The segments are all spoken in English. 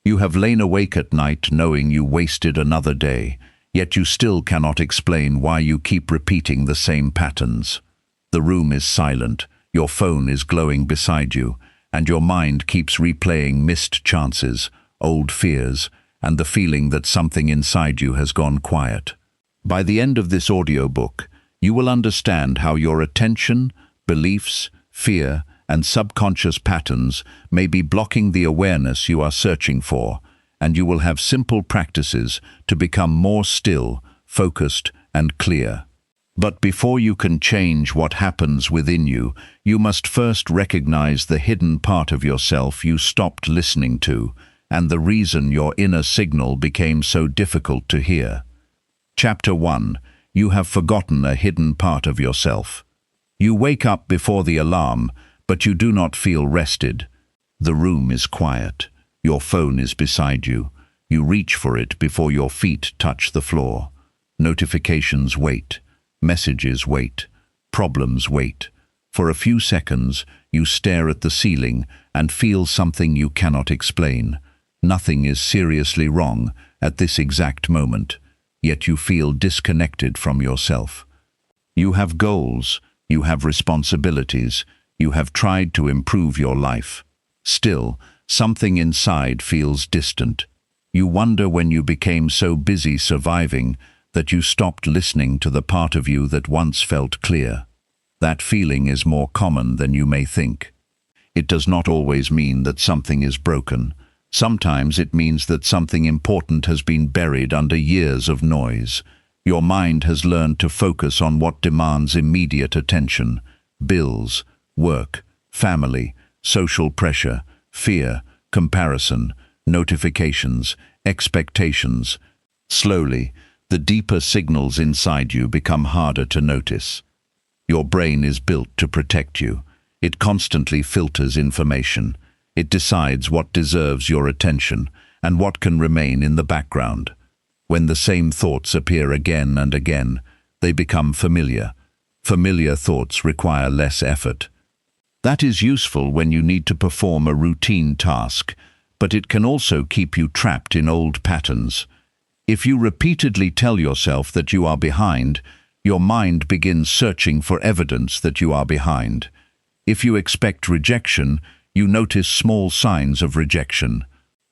You have lain awake at night knowing you wasted another day, yet you still cannot explain why you keep repeating the same patterns. The room is silent, your phone is glowing beside you, and your mind keeps replaying missed chances, old fears, and the feeling that something inside you has gone quiet. By the end of this audiobook, you will understand how your attention, beliefs, fear, and subconscious patterns may be blocking the awareness you are searching for, and you will have simple practices to become more still, focused, and clear. But before you can change what happens within you, you must first recognize the hidden part of yourself you stopped listening to, and the reason your inner signal became so difficult to hear. Chapter 1. You have forgotten a hidden part of yourself. You wake up before the alarm, but you do not feel rested. The room is quiet. Your phone is beside you. You reach for it before your feet touch the floor. Notifications wait. Messages wait. Problems wait. For a few seconds, you stare at the ceiling and feel something you cannot explain. Nothing is seriously wrong at this exact moment, yet you feel disconnected from yourself. You have goals. You have responsibilities. You have tried to improve your life. Still, something inside feels distant. You wonder when you became so busy surviving that you stopped listening to the part of you that once felt clear. That feeling is more common than you may think. It does not always mean that something is broken. Sometimes it means that something important has been buried under years of noise. Your mind has learned to focus on what demands immediate attention: bills, work, family, social pressure, fear, comparison, notifications, expectations. Slowly, the deeper signals inside you become harder to notice. Your brain is built to protect you. It constantly filters information. It decides what deserves your attention and what can remain in the background. When the same thoughts appear again and again, they become familiar. Familiar thoughts require less effort. That is useful when you need to perform a routine task, but it can also keep you trapped in old patterns. If you repeatedly tell yourself that you are behind, your mind begins searching for evidence that you are behind. If you expect rejection, you notice small signs of rejection.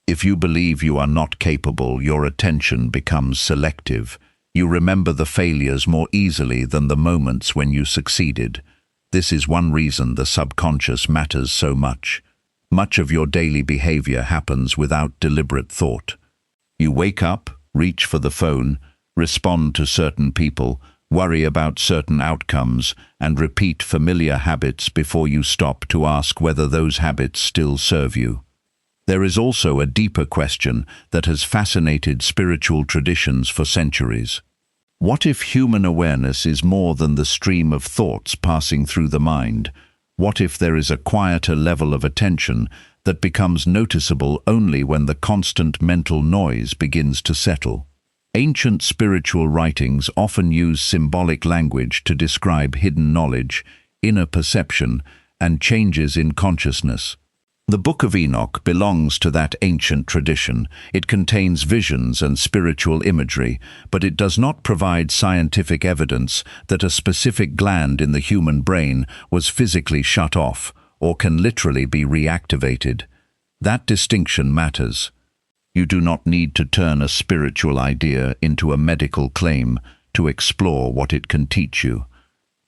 If you believe you are not capable, your attention becomes selective. You remember the failures more easily than the moments when you succeeded. This is one reason the subconscious matters so much. Much of your daily behavior happens without deliberate thought. You wake up, reach for the phone, respond to certain people, worry about certain outcomes, and repeat familiar habits before you stop to ask whether those habits still serve you. There is also a deeper question that has fascinated spiritual traditions for centuries. What if human awareness is more than the stream of thoughts passing through the mind? What if there is a quieter level of attention that becomes noticeable only when the constant mental noise begins to settle? Ancient spiritual writings often use symbolic language to describe hidden knowledge, inner perception, and changes in consciousness. The Book of Enoch belongs to that ancient tradition. It contains visions and spiritual imagery, but it does not provide scientific evidence that a specific gland in the human brain was physically shut off or can literally be reactivated. That distinction matters. You do not need to turn a spiritual idea into a medical claim to explore what it can teach you.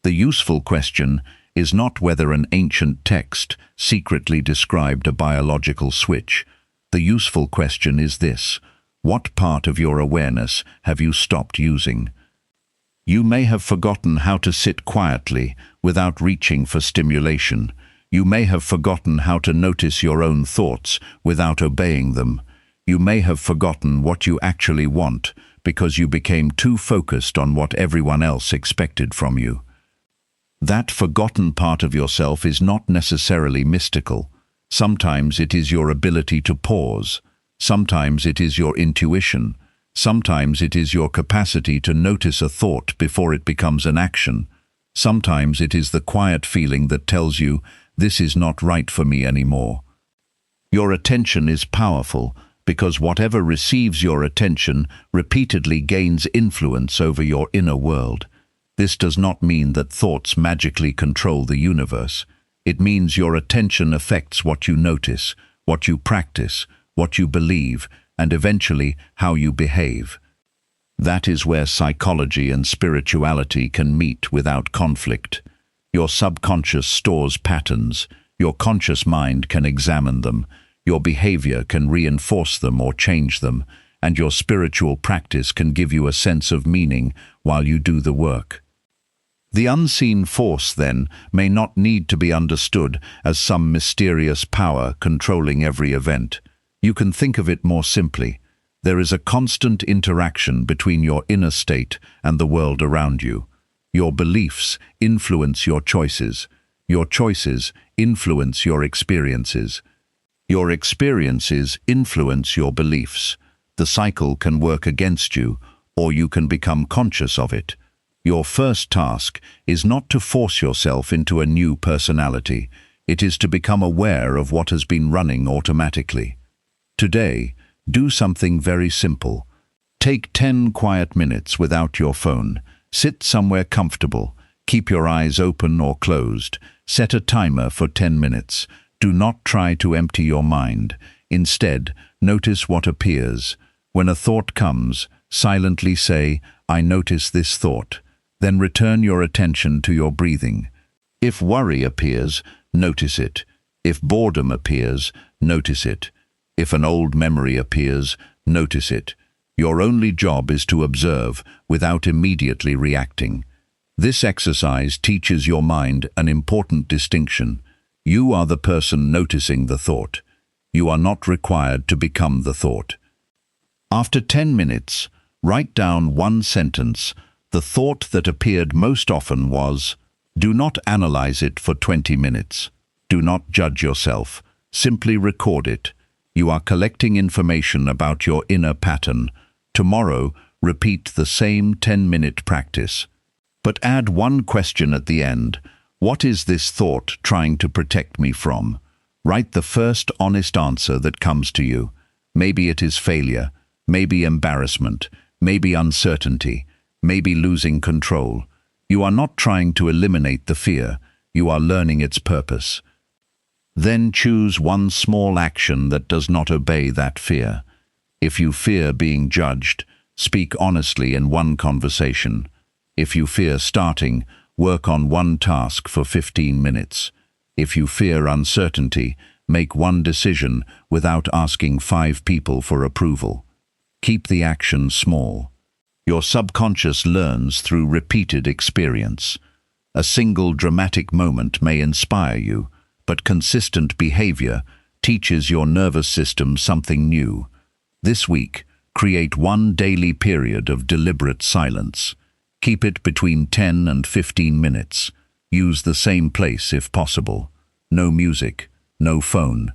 The useful question is not whether an ancient text secretly described a biological switch. The useful question is this: what part of your awareness have you stopped using? You may have forgotten how to sit quietly without reaching for stimulation. You may have forgotten how to notice your own thoughts without obeying them. You may have forgotten what you actually want because you became too focused on what everyone else expected from you. That forgotten part of yourself is not necessarily mystical. Sometimes it is your ability to pause. Sometimes it is your intuition. Sometimes it is your capacity to notice a thought before it becomes an action. Sometimes it is the quiet feeling that tells you, "This is not right for me anymore." Your attention is powerful because whatever receives your attention repeatedly gains influence over your inner world. This does not mean that thoughts magically control the universe. It means your attention affects what you notice, what you practice, what you believe, and eventually how you behave. That is where psychology and spirituality can meet without conflict. Your subconscious stores patterns, your conscious mind can examine them, your behavior can reinforce them or change them, and your spiritual practice can give you a sense of meaning while you do the work. The unseen force, then, may not need to be understood as some mysterious power controlling every event. You can think of it more simply. There is a constant interaction between your inner state and the world around you. Your beliefs influence your choices. Your choices influence your experiences. Your experiences influence your beliefs. The cycle can work against you, or you can become conscious of it. Your first task is not to force yourself into a new personality. It is to become aware of what has been running automatically. Today, do something very simple. Take 10 quiet minutes without your phone. Sit somewhere comfortable. Keep your eyes open or closed. Set a timer for 10 minutes. Do not try to empty your mind. Instead, notice what appears. When a thought comes, silently say, "I notice this thought." Then return your attention to your breathing. If worry appears, notice it. If boredom appears, notice it. If an old memory appears, notice it. Your only job is to observe without immediately reacting. This exercise teaches your mind an important distinction. You are the person noticing the thought. You are not required to become the thought. After 10 minutes, write down one sentence. The thought that appeared most often was, do not analyze it for 20 minutes. Do not judge yourself. Simply record it. You are collecting information about your inner pattern. Tomorrow, repeat the same 10-minute practice. But add one question at the end. What is this thought trying to protect me from? Write the first honest answer that comes to you. Maybe it is failure, maybe embarrassment, maybe uncertainty, maybe losing control. You are not trying to eliminate the fear. You are learning its purpose. Then choose one small action that does not obey that fear. If you fear being judged, speak honestly in one conversation. If you fear starting, work on one task for 15 minutes. If you fear uncertainty, make one decision without asking 5 people for approval. Keep the action small. Your subconscious learns through repeated experience. A single dramatic moment may inspire you, but consistent behavior teaches your nervous system something new. This week, create one daily period of deliberate silence. Keep it between 10 and 15 minutes. Use the same place if possible. No music, no phone,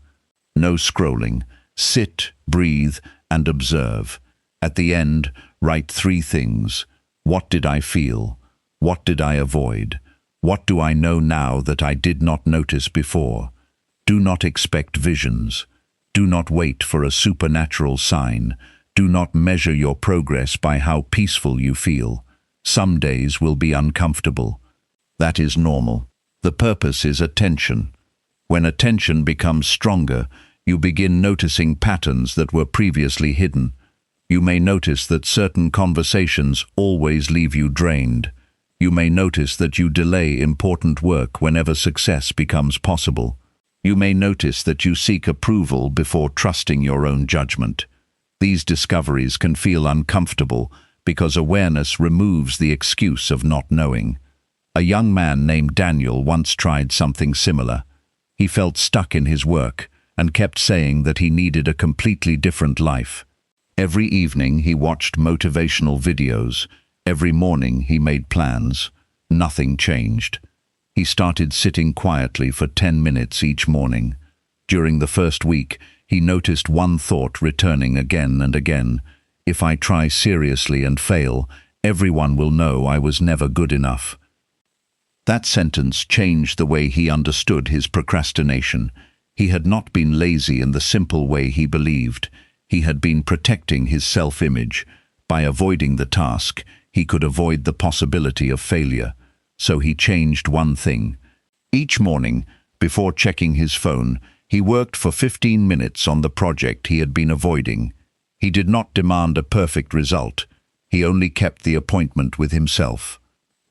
no scrolling. Sit, breathe, and observe. At the end, write 3 things. What did I feel? What did I avoid? What do I know now that I did not notice before? Do not expect visions. Do not wait for a supernatural sign. Do not measure your progress by how peaceful you feel. Some days will be uncomfortable. That is normal. The purpose is attention. When attention becomes stronger, you begin noticing patterns that were previously hidden. You may notice that certain conversations always leave you drained. You may notice that you delay important work whenever success becomes possible. You may notice that you seek approval before trusting your own judgment. These discoveries can feel uncomfortable because awareness removes the excuse of not knowing. A young man named Daniel once tried something similar. He felt stuck in his work and kept saying that he needed a completely different life. Every evening he watched motivational videos. Every morning he made plans. Nothing changed. He started sitting quietly for 10 minutes each morning. During the first week, he noticed one thought returning again and again. If I try seriously and fail, everyone will know I was never good enough. That sentence changed the way he understood his procrastination. He had not been lazy in the simple way he believed. He had been protecting his self-image. By avoiding the task, he could avoid the possibility of failure. So he changed one thing. Each morning, before checking his phone, he worked for 15 minutes on the project he had been avoiding. He did not demand a perfect result. He only kept the appointment with himself.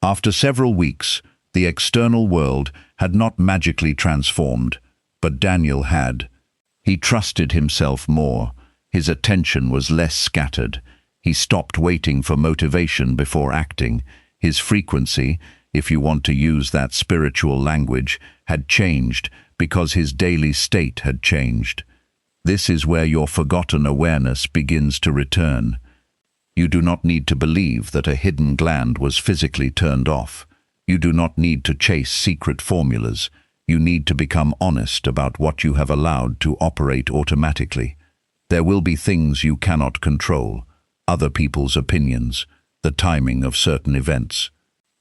After several weeks, the external world had not magically transformed, but Daniel had. He trusted himself more. His attention was less scattered. He stopped waiting for motivation before acting. His frequency, if you want to use that spiritual language, had changed because his daily state had changed. This is where your forgotten awareness begins to return. You do not need to believe that a hidden gland was physically turned off. You do not need to chase secret formulas. You need to become honest about what you have allowed to operate automatically. There will be things you cannot control, other people's opinions, the timing of certain events,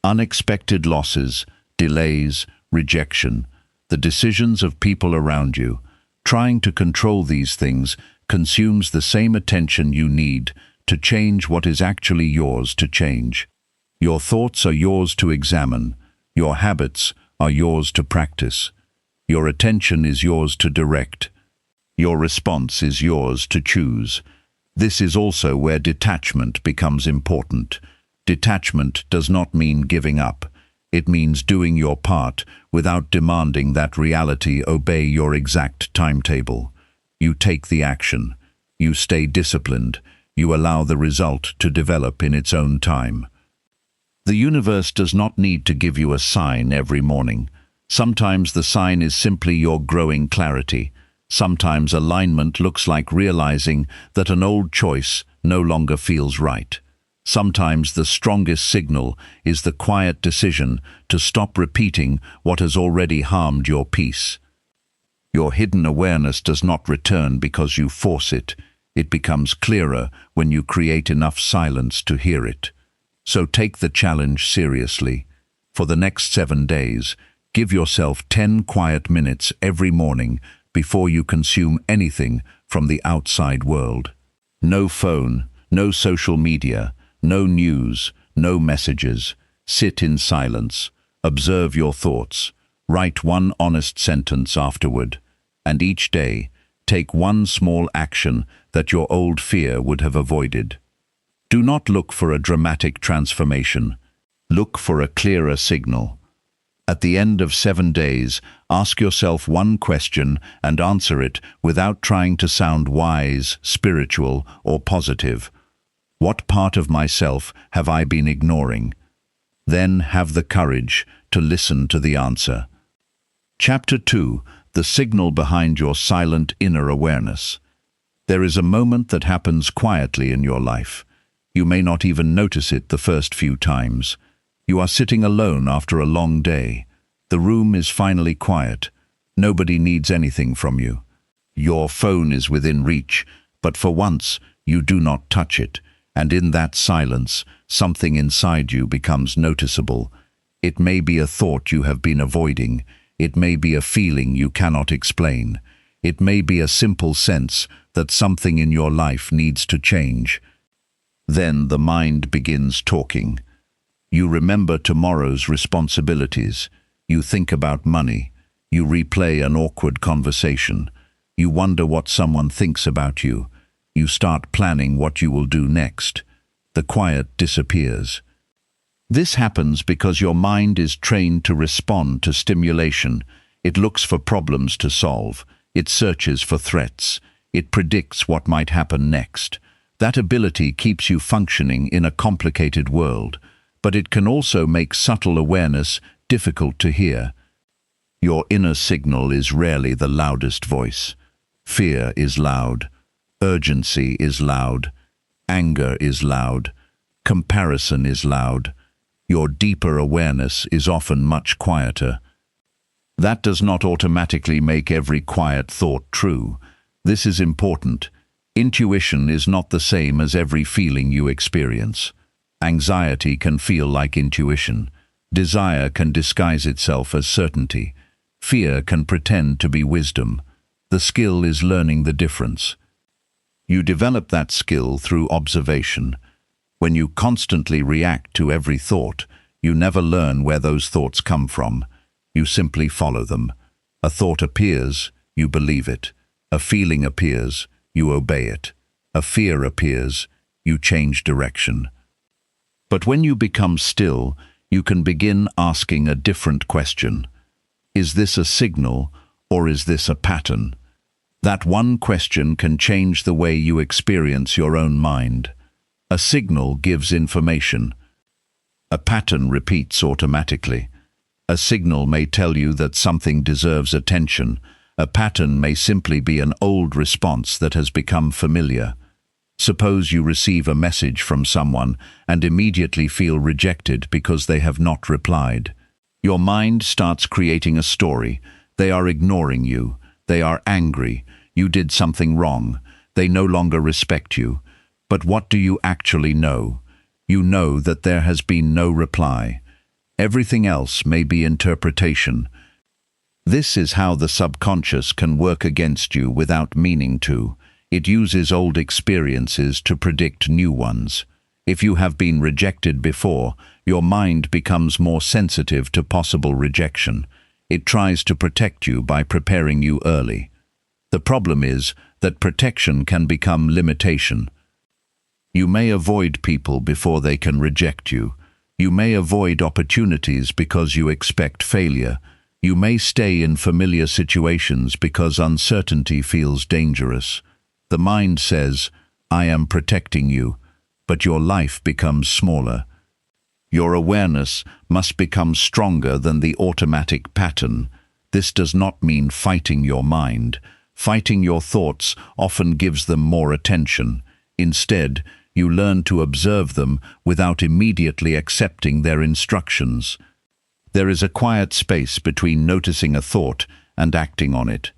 unexpected losses, delays, rejection, the decisions of people around you. Trying to control these things consumes the same attention you need to change what is actually yours to change. Your thoughts are yours to examine. Your habits are yours to practice. Your attention is yours to direct. Your response is yours to choose. This is also where detachment becomes important. Detachment does not mean giving up. It means doing your part without demanding that reality obey your exact timetable. You take the action. You stay disciplined. You allow the result to develop in its own time. The universe does not need to give you a sign every morning. Sometimes the sign is simply your growing clarity. Sometimes alignment looks like realizing that an old choice no longer feels right. Sometimes the strongest signal is the quiet decision to stop repeating what has already harmed your peace. Your hidden awareness does not return because you force it. It becomes clearer when you create enough silence to hear it. So take the challenge seriously. For the next 7 days, give yourself 10 quiet minutes every morning before you consume anything from the outside world. No phone, no social media, no news, no messages. Sit in silence. Observe your thoughts. Write one honest sentence afterward. And each day, take one small action that your old fear would have avoided. Do not look for a dramatic transformation. Look for a clearer signal. At the end of 7 days, ask yourself one question and answer it without trying to sound wise, spiritual, or positive. What part of myself have I been ignoring? Then have the courage to listen to the answer. Chapter 2: The Signal Behind Your Silent Inner Awareness. There is a moment that happens quietly in your life. You may not even notice it the first few times. You are sitting alone after a long day. The room is finally quiet. Nobody needs anything from you. Your phone is within reach, but for once you do not touch it, and in that silence, something inside you becomes noticeable. It may be a thought you have been avoiding. It may be a feeling you cannot explain. It may be a simple sense that something in your life needs to change. Then the mind begins talking. You remember tomorrow's responsibilities. You think about money. You replay an awkward conversation. You wonder what someone thinks about you. You start planning what you will do next. The quiet disappears. This happens because your mind is trained to respond to stimulation. It looks for problems to solve. It searches for threats. It predicts what might happen next. That ability keeps you functioning in a complicated world, but it can also make subtle awareness difficult to hear. Your inner signal is rarely the loudest voice. Fear is loud. Urgency is loud. Anger is loud. Comparison is loud. Your deeper awareness is often much quieter. That does not automatically make every quiet thought true. This is important. Intuition is not the same as every feeling you experience. Anxiety can feel like intuition. Desire can disguise itself as certainty. Fear can pretend to be wisdom. The skill is learning the difference. You develop that skill through observation. When you constantly react to every thought, you never learn where those thoughts come from. You simply follow them. A thought appears, you believe it. A feeling appears, you obey it. A fear appears, you change direction. But when you become still, you can begin asking a different question. Is this a signal, or is this a pattern? That one question can change the way you experience your own mind. A signal gives information. A pattern repeats automatically. A signal may tell you that something deserves attention. A pattern may simply be an old response that has become familiar. Suppose you receive a message from someone and immediately feel rejected because they have not replied. Your mind starts creating a story. They are ignoring you. They are angry. You did something wrong. They no longer respect you. But what do you actually know? You know that there has been no reply. Everything else may be interpretation. This is how the subconscious can work against you without meaning to. It uses old experiences to predict new ones. If you have been rejected before, your mind becomes more sensitive to possible rejection. It tries to protect you by preparing you early. The problem is that protection can become limitation. You may avoid people before they can reject you. You may avoid opportunities because you expect failure. You may stay in familiar situations because uncertainty feels dangerous. The mind says, I am protecting you, but your life becomes smaller. Your awareness must become stronger than the automatic pattern. This does not mean fighting your mind. Fighting your thoughts often gives them more attention. Instead, you learn to observe them without immediately accepting their instructions. There is a quiet space between noticing a thought and acting on it.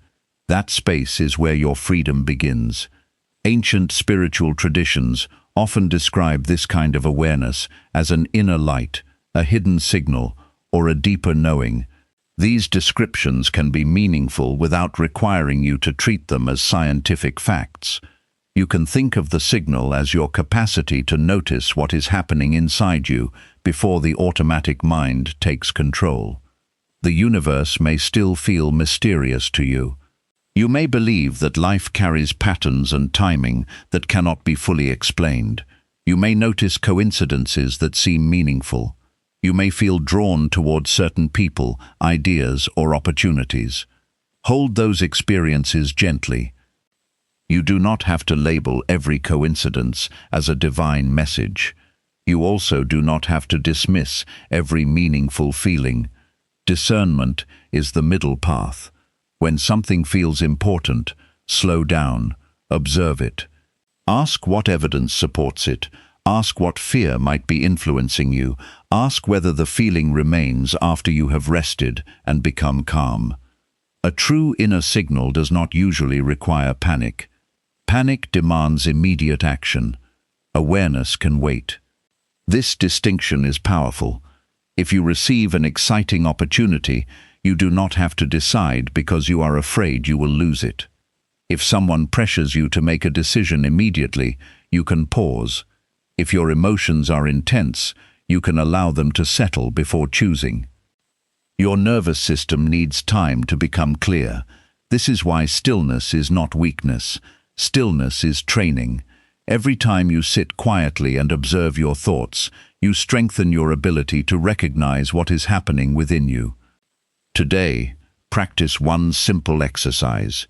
That space is where your freedom begins. Ancient spiritual traditions often describe this kind of awareness as an inner light, a hidden signal, or a deeper knowing. These descriptions can be meaningful without requiring you to treat them as scientific facts. You can think of the signal as your capacity to notice what is happening inside you before the automatic mind takes control. The universe may still feel mysterious to you. You may believe that life carries patterns and timing that cannot be fully explained. You may notice coincidences that seem meaningful. You may feel drawn toward certain people, ideas, or opportunities. Hold those experiences gently. You do not have to label every coincidence as a divine message. You also do not have to dismiss every meaningful feeling. Discernment is the middle path. When something feels important, slow down, observe it. Ask what evidence supports it. Ask what fear might be influencing you. Ask whether the feeling remains after you have rested and become calm. A true inner signal does not usually require panic. Panic demands immediate action. Awareness can wait. This distinction is powerful. If you receive an exciting opportunity, you do not have to decide because you are afraid you will lose it. If someone pressures you to make a decision immediately, you can pause. If your emotions are intense, you can allow them to settle before choosing. Your nervous system needs time to become clear. This is why stillness is not weakness. Stillness is training. Every time you sit quietly and observe your thoughts, you strengthen your ability to recognize what is happening within you. Today, practice one simple exercise.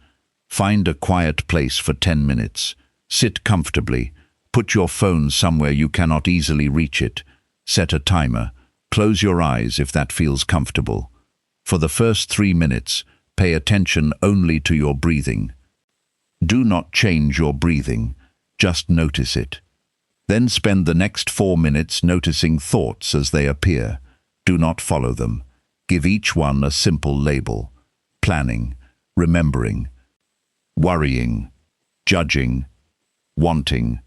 Find a quiet place for 10 minutes. Sit comfortably. Put your phone somewhere you cannot easily reach it. Set a timer. Close your eyes if that feels comfortable. For the first 3 minutes, pay attention only to your breathing. Do not change your breathing. Just notice it. Then spend the next 4 minutes noticing thoughts as they appear. Do not follow them. Give each one a simple label. Planning, remembering, worrying, judging, wanting.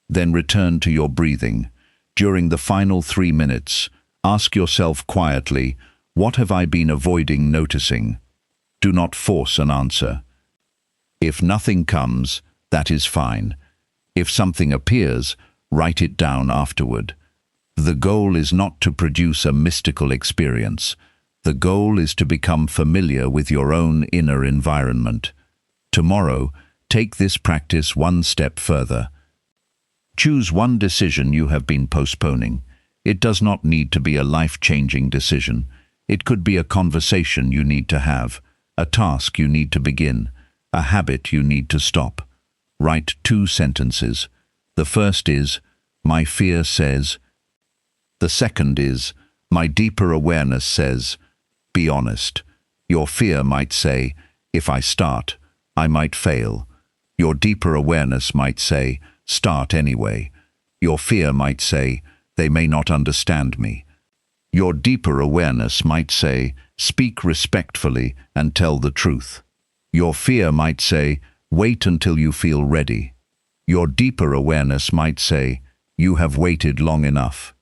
Then return to your breathing. During the final 3 minutes, ask yourself quietly, what have I been avoiding noticing? Do not force an answer. If nothing comes, that is fine. If something appears, write it down afterward. The goal is not to produce a mystical experience. The goal is to become familiar with your own inner environment. Tomorrow, take this practice one step further. Choose one decision you have been postponing. It does not need to be a life-changing decision. It could be a conversation you need to have, a task you need to begin, a habit you need to stop. Write 2 sentences. The first is, "My fear says." The second is, "My deeper awareness says." Be honest. Your fear might say, "If I start, I might fail." Your deeper awareness might say, "Start anyway." Your fear might say, "They may not understand me." Your deeper awareness might say, "Speak respectfully and tell the truth." Your fear might say, "Wait until you feel ready." Your deeper awareness might say, "You have waited long enough."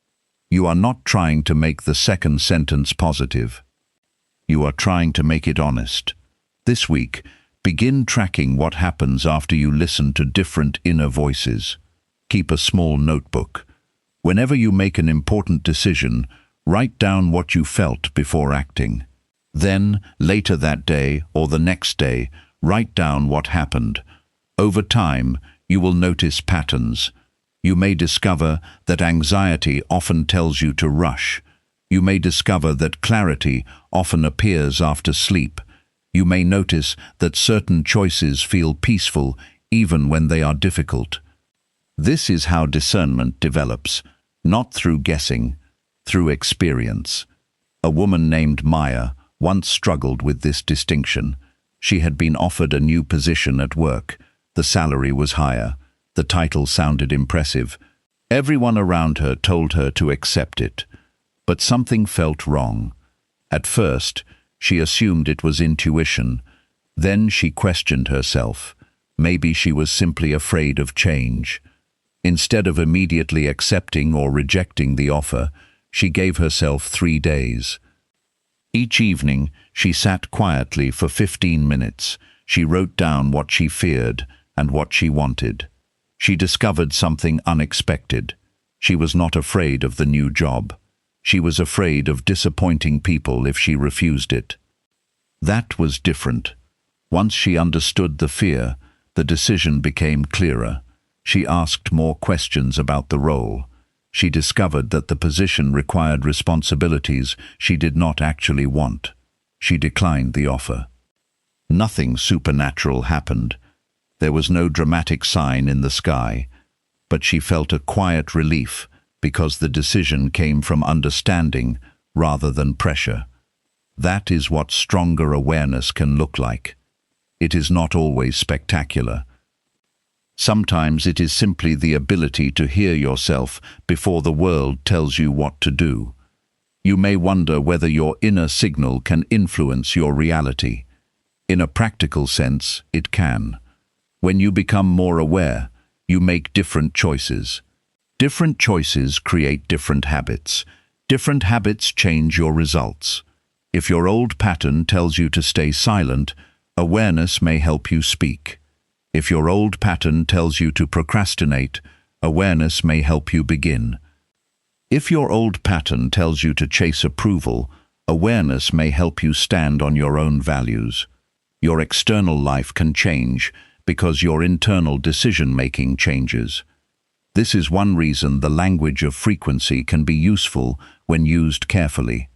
You are not trying to make the second sentence positive. You are trying to make it honest. This week, begin tracking what happens after you listen to different inner voices. Keep a small notebook. Whenever you make an important decision, write down what you felt before acting. Then, later that day or the next day, write down what happened. Over time, you will notice patterns. You may discover that anxiety often tells you to rush. You may discover that clarity often appears after sleep. You may notice that certain choices feel peaceful even when they are difficult. This is how discernment develops, not through guessing, through experience. A woman named Maya once struggled with this distinction. She had been offered a new position at work. The salary was higher. The title sounded impressive. Everyone around her told her to accept it. But something felt wrong. At first, she assumed it was intuition. Then she questioned herself. Maybe she was simply afraid of change. Instead of immediately accepting or rejecting the offer, she gave herself 3 days. Each evening, she sat quietly for 15 minutes. She wrote down what she feared and what she wanted. She discovered something unexpected. She was not afraid of the new job. She was afraid of disappointing people if she refused it. That was different. Once she understood the fear, the decision became clearer. She asked more questions about the role. She discovered that the position required responsibilities she did not actually want. She declined the offer. Nothing supernatural happened. There was no dramatic sign in the sky, but she felt a quiet relief because the decision came from understanding rather than pressure. That is what stronger awareness can look like. It is not always spectacular. Sometimes it is simply the ability to hear yourself before the world tells you what to do. You may wonder whether your inner signal can influence your reality. In a practical sense, it can. When you become more aware, you make different choices. Different choices create different habits. Different habits change your results. If your old pattern tells you to stay silent, awareness may help you speak. If your old pattern tells you to procrastinate, awareness may help you begin. If your old pattern tells you to chase approval, awareness may help you stand on your own values. Your external life can change because your internal decision-making changes. This is one reason the language of frequency can be useful when used carefully.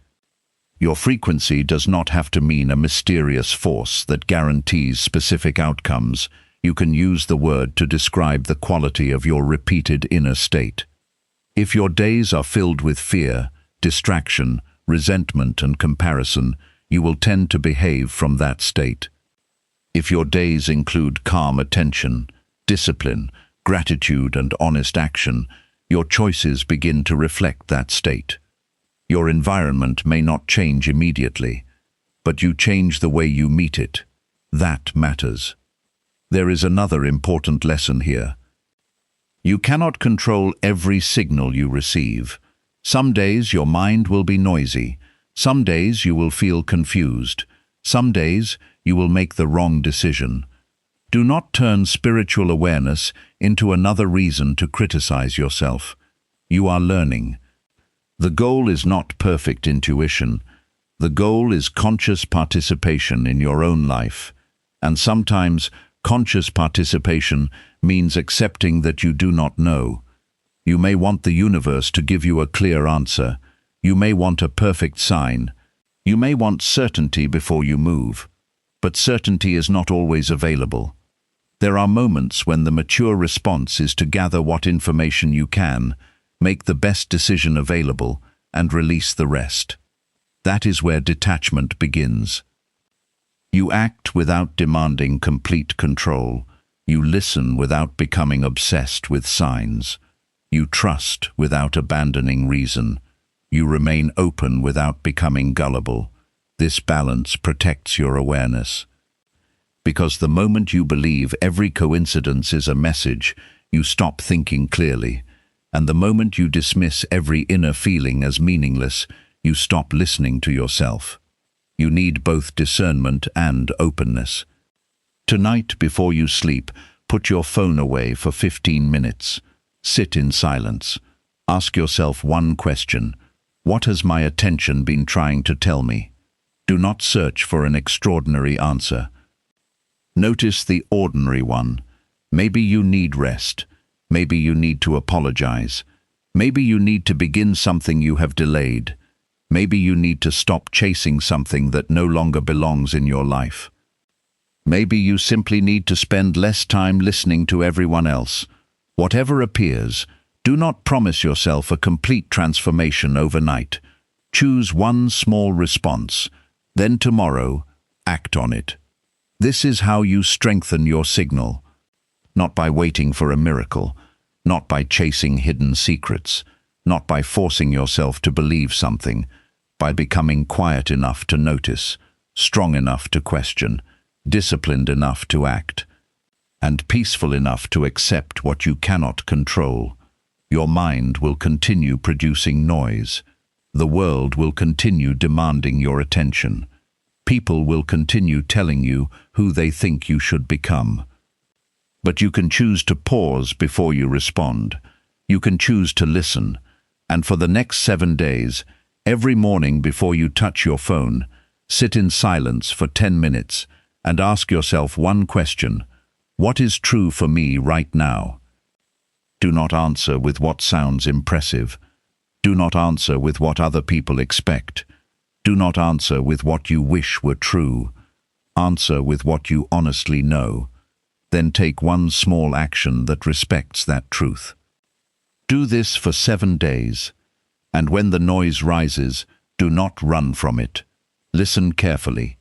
Your frequency does not have to mean a mysterious force that guarantees specific outcomes. You can use the word to describe the quality of your repeated inner state. If your days are filled with fear, distraction, resentment, and comparison, you will tend to behave from that state. If your days include calm attention, discipline, gratitude, and honest action, your choices begin to reflect that state. Your environment may not change immediately, but you change the way you meet it. That matters. There is another important lesson here. You cannot control every signal you receive. Some days your mind will be noisy. Some days you will feel confused. Some days you will make the wrong decision. Do not turn spiritual awareness into another reason to criticize yourself. You are learning. The goal is not perfect intuition. The goal is conscious participation in your own life. And sometimes conscious participation means accepting that you do not know. You may want the universe to give you a clear answer. You may want a perfect sign. You may want certainty before you move. But certainty is not always available. There are moments when the mature response is to gather what information you can, make the best decision available, and release the rest. That is where detachment begins. You act without demanding complete control. You listen without becoming obsessed with signs. You trust without abandoning reason. You remain open without becoming gullible. This balance protects your awareness. Because the moment you believe every coincidence is a message, you stop thinking clearly. And the moment you dismiss every inner feeling as meaningless, you stop listening to yourself. You need both discernment and openness. Tonight, before you sleep, put your phone away for 15 minutes. Sit in silence. Ask yourself one question. What has my attention been trying to tell me? Do not search for an extraordinary answer. Notice the ordinary one. Maybe you need rest. Maybe you need to apologize. Maybe you need to begin something you have delayed. Maybe you need to stop chasing something that no longer belongs in your life. Maybe you simply need to spend less time listening to everyone else. Whatever appears, do not promise yourself a complete transformation overnight. Choose one small response. Then tomorrow, act on it. This is how you strengthen your signal. Not by waiting for a miracle, not by chasing hidden secrets, not by forcing yourself to believe something, by becoming quiet enough to notice, strong enough to question, disciplined enough to act, and peaceful enough to accept what you cannot control. Your mind will continue producing noise. The world will continue demanding your attention. People will continue telling you who they think you should become. But you can choose to pause before you respond. You can choose to listen. And for the next 7 days, every morning before you touch your phone, sit in silence for 10 minutes and ask yourself one question. What is true for me right now? Do not answer with what sounds impressive. Do not answer with what other people expect. Do not answer with what you wish were true. Answer with what you honestly know. Then take one small action that respects that truth. Do this for 7 days, and when the noise rises, do not run from it. Listen carefully.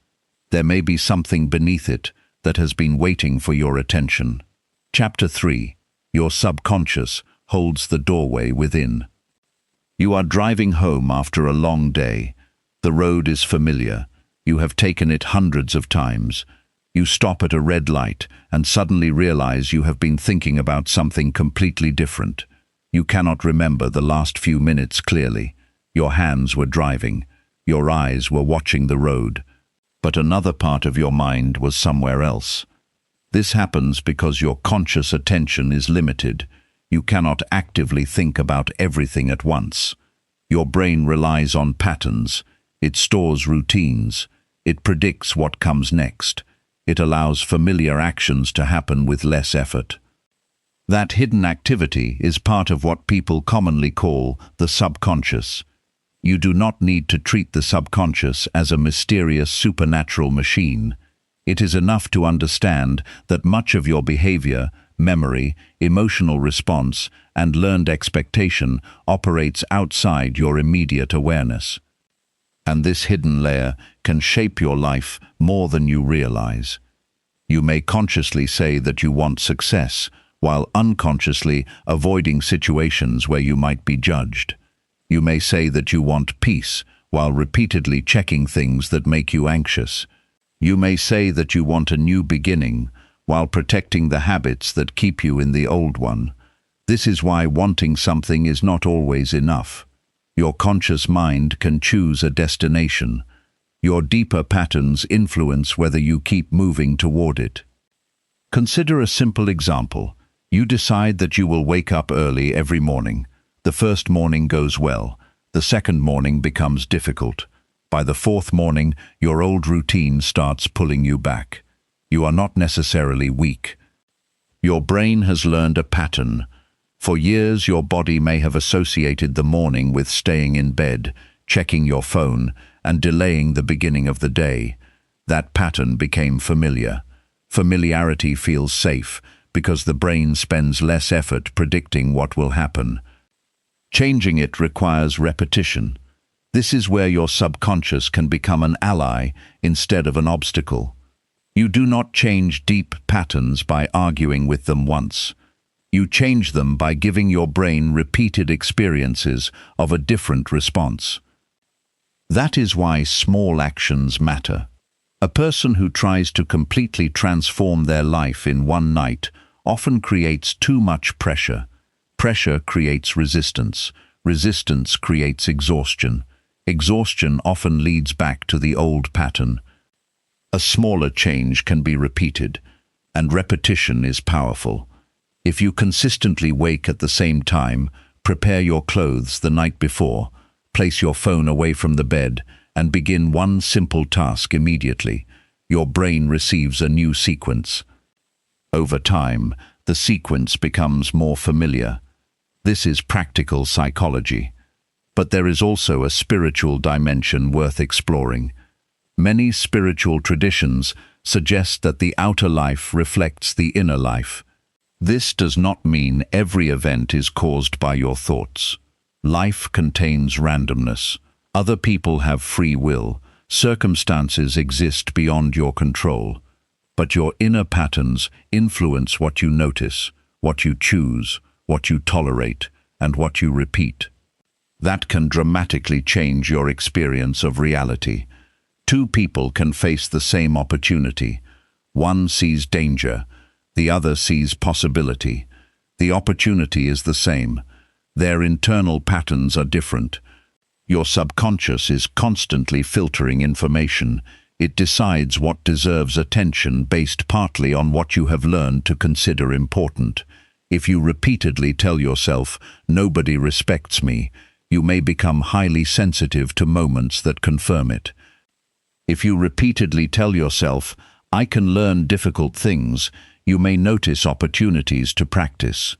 There may be something beneath it that has been waiting for your attention. Chapter 3. Your subconscious holds the doorway within. You are driving home after a long day. The road is familiar. You have taken it hundreds of times. You stop at a red light and suddenly realize you have been thinking about something completely different. You cannot remember the last few minutes clearly. Your hands were driving. Your eyes were watching the road. But another part of your mind was somewhere else. This happens because your conscious attention is limited. You cannot actively think about everything at once. Your brain relies on patterns. It stores routines. It predicts what comes next. It allows familiar actions to happen with less effort. That hidden activity is part of what people commonly call the subconscious. You do not need to treat the subconscious as a mysterious supernatural machine. It is enough to understand that much of your behavior, memory, emotional response, and learned expectation operates outside your immediate awareness. And this hidden layer can shape your life more than you realize. You may consciously say that you want success, while unconsciously avoiding situations where you might be judged. You may say that you want peace, while repeatedly checking things that make you anxious. You may say that you want a new beginning, while protecting the habits that keep you in the old one. This is why wanting something is not always enough. Your conscious mind can choose a destination. Your deeper patterns influence whether you keep moving toward it. Consider a simple example. You decide that you will wake up early every morning. The first morning goes well. The second morning becomes difficult. By the fourth morning, your old routine starts pulling you back. You are not necessarily weak. Your brain has learned a pattern. For years, your body may have associated the morning with staying in bed, checking your phone, and delaying the beginning of the day. That pattern became familiar. Familiarity feels safe because the brain spends less effort predicting what will happen. Changing it requires repetition. This is where your subconscious can become an ally instead of an obstacle. You do not change deep patterns by arguing with them once. You change them by giving your brain repeated experiences of a different response. That is why small actions matter. A person who tries to completely transform their life in one night often creates too much pressure. Pressure creates resistance. Resistance creates exhaustion. Exhaustion often leads back to the old pattern. A smaller change can be repeated, and repetition is powerful. If you consistently wake at the same time, prepare your clothes the night before, place your phone away from the bed, and begin one simple task immediately, your brain receives a new sequence. Over time, the sequence becomes more familiar. This is practical psychology. But there is also a spiritual dimension worth exploring. Many spiritual traditions suggest that the outer life reflects the inner life. This does not mean every event is caused by your thoughts. Life contains randomness. Other people have free will. Circumstances exist beyond your control. But your inner patterns influence what you notice, what you choose, what you tolerate, and what you repeat. That can dramatically change your experience of reality. Two people can face the same opportunity. One sees danger, the other sees possibility. The opportunity is the same. Their internal patterns are different. Your subconscious is constantly filtering information. It decides what deserves attention based partly on what you have learned to consider important. If you repeatedly tell yourself, "Nobody respects me," you may become highly sensitive to moments that confirm it. If you repeatedly tell yourself, "I can learn difficult things," you may notice opportunities to practice.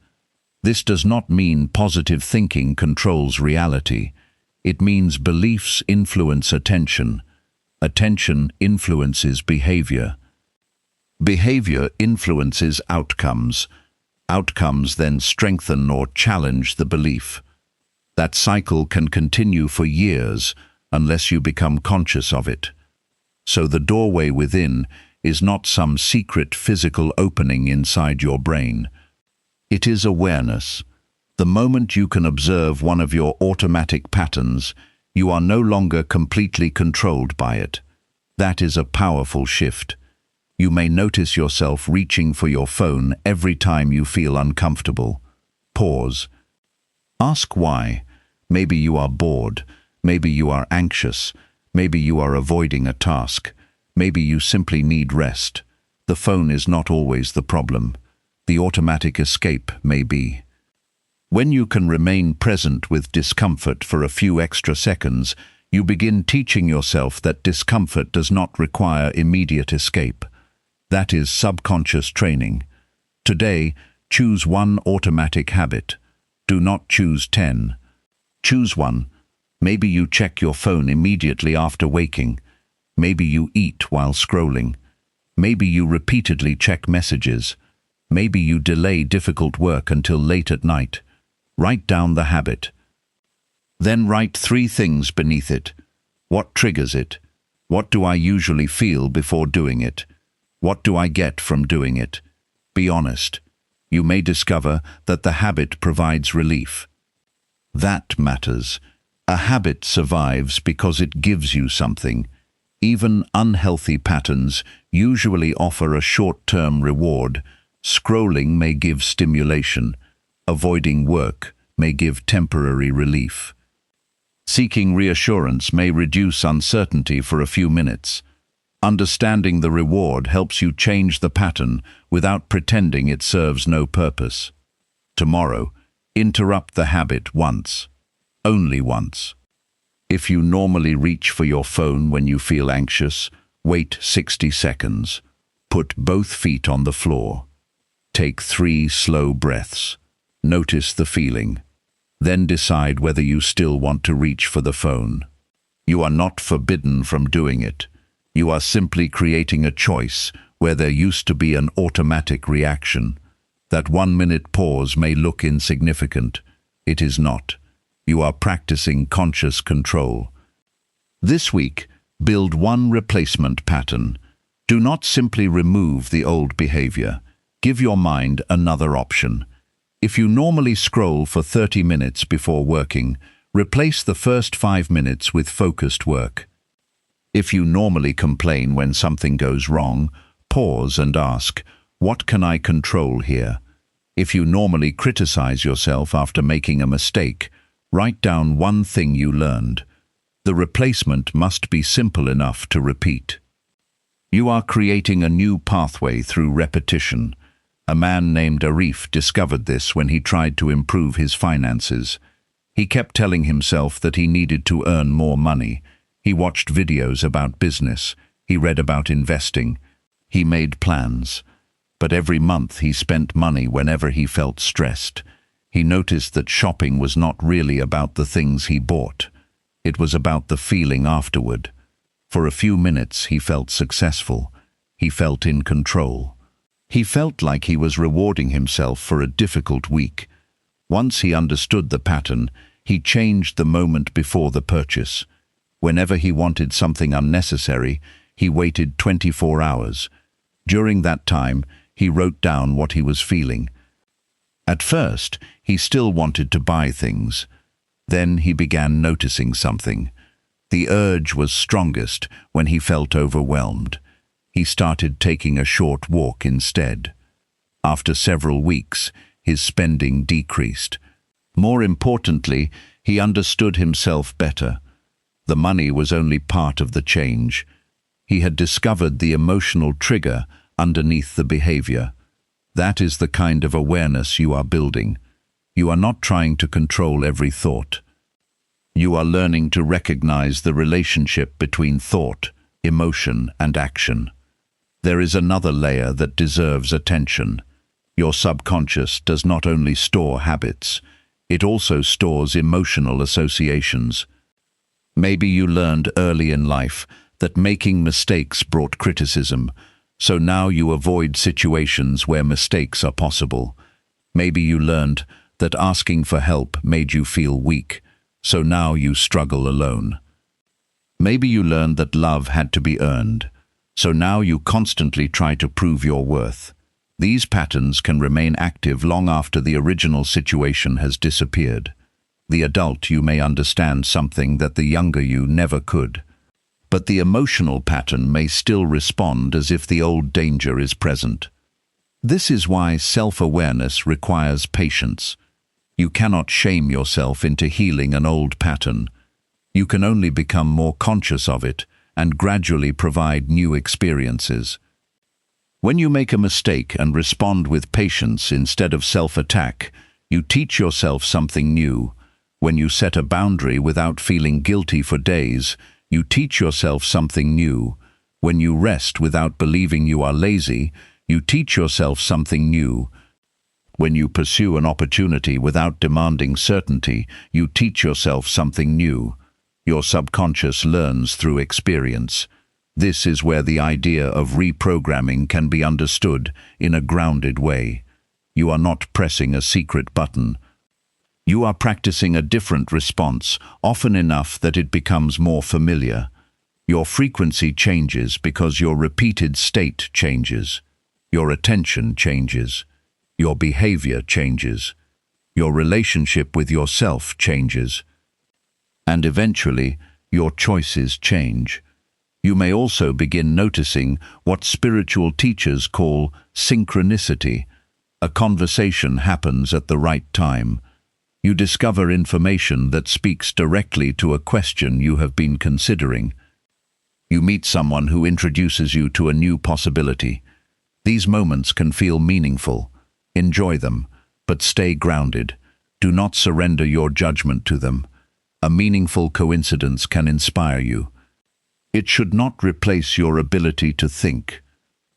This does not mean positive thinking controls reality. It means beliefs influence attention. Attention influences behavior. Behavior influences outcomes. Outcomes then strengthen or challenge the belief. That cycle can continue for years unless you become conscious of it. So the doorway within is not some secret physical opening inside your brain. It is awareness. The moment you can observe one of your automatic patterns, you are no longer completely controlled by it. That is a powerful shift. You may notice yourself reaching for your phone every time you feel uncomfortable. Pause. Ask why. Maybe you are bored. Maybe you are anxious. Maybe you are avoiding a task. Maybe you simply need rest. The phone is not always the problem. The automatic escape may be. When you can remain present with discomfort for a few extra seconds, you begin teaching yourself that discomfort does not require immediate escape. That is subconscious training. Today, choose one automatic habit. Do not choose 10. Choose one. Maybe you check your phone immediately after waking. Maybe you eat while scrolling. Maybe you repeatedly check messages. Maybe you delay difficult work until late at night. Write down the habit. Then write 3 things beneath it. What triggers it? What do I usually feel before doing it? What do I get from doing it? Be honest. You may discover that the habit provides relief. That matters. A habit survives because it gives you something. Even unhealthy patterns usually offer a short-term reward. Scrolling may give stimulation. Avoiding work may give temporary relief. Seeking reassurance may reduce uncertainty for a few minutes. Understanding the reward helps you change the pattern without pretending it serves no purpose. Tomorrow, interrupt the habit once. Only once. If you normally reach for your phone when you feel anxious, wait 60 seconds. Put both feet on the floor. Take 3 slow breaths. Notice the feeling. Then decide whether you still want to reach for the phone. You are not forbidden from doing it. You are simply creating a choice where there used to be an automatic reaction. That 1-minute pause may look insignificant. It is not. You are practicing conscious control. This week, build one replacement pattern. Do not simply remove the old behavior. Give your mind another option. If you normally scroll for 30 minutes before working, replace the first 5 minutes with focused work. If you normally complain when something goes wrong, pause and ask, what can I control here? If you normally criticize yourself after making a mistake, write down one thing you learned. The replacement must be simple enough to repeat. You are creating a new pathway through repetition. A man named Arif discovered this when he tried to improve his finances. He kept telling himself that he needed to earn more money. He watched videos about business. He read about investing. He made plans. But every month he spent money whenever he felt stressed. He noticed that shopping was not really about the things he bought. It was about the feeling afterward. For a few minutes he felt successful. He felt in control. He felt like he was rewarding himself for a difficult week. Once he understood the pattern, he changed the moment before the purchase. Whenever he wanted something unnecessary, he waited 24 hours. During that time, he wrote down what he was feeling. At first, he still wanted to buy things. Then he began noticing something. The urge was strongest when he felt overwhelmed. He started taking a short walk instead. After several weeks, his spending decreased. More importantly, he understood himself better. The money was only part of the change. He had discovered the emotional trigger underneath the behavior. That is the kind of awareness you are building. You are not trying to control every thought. You are learning to recognize the relationship between thought, emotion, and action. There is another layer that deserves attention. Your subconscious does not only store habits, it also stores emotional associations. Maybe you learned early in life that making mistakes brought criticism, so now you avoid situations where mistakes are possible. Maybe you learned that asking for help made you feel weak, so now you struggle alone. Maybe you learned that love had to be earned, so now you constantly try to prove your worth. These patterns can remain active long after the original situation has disappeared. The adult you may understand something that the younger you never could. But the emotional pattern may still respond as if the old danger is present. This is why self-awareness requires patience. You cannot shame yourself into healing an old pattern. You can only become more conscious of it and gradually provide new experiences. When you make a mistake and respond with patience instead of self-attack, you teach yourself something new. When you set a boundary without feeling guilty for days, you teach yourself something new. When you rest without believing you are lazy, you teach yourself something new. When you pursue an opportunity without demanding certainty, you teach yourself something new. Your subconscious learns through experience. This is where the idea of reprogramming can be understood in a grounded way. You are not pressing a secret button. You are practicing a different response, often enough that it becomes more familiar. Your frequency changes because your repeated state changes. Your attention changes. Your behavior changes. Your relationship with yourself changes. And eventually, your choices change. You may also begin noticing what spiritual teachers call synchronicity. A conversation happens at the right time. You discover information that speaks directly to a question you have been considering. You meet someone who introduces you to a new possibility. These moments can feel meaningful. Enjoy them, but stay grounded. Do not surrender your judgment to them. A meaningful coincidence can inspire you. It should not replace your ability to think.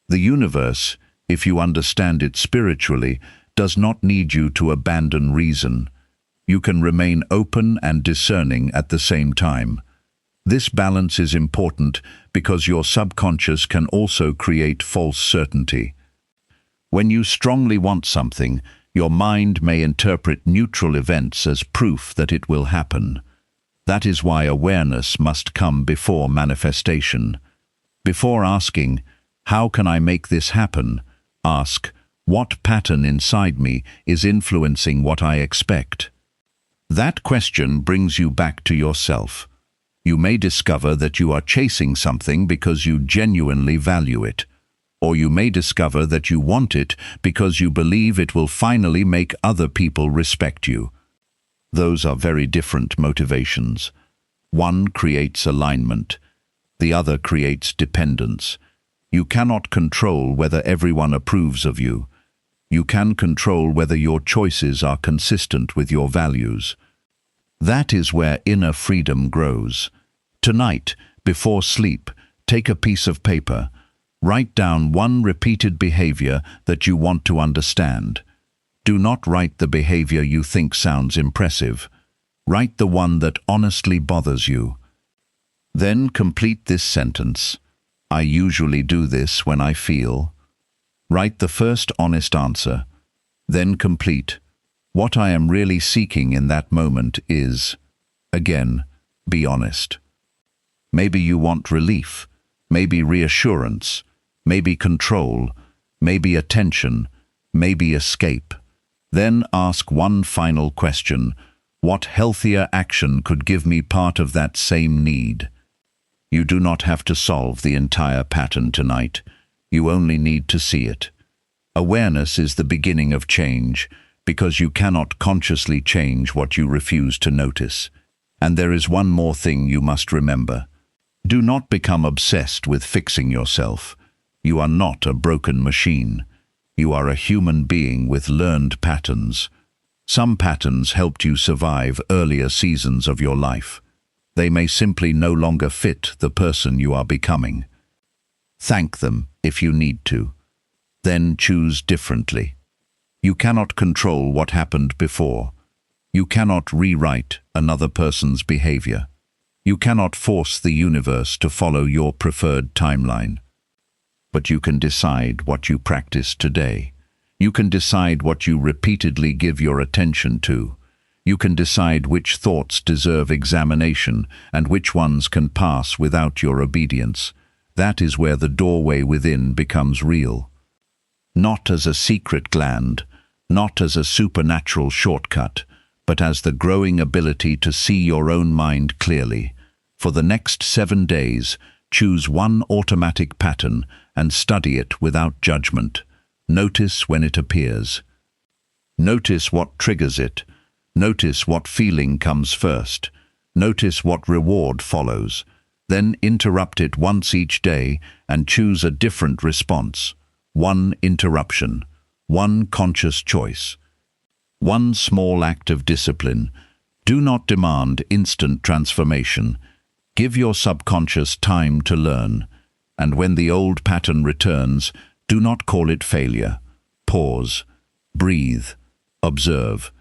The universe, if you understand it spiritually, does not need you to abandon reason. You can remain open and discerning at the same time. This balance is important because your subconscious can also create false certainty. When you strongly want something, your mind may interpret neutral events as proof that it will happen. That is why awareness must come before manifestation. Before asking, "How can I make this happen?" ask, "What pattern inside me is influencing what I expect?" That question brings you back to yourself. You may discover that you are chasing something because you genuinely value it, or you may discover that you want it because you believe it will finally make other people respect you. Those are very different motivations. One creates alignment, the other creates dependence. You cannot control whether everyone approves of you. You can control whether your choices are consistent with your values. That is where inner freedom grows. Tonight, before sleep, take a piece of paper. Write down one repeated behavior that you want to understand. Do not write the behavior you think sounds impressive. Write the one that honestly bothers you. Then complete this sentence. I usually do this when I feel. Write the first honest answer. Then complete. What I am really seeking in that moment is. Again, be honest. Maybe you want relief, maybe reassurance, maybe control, maybe attention, maybe escape. Then ask one final question. What healthier action could give me part of that same need? You do not have to solve the entire pattern tonight. You only need to see it. Awareness is the beginning of change, because you cannot consciously change what you refuse to notice. And there is one more thing you must remember. Do not become obsessed with fixing yourself. You are not a broken machine. You are a human being with learned patterns. Some patterns helped you survive earlier seasons of your life. They may simply no longer fit the person you are becoming. Thank them if you need to. Then choose differently. You cannot control what happened before. You cannot rewrite another person's behavior. You cannot force the universe to follow your preferred timeline. But you can decide what you practice today. You can decide what you repeatedly give your attention to. You can decide which thoughts deserve examination and which ones can pass without your obedience. That is where the doorway within becomes real. Not as a secret gland, not as a supernatural shortcut, but as the growing ability to see your own mind clearly. For the next 7 days, choose one automatic pattern and study it without judgment. Notice when it appears. Notice what triggers it. Notice what feeling comes first. Notice what reward follows. Then interrupt it once each day and choose a different response. One interruption. One conscious choice. One small act of discipline. Do not demand instant transformation. Give your subconscious time to learn. And when the old pattern returns, do not call it failure. Pause. Breathe. Observe.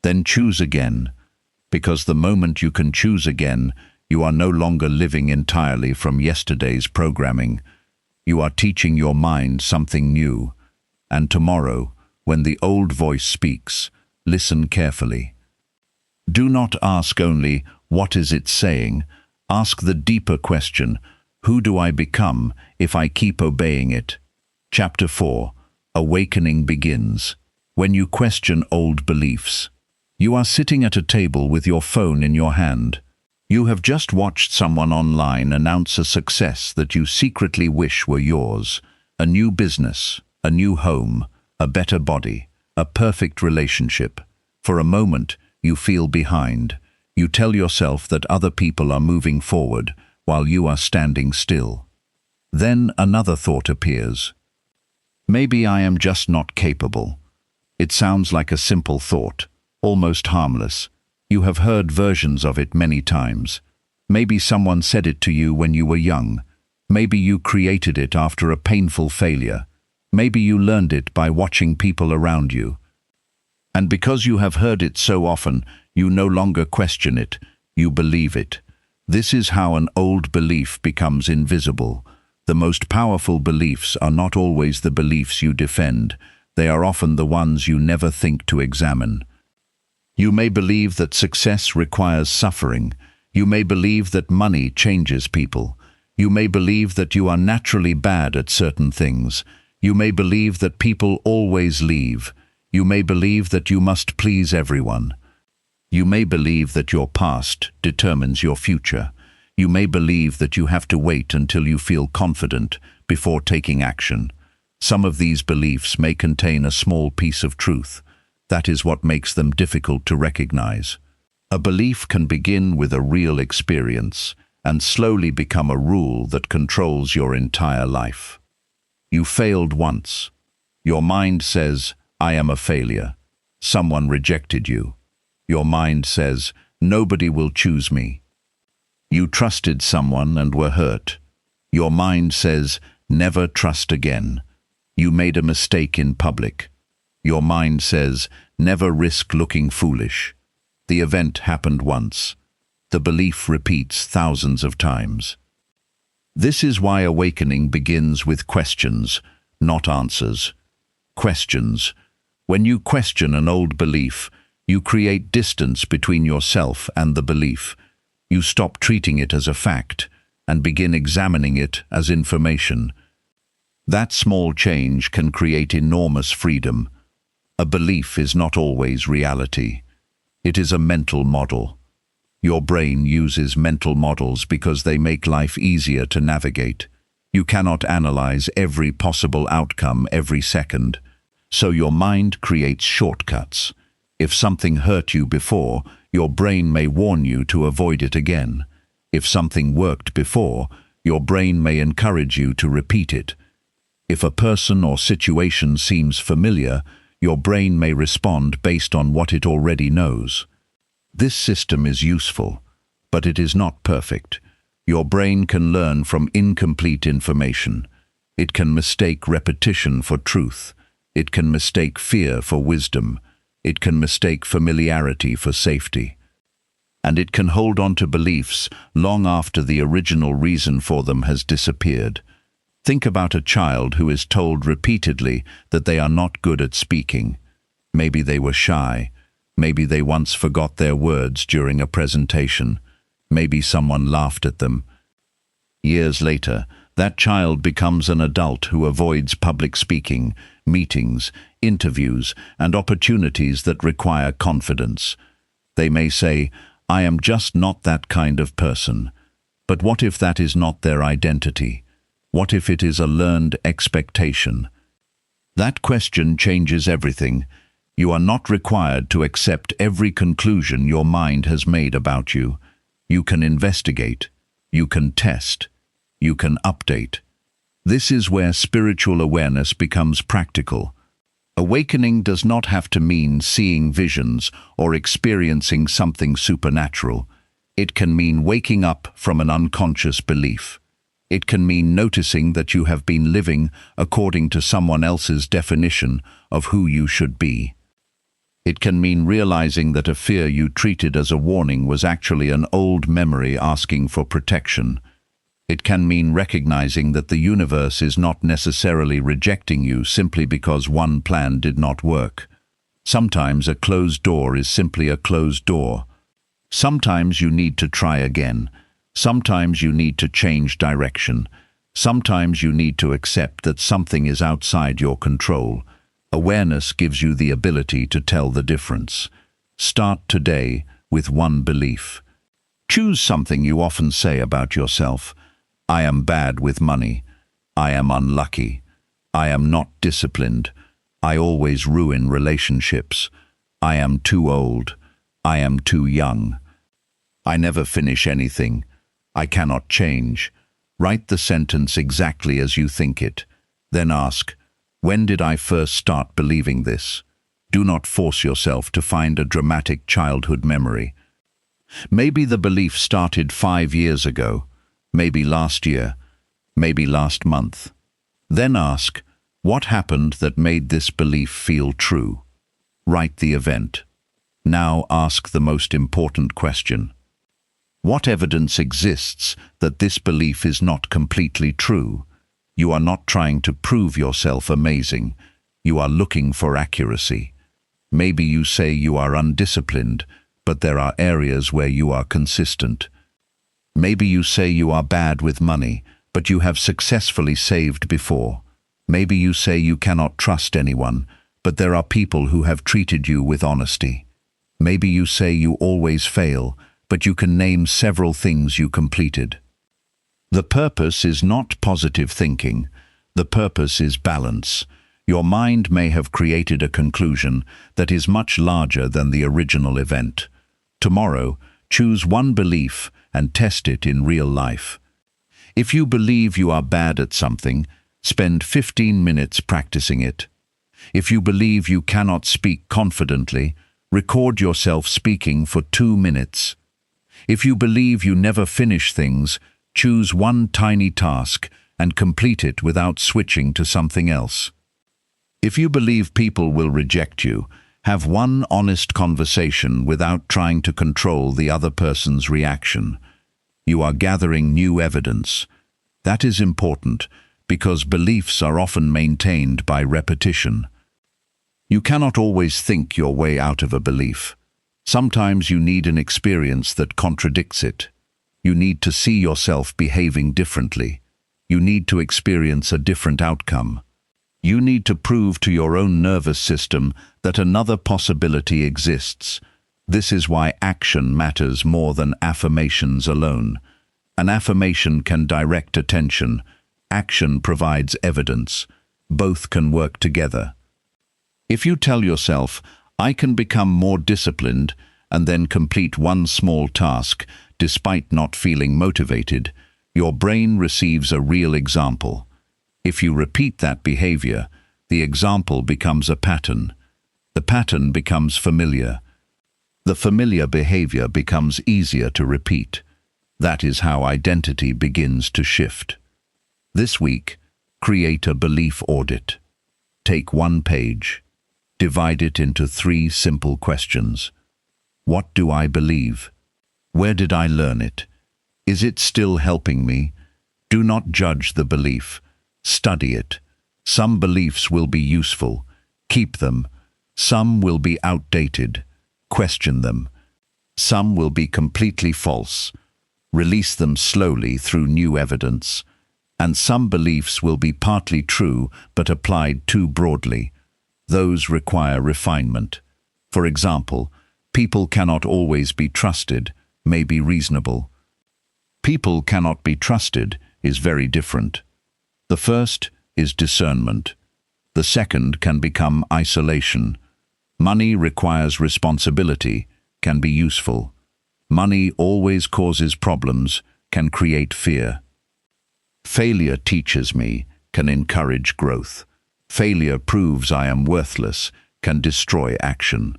Then choose again, because the moment you can choose again, you are no longer living entirely from yesterday's programming. You are teaching your mind something new. And tomorrow, when the old voice speaks, listen carefully. Do not ask only, what is it saying? Ask the deeper question, who do I become if I keep obeying it? Chapter 4. Awakening begins. When you question old beliefs. You are sitting at a table with your phone in your hand. You have just watched someone online announce a success that you secretly wish were yours. A new business, a new home, a better body, a perfect relationship. For a moment, you feel behind. You tell yourself that other people are moving forward, while you are standing still. Then another thought appears. Maybe I am just not capable. It sounds like a simple thought, almost harmless. You have heard versions of it many times. Maybe someone said it to you when you were young. Maybe you created it after a painful failure. Maybe you learned it by watching people around you. And because you have heard it so often, you no longer question it, you believe it. This is how an old belief becomes invisible. The most powerful beliefs are not always the beliefs you defend. They are often the ones you never think to examine. You may believe that success requires suffering. You may believe that money changes people. You may believe that you are naturally bad at certain things. You may believe that people always leave. You may believe that you must please everyone. You may believe that your past determines your future. You may believe that you have to wait until you feel confident before taking action. Some of these beliefs may contain a small piece of truth. That is what makes them difficult to recognize. A belief can begin with a real experience and slowly become a rule that controls your entire life. You failed once. Your mind says, I am a failure. Someone rejected you. Your mind says, nobody will choose me. You trusted someone and were hurt. Your mind says, never trust again. You made a mistake in public. Your mind says, never risk looking foolish. The event happened once. The belief repeats thousands of times. This is why awakening begins with questions, not answers. Questions. When you question an old belief, you create distance between yourself and the belief. You stop treating it as a fact and begin examining it as information. That small change can create enormous freedom. A belief is not always reality. It is a mental model. Your brain uses mental models because they make life easier to navigate. You cannot analyze every possible outcome every second, so your mind creates shortcuts. If something hurt you before, your brain may warn you to avoid it again. If something worked before, your brain may encourage you to repeat it. If a person or situation seems familiar, your brain may respond based on what it already knows. This system is useful, but it is not perfect. Your brain can learn from incomplete information. It can mistake repetition for truth. It can mistake fear for wisdom. It can mistake familiarity for safety. And it can hold on to beliefs long after the original reason for them has disappeared. Think about a child who is told repeatedly that they are not good at speaking. Maybe they were shy. Maybe they once forgot their words during a presentation. Maybe someone laughed at them. Years later, that child becomes an adult who avoids public speaking, meetings, interviews, and opportunities that require confidence. They may say, I am just not that kind of person. But what if that is not their identity? What if it is a learned expectation? That question changes everything. You are not required to accept every conclusion your mind has made about you. You can investigate. You can test. You can update. This is where spiritual awareness becomes practical. Awakening does not have to mean seeing visions or experiencing something supernatural. It can mean waking up from an unconscious belief. It can mean noticing that you have been living according to someone else's definition of who you should be. It can mean realizing that a fear you treated as a warning was actually an old memory asking for protection. It can mean recognizing that the universe is not necessarily rejecting you simply because one plan did not work. Sometimes a closed door is simply a closed door. Sometimes you need to try again. Sometimes you need to change direction. Sometimes you need to accept that something is outside your control. Awareness gives you the ability to tell the difference. Start today with one belief. Choose something you often say about yourself. I am bad with money. I am unlucky. I am not disciplined. I always ruin relationships. I am too old. I am too young. I never finish anything. I cannot change. Write the sentence exactly as you think it. Then ask, when did I first start believing this? Do not force yourself to find a dramatic childhood memory. Maybe the belief started 5 years ago, maybe last year, maybe last month. Then ask, what happened that made this belief feel true? Write the event. Now ask the most important question. What evidence exists that this belief is not completely true? You are not trying to prove yourself amazing. You are looking for accuracy. Maybe you say you are undisciplined, but there are areas where you are consistent. Maybe you say you are bad with money, but you have successfully saved before. Maybe you say you cannot trust anyone, but there are people who have treated you with honesty. Maybe you say you always fail, but you can name several things you completed. The purpose is not positive thinking. The purpose is balance. Your mind may have created a conclusion that is much larger than the original event. Tomorrow, choose one belief and test it in real life. If you believe you are bad at something, spend 15 minutes practicing it. If you believe you cannot speak confidently, record yourself speaking for 2 minutes. If you believe you never finish things, choose one tiny task and complete it without switching to something else. If you believe people will reject you, have one honest conversation without trying to control the other person's reaction. You are gathering new evidence. That is important because beliefs are often maintained by repetition. You cannot always think your way out of a belief. Sometimes you need an experience that contradicts it. You need to see yourself behaving differently. You need to experience a different outcome. You need to prove to your own nervous system that another possibility exists. This is why action matters more than affirmations alone. An affirmation can direct attention. Action provides evidence. Both can work together. If you tell yourself, I can become more disciplined, and then complete one small task, despite not feeling motivated, your brain receives a real example. If you repeat that behavior, the example becomes a pattern. The pattern becomes familiar. The familiar behavior becomes easier to repeat. That is how identity begins to shift. This week, create a belief audit. Take 1 page. Divide it into 3 simple questions. What do I believe? Where did I learn it? Is it still helping me? Do not judge the belief. Study it. Some beliefs will be useful. Keep them. Some will be outdated. Question them. Some will be completely false. Release them slowly through new evidence. And some beliefs will be partly true but applied too broadly. Those require refinement. For example, people cannot always be trusted may be reasonable. People cannot be trusted is very different. The first is discernment. The second can become isolation. Money requires responsibility, can be useful. Money always causes problems, can create fear. Failure teaches me, can encourage growth. Failure proves I am worthless, can destroy action.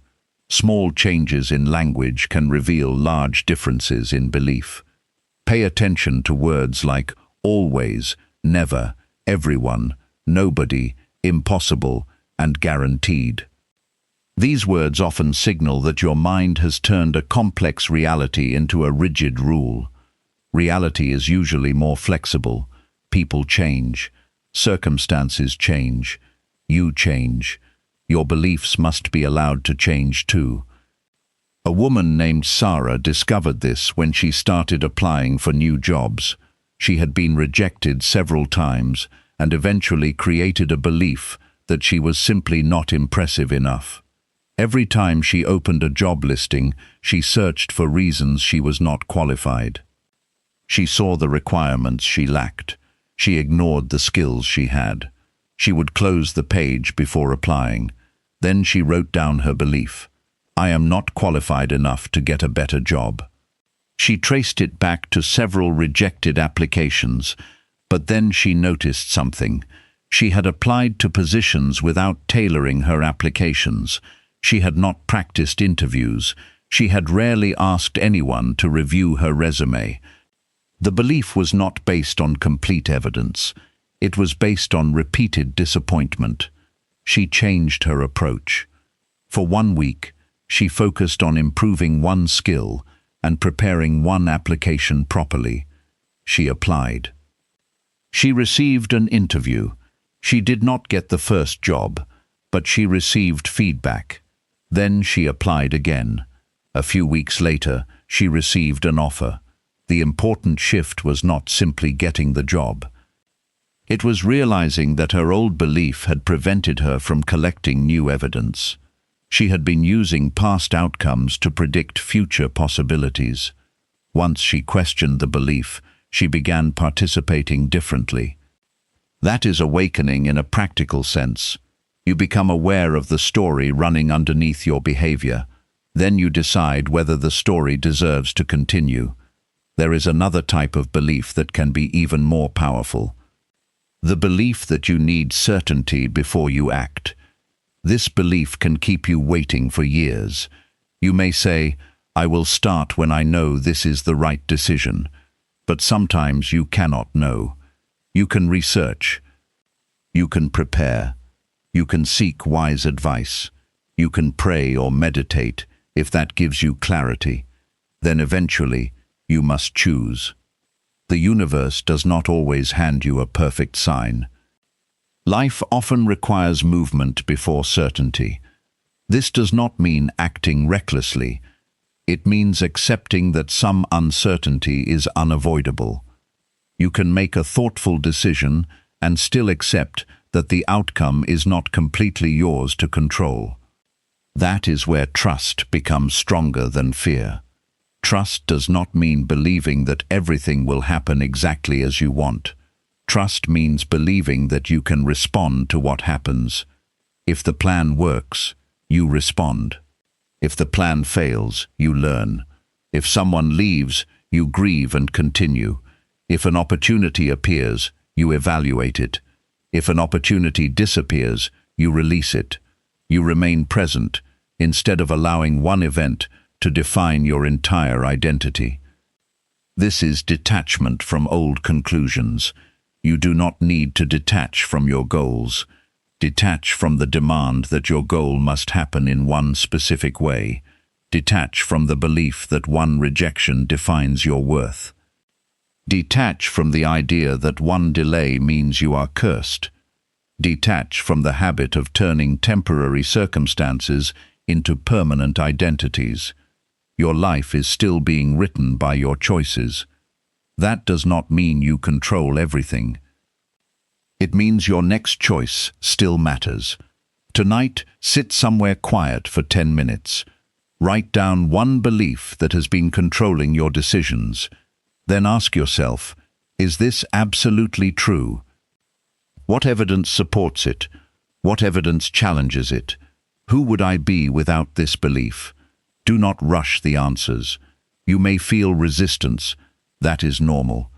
Small changes in language can reveal large differences in belief. Pay attention to words like always, never, everyone, nobody, impossible, and guaranteed. These words often signal that your mind has turned a complex reality into a rigid rule. Reality is usually more flexible. People change. Circumstances change. You change. Your beliefs must be allowed to change too. A woman named Sarah discovered this when she started applying for new jobs. She had been rejected several times and eventually created a belief that she was simply not impressive enough. Every time she opened a job listing, she searched for reasons she was not qualified. She saw the requirements she lacked. She ignored the skills she had. She would close the page before applying. Then she wrote down her belief. I am not qualified enough to get a better job. She traced it back to several rejected applications, but then she noticed something. She had applied to positions without tailoring her applications. She had not practiced interviews. She had rarely asked anyone to review her resume. The belief was not based on complete evidence. It was based on repeated disappointment. She changed her approach. For 1 week, she focused on improving one skill and preparing one application properly. She applied. She received an interview. She did not get the first job, but she received feedback. Then she applied again. A few weeks later, she received an offer. The important shift was not simply getting the job. It was realizing that her old belief had prevented her from collecting new evidence. She had been using past outcomes to predict future possibilities. Once she questioned the belief, she began participating differently. That is awakening in a practical sense. You become aware of the story running underneath your behavior. Then you decide whether the story deserves to continue. There is another type of belief that can be even more powerful. The belief that you need certainty before you act. This belief can keep you waiting for years. You may say, "I will start when I know this is the right decision." But sometimes you cannot know. You can research. You can prepare. You can seek wise advice. You can pray or meditate if that gives you clarity. Then eventually, you must choose. The universe does not always hand you a perfect sign. Life often requires movement before certainty. This does not mean acting recklessly. It means accepting that some uncertainty is unavoidable. You can make a thoughtful decision and still accept that the outcome is not completely yours to control. That is where trust becomes stronger than fear. Trust does not mean believing that everything will happen exactly as you want. Trust means believing that you can respond to what happens. If the plan works, you respond. If the plan fails, you learn. If someone leaves, you grieve and continue. If an opportunity appears, you evaluate it. If an opportunity disappears, you release it. You remain present, instead of allowing one event to define your entire identity. This is detachment from old conclusions. You do not need to detach from your goals. Detach from the demand that your goal must happen in one specific way. Detach from the belief that one rejection defines your worth. Detach from the idea that one delay means you are cursed. Detach from the habit of turning temporary circumstances into permanent identities. Your life is still being written by your choices. That does not mean you control everything. It means your next choice still matters. Tonight, sit somewhere quiet for 10 minutes. Write down one belief that has been controlling your decisions. Then ask yourself, is this absolutely true? What evidence supports it? What evidence challenges it? Who would I be without this belief? Do not rush the answers. You may feel resistance. That is normal.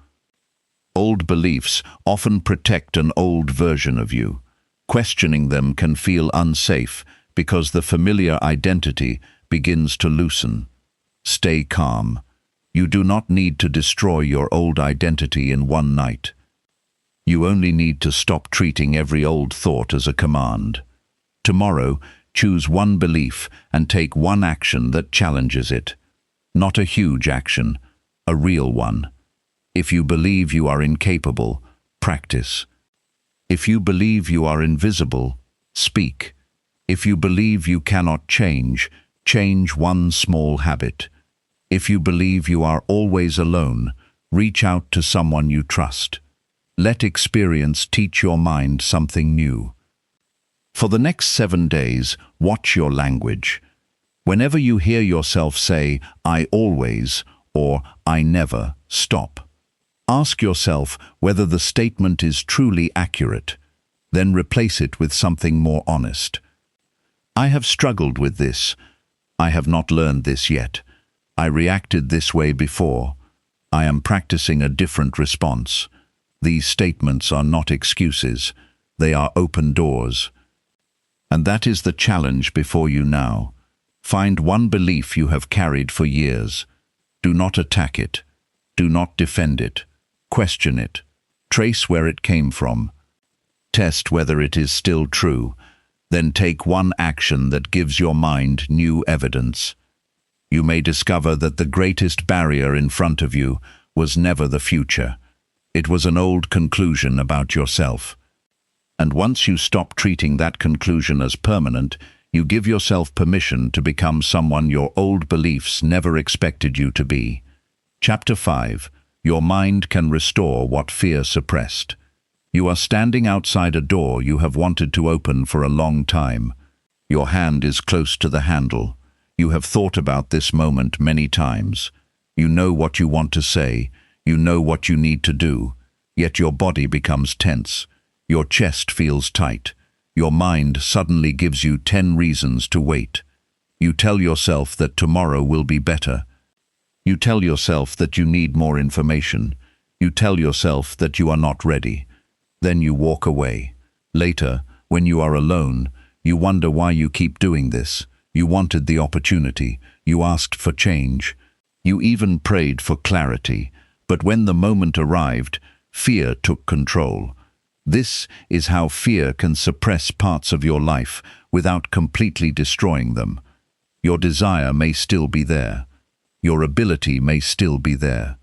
Old beliefs often protect an old version of you. Questioning them can feel unsafe because the familiar identity begins to loosen. Stay calm. You do not need to destroy your old identity in one night. You only need to stop treating every old thought as a command. Tomorrow, choose one belief and take one action that challenges it. Not a huge action, a real one. If you believe you are incapable, practice. If you believe you are invisible, speak. If you believe you cannot change, change one small habit. If you believe you are always alone, reach out to someone you trust. Let experience teach your mind something new. For the next 7 days, watch your language. Whenever you hear yourself say, "I always," or "I never," stop. Ask yourself whether the statement is truly accurate. Then replace it with something more honest. "I have struggled with this. I have not learned this yet. I reacted this way before. I am practicing a different response. These statements are not excuses. They are open doors. And that is the challenge before you now. Find one belief you have carried for years. Do not attack it. Do not defend it. Question it. Trace where it came from. Test whether it is still true. Then take one action that gives your mind new evidence. You may discover that the greatest barrier in front of you was never the future. It was an old conclusion about yourself. And once you stop treating that conclusion as permanent, you give yourself permission to become someone your old beliefs never expected you to be. Chapter 5. Your mind can restore what fear suppressed. You are standing outside a door you have wanted to open for a long time. Your hand is close to the handle. You have thought about this moment many times. You know what you want to say. You know what you need to do. Yet your body becomes tense. Your chest feels tight. Your mind suddenly gives you 10 reasons to wait. You tell yourself that tomorrow will be better. You tell yourself that you need more information. You tell yourself that you are not ready. Then you walk away. Later, when you are alone, you wonder why you keep doing this. You wanted the opportunity. You asked for change. You even prayed for clarity. But when the moment arrived, fear took control. This is how fear can suppress parts of your life without completely destroying them. Your desire may still be there. Your ability may still be there.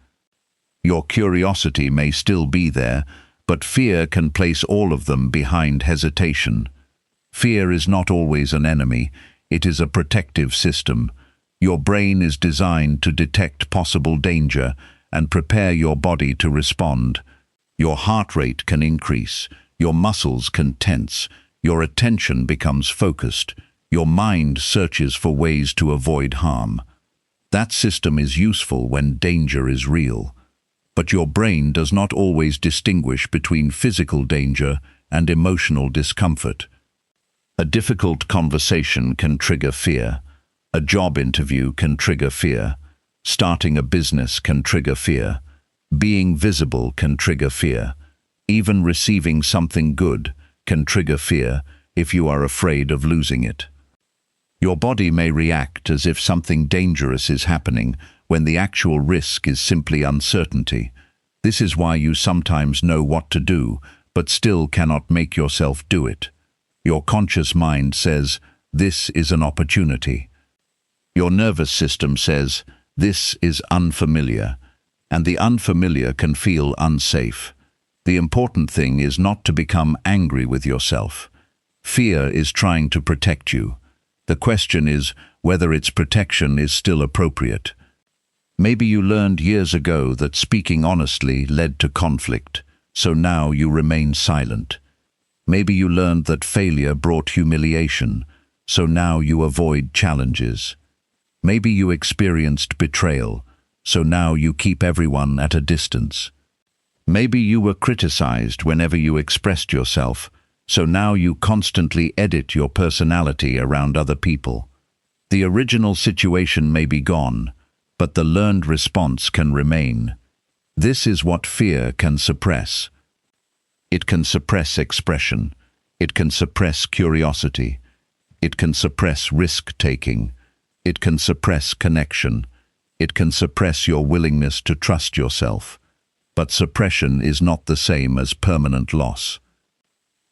Your curiosity may still be there, but fear can place all of them behind hesitation. Fear is not always an enemy. It is a protective system. Your brain is designed to detect possible danger and prepare your body to respond. Your heart rate can increase. Your muscles can tense. Your attention becomes focused. Your mind searches for ways to avoid harm. That system is useful when danger is real. But your brain does not always distinguish between physical danger and emotional discomfort. A difficult conversation can trigger fear. A job interview can trigger fear. Starting a business can trigger fear. Being visible can trigger fear. Even receiving something good can trigger fear if you are afraid of losing it. Your body may react as if something dangerous is happening when the actual risk is simply uncertainty. This is why you sometimes know what to do, but still cannot make yourself do it. Your conscious mind says, "This is an opportunity." Your nervous system says, "This is unfamiliar," and the unfamiliar can feel unsafe. The important thing is not to become angry with yourself. Fear is trying to protect you. The question is whether its protection is still appropriate. Maybe you learned years ago that speaking honestly led to conflict, so now you remain silent. Maybe you learned that failure brought humiliation, so now you avoid challenges. Maybe you experienced betrayal, so now you keep everyone at a distance. Maybe you were criticized whenever you expressed yourself, so now you constantly edit your personality around other people. The original situation may be gone, but the learned response can remain. This is what fear can suppress. It can suppress expression. It can suppress curiosity. It can suppress risk-taking. It can suppress connection. It can suppress your willingness to trust yourself. But suppression is not the same as permanent loss.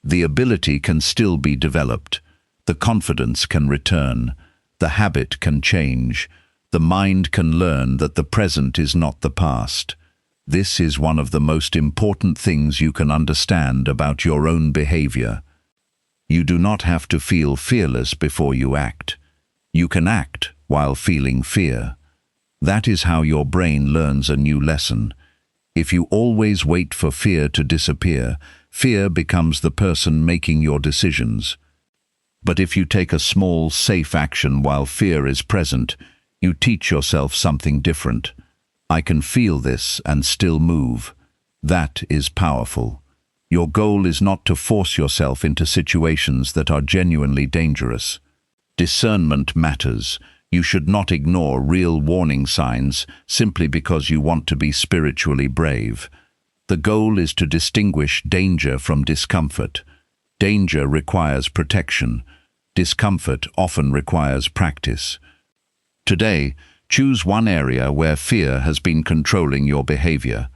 The ability can still be developed. The confidence can return. The habit can change. The mind can learn that the present is not the past. This is one of the most important things you can understand about your own behavior. You do not have to feel fearless before you act. You can act while feeling fear. That is how your brain learns a new lesson. If you always wait for fear to disappear, fear becomes the person making your decisions. But if you take a small, safe action while fear is present, you teach yourself something different. I can feel this and still move. That is powerful. Your goal is not to force yourself into situations that are genuinely dangerous. Discernment matters. You should not ignore real warning signs simply because you want to be spiritually brave. The goal is to distinguish danger from discomfort. Danger requires protection. Discomfort often requires practice. Today, choose one area where fear has been controlling your behavior.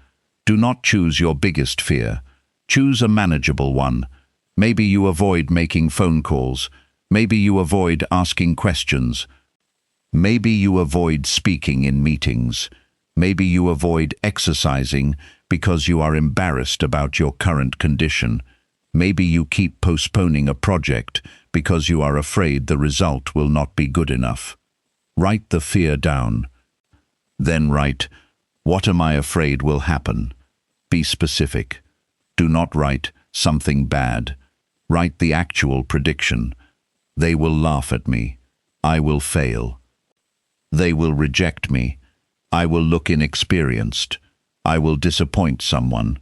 Do not choose your biggest fear. Choose a manageable one. Maybe you avoid making phone calls. Maybe you avoid asking questions. Maybe you avoid speaking in meetings. Maybe you avoid exercising because you are embarrassed about your current condition. Maybe you keep postponing a project because you are afraid the result will not be good enough. Write the fear down. Then write, "What am I afraid will happen?" Be specific. Do not write something bad. Write the actual prediction. They will laugh at me. I will fail. They will reject me. I will look inexperienced. I will disappoint someone.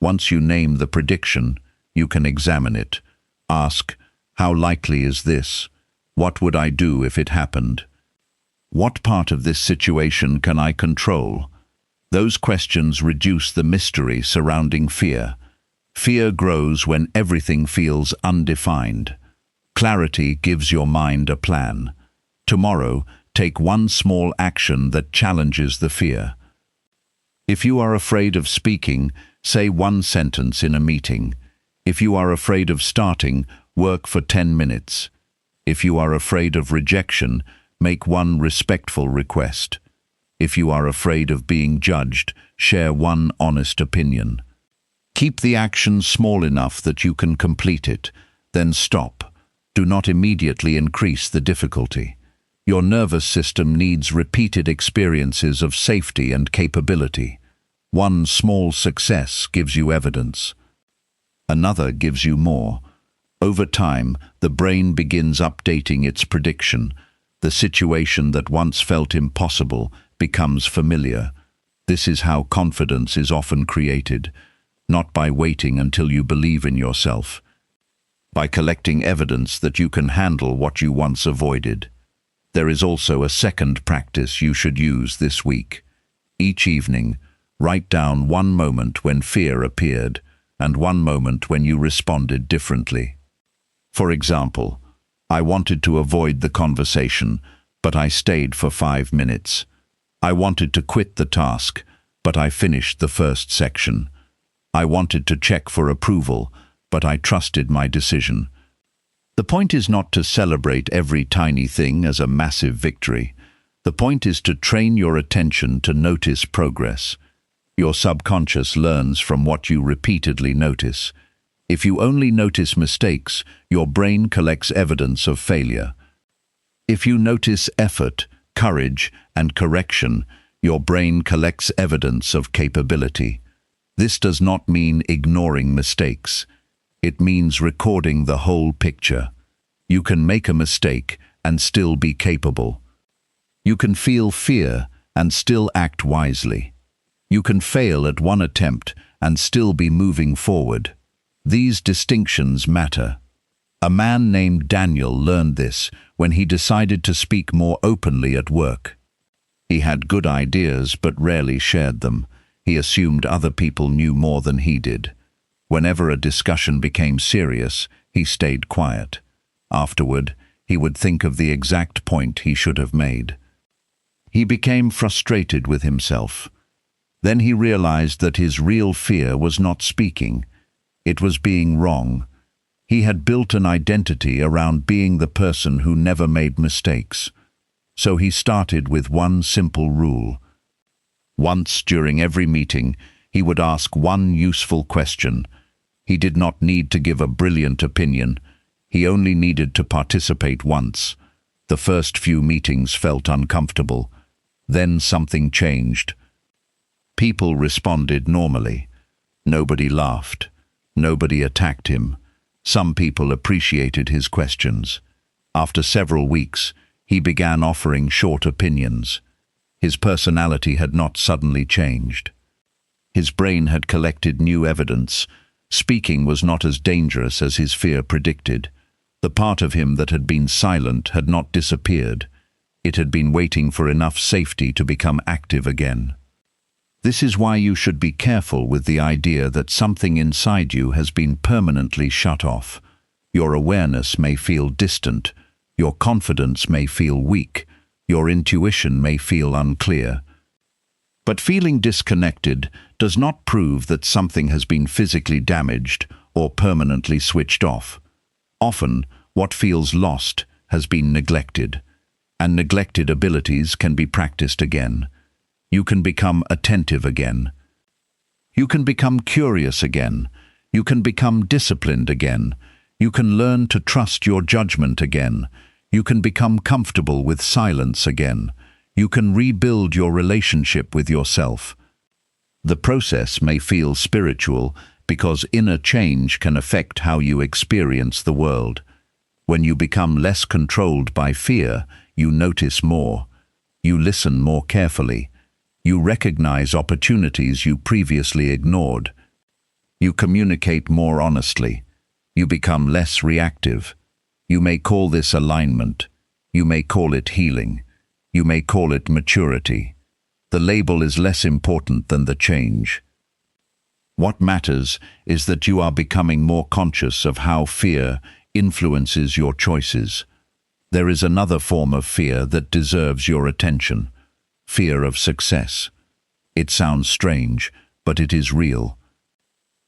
Once you name the prediction, you can examine it. Ask, how likely is this? What would I do if it happened? What part of this situation can I control? Those questions reduce the mystery surrounding fear. Fear grows when everything feels undefined. Clarity gives your mind a plan. Tomorrow, take one small action that challenges the fear. If you are afraid of speaking, say one sentence in a meeting. If you are afraid of starting, work for 10 minutes. If you are afraid of rejection, make one respectful request. If you are afraid of being judged, share one honest opinion. Keep the action small enough that you can complete it, then stop. Do not immediately increase the difficulty. Your nervous system needs repeated experiences of safety and capability. One small success gives you evidence. Another gives you more. Over time, the brain begins updating its prediction. The situation that once felt impossible becomes familiar. This is how confidence is often created, not by waiting until you believe in yourself, by collecting evidence that you can handle what you once avoided. There is also a second practice you should use this week. Each evening, write down one moment when fear appeared and one moment when you responded differently. For example, I wanted to avoid the conversation, but I stayed for 5 minutes. I wanted to quit the task, but I finished the first section. I wanted to check for approval, but I trusted my decision. The point is not to celebrate every tiny thing as a massive victory. The point is to train your attention to notice progress. Your subconscious learns from what you repeatedly notice. If you only notice mistakes, your brain collects evidence of failure. If you notice effort, courage, and correction, your brain collects evidence of capability. This does not mean ignoring mistakes. It means recording the whole picture. You can make a mistake and still be capable. You can feel fear and still act wisely. You can fail at one attempt and still be moving forward. These distinctions matter. A man named Daniel learned this when he decided to speak more openly at work. He had good ideas but rarely shared them. He assumed other people knew more than he did. Whenever a discussion became serious, he stayed quiet. Afterward, he would think of the exact point he should have made. He became frustrated with himself. Then he realized that his real fear was not speaking. It was being wrong. He had built an identity around being the person who never made mistakes. So he started with one simple rule. Once during every meeting, he would ask one useful question. He did not need to give a brilliant opinion. He only needed to participate once. The first few meetings felt uncomfortable. Then something changed. People responded normally. Nobody laughed. Nobody attacked him. Some people appreciated his questions. After several weeks, he began offering short opinions. His personality had not suddenly changed. His brain had collected new evidence. Speaking was not as dangerous as his fear predicted. The part of him that had been silent had not disappeared. It had been waiting for enough safety to become active again. This is why you should be careful with the idea that something inside you has been permanently shut off. Your awareness may feel distant, your confidence may feel weak, your intuition may feel unclear. But feeling disconnected does not prove that something has been physically damaged or permanently switched off. Often, what feels lost has been neglected, and neglected abilities can be practiced again. You can become attentive again. You can become curious again. You can become disciplined again. You can learn to trust your judgment again. You can become comfortable with silence again. You can rebuild your relationship with yourself. The process may feel spiritual because inner change can affect how you experience the world. When you become less controlled by fear, you notice more. You listen more carefully. You recognize opportunities you previously ignored. You communicate more honestly. You become less reactive. You may call this alignment. You may call it healing. You may call it maturity. The label is less important than the change. What matters is that you are becoming more conscious of how fear influences your choices. There is another form of fear that deserves your attention. Fear of success. It sounds strange, but it is real.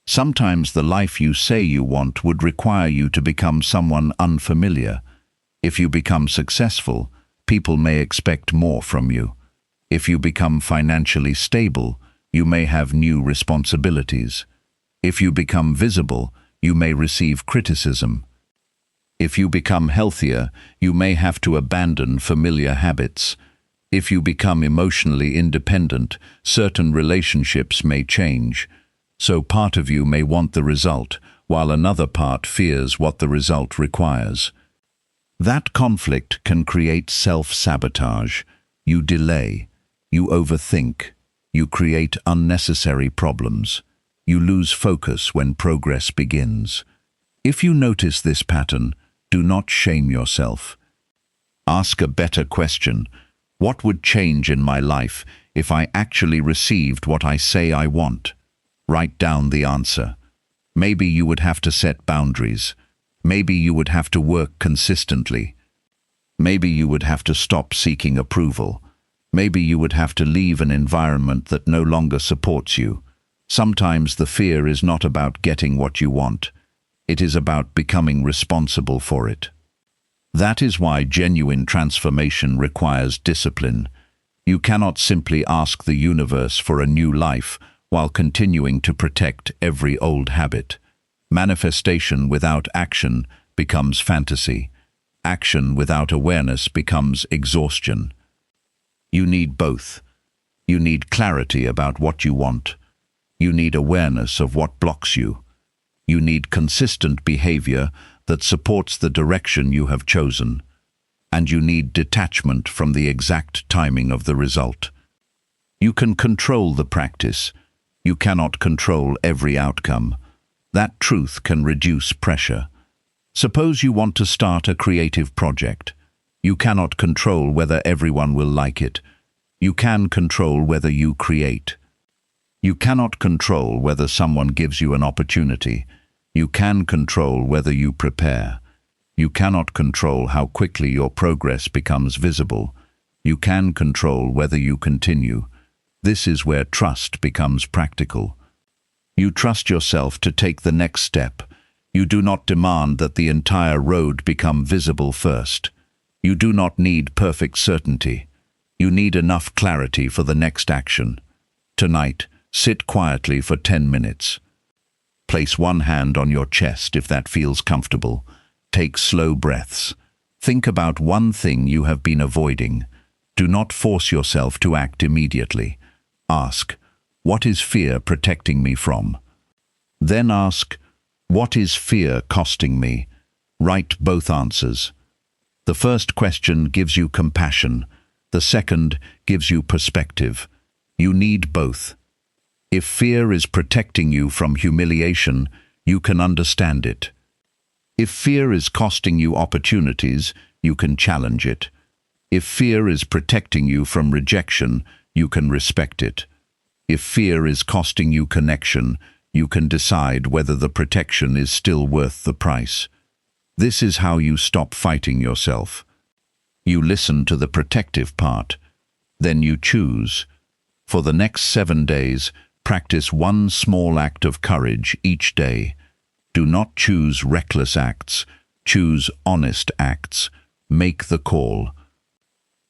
Sometimes the life you say you want would require you to become someone unfamiliar. If you become successful, people may expect more from you. If you become financially stable, you may have new responsibilities. If you become visible, you may receive criticism. If you become healthier, you may have to abandon familiar habits. If you become emotionally independent, certain relationships may change. So part of you may want the result, while another part fears what the result requires. That conflict can create self-sabotage. You delay. You overthink. You create unnecessary problems. You lose focus when progress begins. If you notice this pattern, do not shame yourself. Ask a better question. What would change in my life if I actually received what I say I want? Write down the answer. Maybe you would have to set boundaries. Maybe you would have to work consistently. Maybe you would have to stop seeking approval. Maybe you would have to leave an environment that no longer supports you. Sometimes the fear is not about getting what you want. It is about becoming responsible for it. That is why genuine transformation requires discipline. You cannot simply ask the universe for a new life while continuing to protect every old habit. Manifestation without action becomes fantasy. Action without awareness becomes exhaustion. You need both. You need clarity about what you want. You need awareness of what blocks you. You need consistent behavior that supports the direction you have chosen. And you need detachment from the exact timing of the result. You can control the practice. You cannot control every outcome. That truth can reduce pressure. Suppose you want to start a creative project. You cannot control whether everyone will like it. You can control whether you create. You cannot control whether someone gives you an opportunity. You can control whether you prepare. You cannot control how quickly your progress becomes visible. You can control whether you continue. This is where trust becomes practical. You trust yourself to take the next step. You do not demand that the entire road become visible first. You do not need perfect certainty. You need enough clarity for the next action. Tonight, sit quietly for 10 minutes. Place one hand on your chest if that feels comfortable. Take slow breaths. Think about one thing you have been avoiding. Do not force yourself to act immediately. Ask, what is fear protecting me from? Then ask, what is fear costing me? Write both answers. The first question gives you compassion. The second gives you perspective. You need both. If fear is protecting you from humiliation, you can understand it. If fear is costing you opportunities, you can challenge it. If fear is protecting you from rejection, you can respect it. If fear is costing you connection, you can decide whether the protection is still worth the price. This is how you stop fighting yourself. You listen to the protective part. Then you choose. For the next 7 days, practice one small act of courage each day. Do not choose reckless acts. Choose honest acts. Make the call.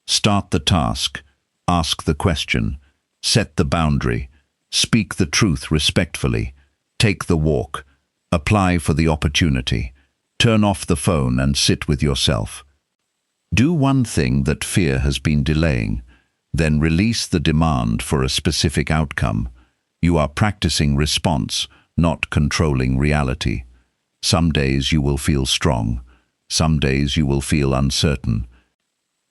Start the task. Ask the question. Set the boundary. Speak the truth respectfully. Take the walk. Apply for the opportunity. Turn off the phone and sit with yourself. Do one thing that fear has been delaying. Then release the demand for a specific outcome. You are practicing response, not controlling reality. Some days you will feel strong. Some days you will feel uncertain.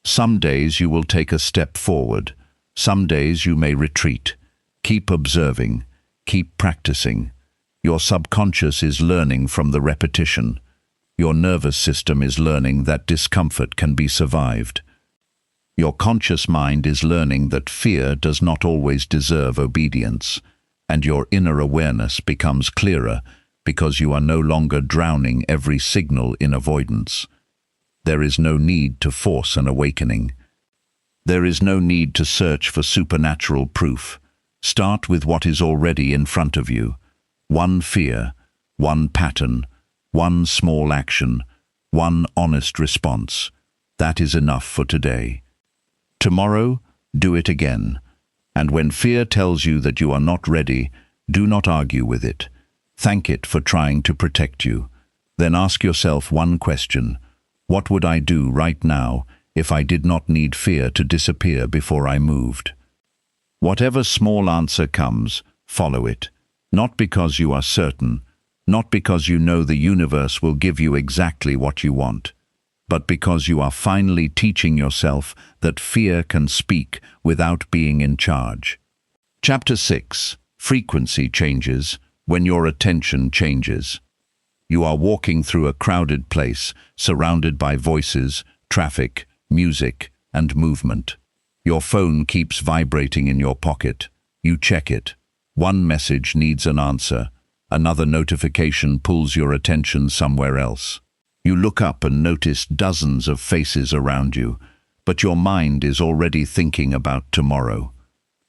Some days you will take a step forward. Some days you may retreat. Keep observing. Keep practicing. Your subconscious is learning from the repetition. Your nervous system is learning that discomfort can be survived. Your conscious mind is learning that fear does not always deserve obedience, and your inner awareness becomes clearer because you are no longer drowning every signal in avoidance. There is no need to force an awakening. There is no need to search for supernatural proof. Start with what is already in front of you. One fear, one pattern, one small action, one honest response. That is enough for today. Tomorrow, do it again. And when fear tells you that you are not ready, do not argue with it. Thank it for trying to protect you. Then ask yourself one question. What would I do right now if I did not need fear to disappear before I moved? Whatever small answer comes, follow it. Not because you are certain, not because you know the universe will give you exactly what you want, but because you are finally teaching yourself that fear can speak without being in charge. Chapter 6. Frequency changes when your attention changes. You are walking through a crowded place, surrounded by voices, traffic, music, and movement. Your phone keeps vibrating in your pocket. You check it. One message needs an answer. Another notification pulls your attention somewhere else. You look up and notice dozens of faces around you, but your mind is already thinking about tomorrow.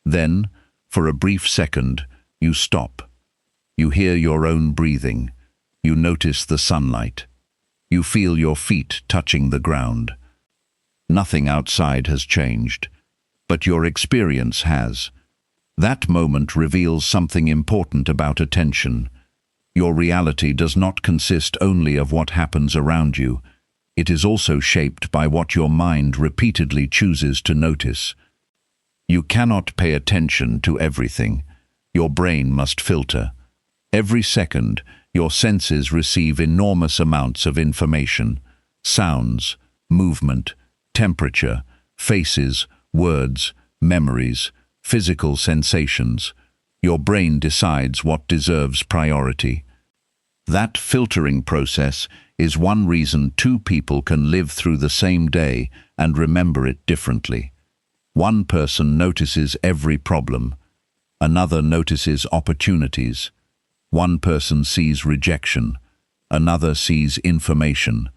Then, for a brief second, you stop. You hear your own breathing. You notice the sunlight. You feel your feet touching the ground. Nothing outside has changed, but your experience has. That moment reveals something important about attention. Your reality does not consist only of what happens around you. It is also shaped by what your mind repeatedly chooses to notice. You cannot pay attention to everything. Your brain must filter. Every second, your senses receive enormous amounts of information. Sounds, movement, temperature, faces, words, memories, physical sensations. Your brain decides what deserves priority. That filtering process is one reason two people can live through the same day and remember it differently. One person notices every problem. Another notices opportunities. One person sees rejection. Another sees information.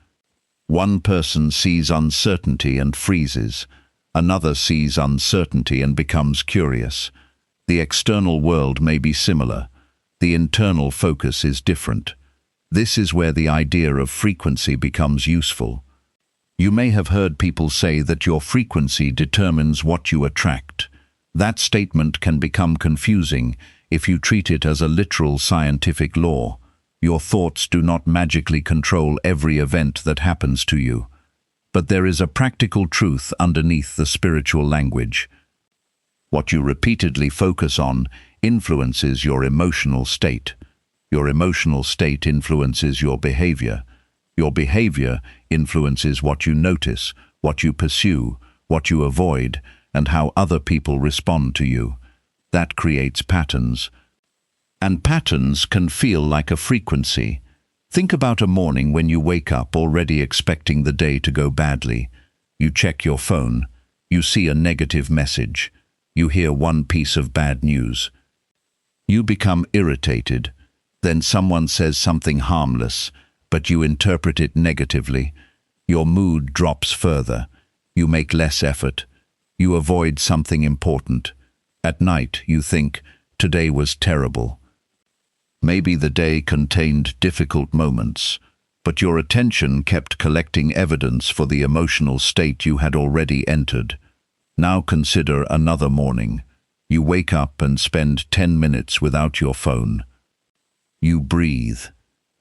One person sees uncertainty and freezes. Another sees uncertainty and becomes curious. The external world may be similar. The internal focus is different. This is where the idea of frequency becomes useful. You may have heard people say that your frequency determines what you attract. That statement can become confusing if you treat it as a literal scientific law. Your thoughts do not magically control every event that happens to you. But there is a practical truth underneath the spiritual language. What you repeatedly focus on influences your emotional state. Your emotional state influences your behavior. Your behavior influences what you notice, what you pursue, what you avoid, and how other people respond to you. That creates patterns. And patterns can feel like a frequency. Think about a morning when you wake up already expecting the day to go badly. You check your phone. You see a negative message. You hear one piece of bad news. You become irritated. Then someone says something harmless, but you interpret it negatively. Your mood drops further. You make less effort. You avoid something important. At night, you think, today was terrible. Maybe the day contained difficult moments, but your attention kept collecting evidence for the emotional state you had already entered. Now consider another morning. You wake up and spend 10 minutes without your phone. You breathe.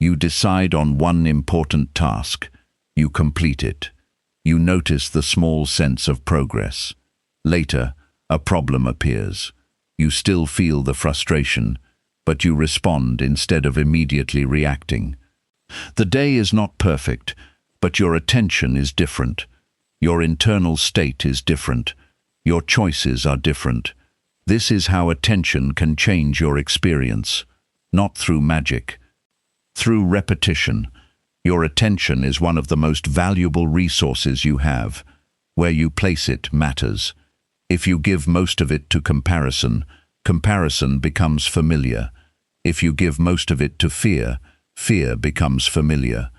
You decide on one important task. You complete it. You notice the small sense of progress. Later, a problem appears. You still feel the frustration, but you respond instead of immediately reacting. The day is not perfect, but your attention is different. Your internal state is different. Your choices are different. This is how attention can change your experience, not through magic. Through repetition. Your attention is one of the most valuable resources you have. Where you place it matters. If you give most of it to comparison, comparison becomes familiar. If you give most of it to fear, fear becomes familiar.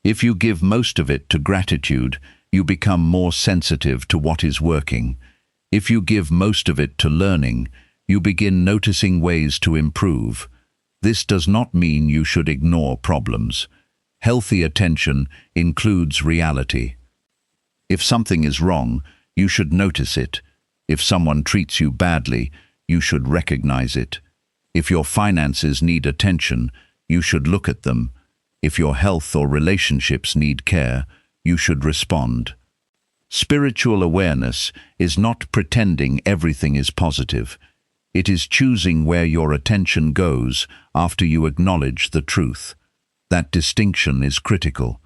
If you give most of it to gratitude, you become more sensitive to what is working. If you give most of it to learning, you begin noticing ways to improve. This does not mean you should ignore problems. Healthy attention includes reality. If something is wrong, you should notice it. If someone treats you badly, you should recognize it. If your finances need attention, you should look at them. If your health or relationships need care, you should respond. Spiritual awareness is not pretending everything is positive. It is choosing where your attention goes after you acknowledge the truth. That distinction is critical.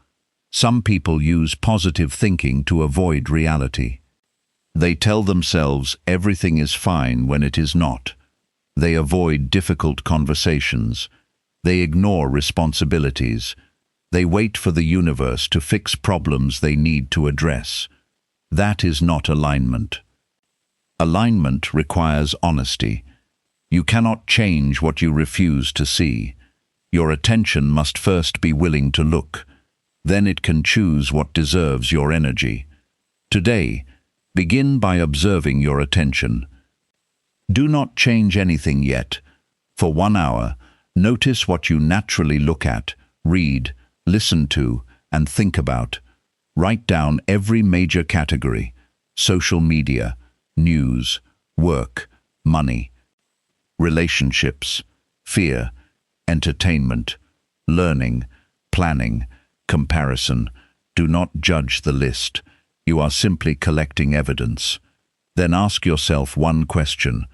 Some people use positive thinking to avoid reality. They tell themselves everything is fine when it is not. They avoid difficult conversations. They ignore responsibilities. They wait for the universe to fix problems they need to address. That is not alignment. Alignment requires honesty. You cannot change what you refuse to see. Your attention must first be willing to look. Then it can choose what deserves your energy. Today, begin by observing your attention. Do not change anything yet. For 1 hour, notice what you naturally look at, read, listen to, and think about. Write down every major category: social media, news, work, money, relationships, fear, entertainment, learning, planning, comparison. Do not judge the list. You are simply collecting evidence. Then ask yourself one question.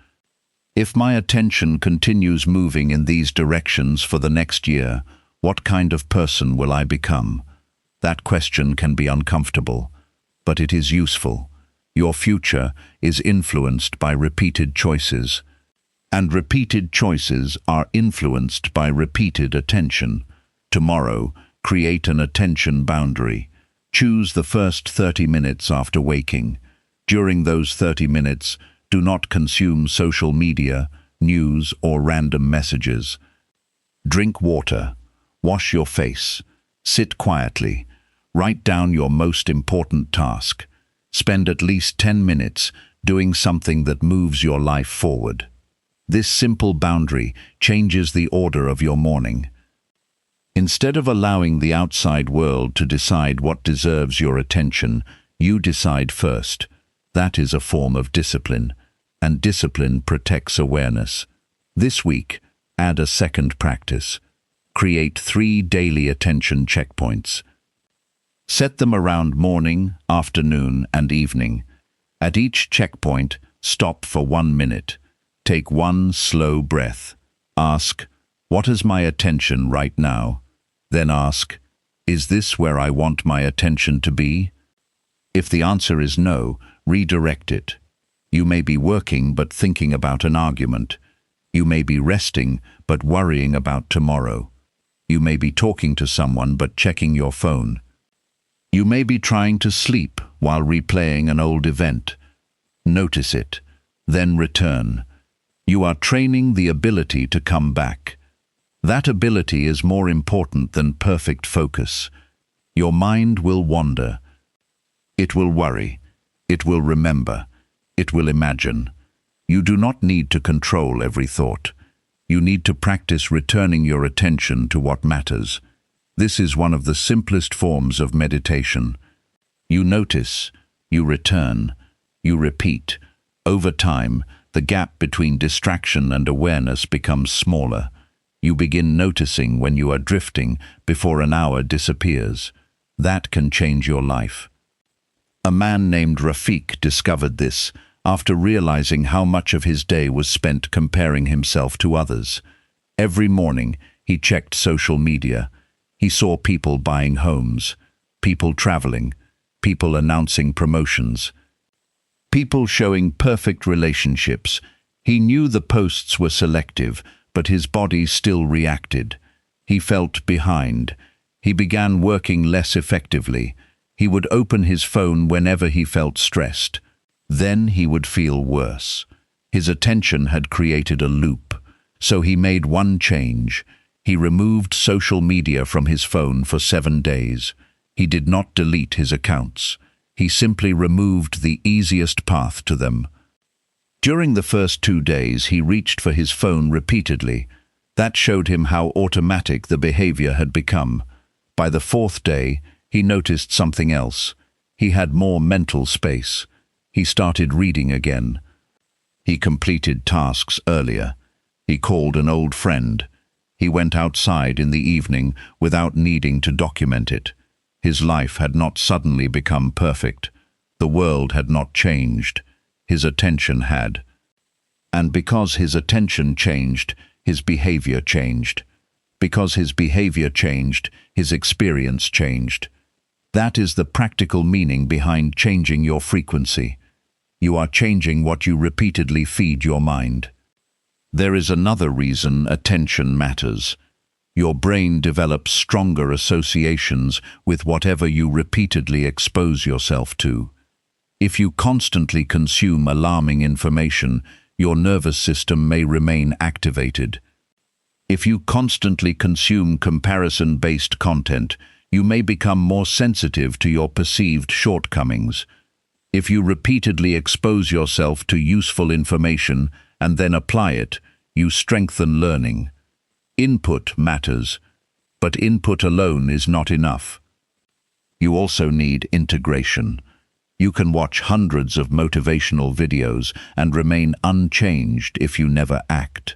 If my attention continues moving in these directions for the next year, what kind of person will I become? That question can be uncomfortable, but it is useful. Your future is influenced by repeated choices, and repeated choices are influenced by repeated attention. Tomorrow, create an attention boundary. Choose the first 30 minutes after waking. During those 30 minutes, do not consume social media, news, or random messages. Drink water. Wash your face. Sit quietly. Write down your most important task. Spend at least 10 minutes doing something that moves your life forward. This simple boundary changes the order of your morning. Instead of allowing the outside world to decide what deserves your attention, you decide first. That is a form of discipline, and discipline protects awareness. This week, add a second practice. Create 3 daily attention checkpoints. Set them around morning, afternoon, and evening. At each checkpoint, stop for 1 minute. Take one slow breath. Ask, what is my attention right now? Then ask, is this where I want my attention to be? If the answer is no, redirect it. You may be working but thinking about an argument. You may be resting but worrying about tomorrow. You may be talking to someone but checking your phone. You may be trying to sleep while replaying an old event. Notice it, then return. You are training the ability to come back. That ability is more important than perfect focus. Your mind will wander. It will worry. It will remember. It will imagine. You do not need to control every thought. You need to practice returning your attention to what matters. This is one of the simplest forms of meditation. You notice, you return, you repeat. Over time, the gap between distraction and awareness becomes smaller. You begin noticing when you are drifting before an hour disappears. That can change your life. A man named Rafiq discovered this after realizing how much of his day was spent comparing himself to others. Every morning, he checked social media. He saw people buying homes, people traveling, people announcing promotions, people showing perfect relationships. He knew the posts were selective, but his body still reacted. He felt behind. He began working less effectively. He would open his phone whenever he felt stressed. Then he would feel worse. His attention had created a loop. So he made one change. He removed social media from his phone for 7 days. He did not delete his accounts. He simply removed the easiest path to them. During the first 2 days, he reached for his phone repeatedly. That showed him how automatic the behavior had become. By the 4th day, he noticed something else. He had more mental space. He started reading again. He completed tasks earlier. He called an old friend. He went outside in the evening without needing to document it. His life had not suddenly become perfect. The world had not changed. His attention had. And because his attention changed, his behavior changed. Because his behavior changed, his experience changed. That is the practical meaning behind changing your frequency. You are changing what you repeatedly feed your mind. There is another reason attention matters. Your brain develops stronger associations with whatever you repeatedly expose yourself to. If you constantly consume alarming information, your nervous system may remain activated. If you constantly consume comparison-based content, you may become more sensitive to your perceived shortcomings. If you repeatedly expose yourself to useful information and then apply it, you strengthen learning. Input matters, but input alone is not enough. You also need integration. You can watch hundreds of motivational videos and remain unchanged if you never act.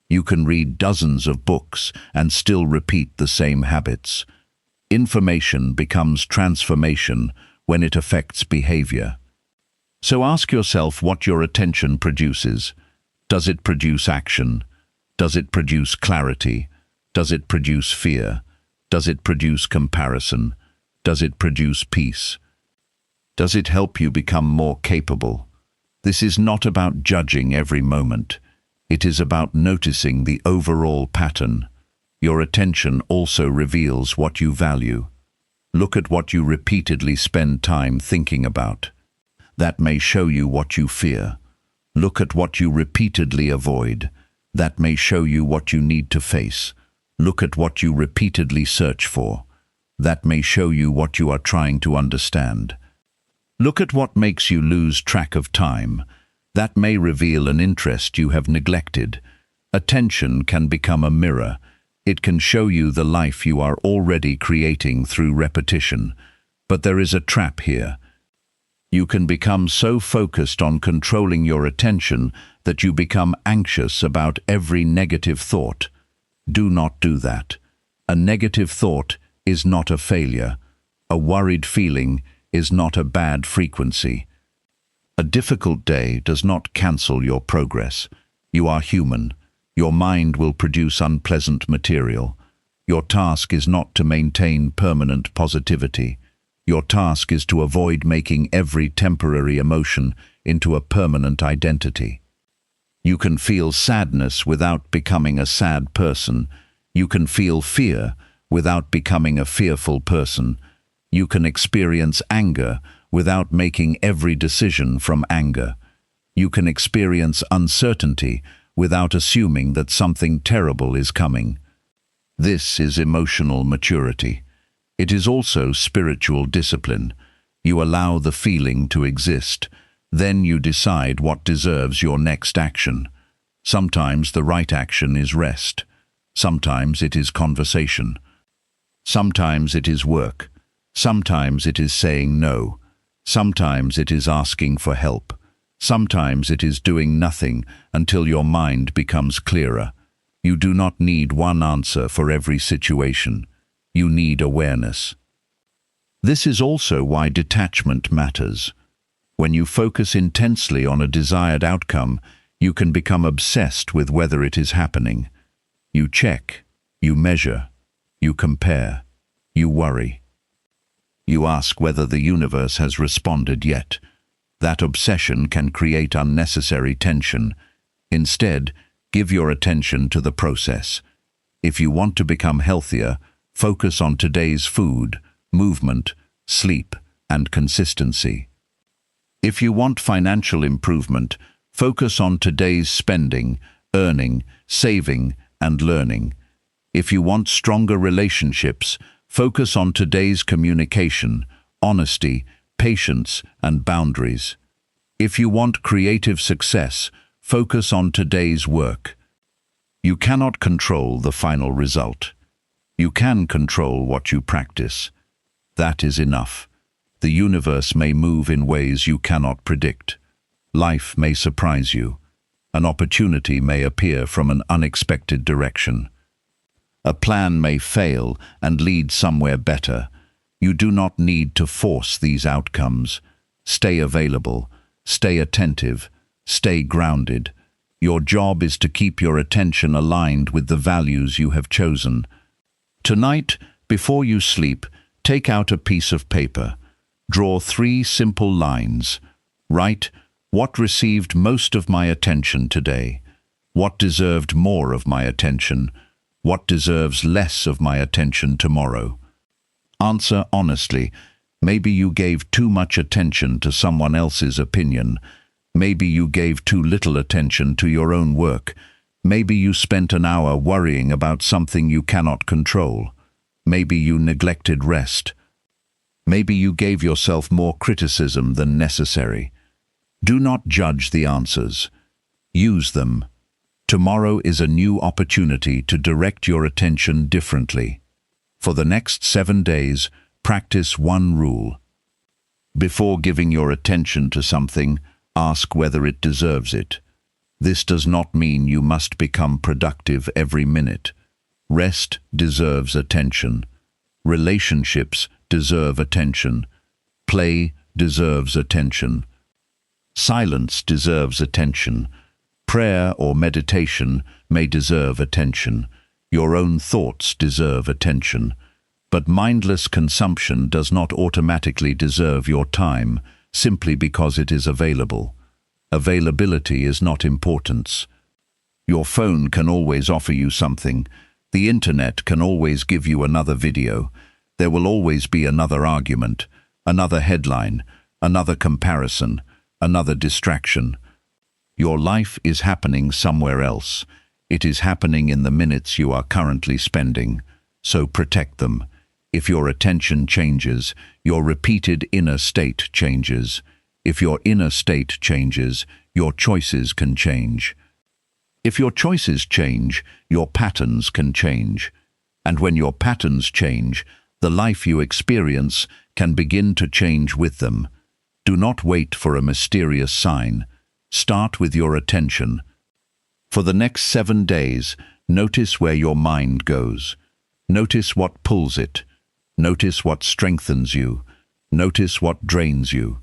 You can read dozens of books and still repeat the same habits. Information becomes transformation when it affects behavior. So ask yourself what your attention produces. Does it produce action? Does it produce clarity? Does it produce fear? Does it produce comparison? Does it produce peace? Does it help you become more capable? This is not about judging every moment. It is about noticing the overall pattern. Your attention also reveals what you value. Look at what you repeatedly spend time thinking about. That may show you what you fear. Look at what you repeatedly avoid. That may show you what you need to face. Look at what you repeatedly search for. That may show you what you are trying to understand. Look at what makes you lose track of time. That may reveal an interest you have neglected. Attention can become a mirror. It can show you the life you are already creating through repetition. But there is a trap here. You can become so focused on controlling your attention that you become anxious about every negative thought. Do not do that. A negative thought is not a failure. A worried feeling is not a bad frequency. A difficult day does not cancel your progress. You are human. Your mind will produce unpleasant material. Your task is not to maintain permanent positivity. Your task is to avoid making every temporary emotion into a permanent identity. You can feel sadness without becoming a sad person. You can feel fear without becoming a fearful person. You can experience anger without making every decision from anger. You can experience uncertainty without assuming that something terrible is coming. This is emotional maturity. It is also spiritual discipline. You allow the feeling to exist. Then you decide what deserves your next action. Sometimes the right action is rest. Sometimes it is conversation. Sometimes it is work. Sometimes it is saying no. Sometimes it is asking for help. Sometimes it is doing nothing until your mind becomes clearer. You do not need one answer for every situation. You need awareness. This is also why detachment matters. When you focus intensely on a desired outcome, you can become obsessed with whether it is happening. You check, you measure, you compare, you worry. You ask whether the universe has responded yet. That obsession can create unnecessary tension. Instead, give your attention to the process. If you want to become healthier, focus on today's food, movement, sleep, and consistency. If you want financial improvement, focus on today's spending, earning, saving, and learning. If you want stronger relationships, focus on today's communication, honesty, patience, and boundaries. If you want creative success, focus on today's work. You cannot control the final result. You can control what you practice. That is enough. The universe may move in ways you cannot predict. Life may surprise you. An opportunity may appear from an unexpected direction. A plan may fail and lead somewhere better. You do not need to force these outcomes. Stay available, stay attentive, stay grounded. Your job is to keep your attention aligned with the values you have chosen. Tonight, before you sleep, take out a piece of paper. Draw 3 simple lines. Write, what received most of my attention today? What deserved more of my attention? What deserves less of my attention tomorrow? Answer honestly. Maybe you gave too much attention to someone else's opinion. Maybe you gave too little attention to your own work. Maybe you spent an hour worrying about something you cannot control. Maybe you neglected rest. Maybe you gave yourself more criticism than necessary. Do not judge the answers. Use them. Tomorrow is a new opportunity to direct your attention differently. For the next 7 days, practice one rule. Before giving your attention to something, ask whether it deserves it. This does not mean you must become productive every minute. Rest deserves attention. Relationships deserve attention. Play deserves attention. Silence deserves attention. Prayer or meditation may deserve attention. Your own thoughts deserve attention. But mindless consumption does not automatically deserve your time simply because it is available. Availability is not importance. Your phone can always offer you something. The internet can always give you another video. There will always be another argument, another headline, another comparison, another distraction. Your life is happening somewhere else. It is happening in the minutes you are currently spending, so protect them. If your attention changes, your repeated inner state changes. If your inner state changes, your choices can change. If your choices change, your patterns can change. And when your patterns change, the life you experience can begin to change with them. Do not wait for a mysterious sign. Start with your attention. For the next 7 days, notice where your mind goes. Notice what pulls it. Notice what strengthens you. Notice what drains you.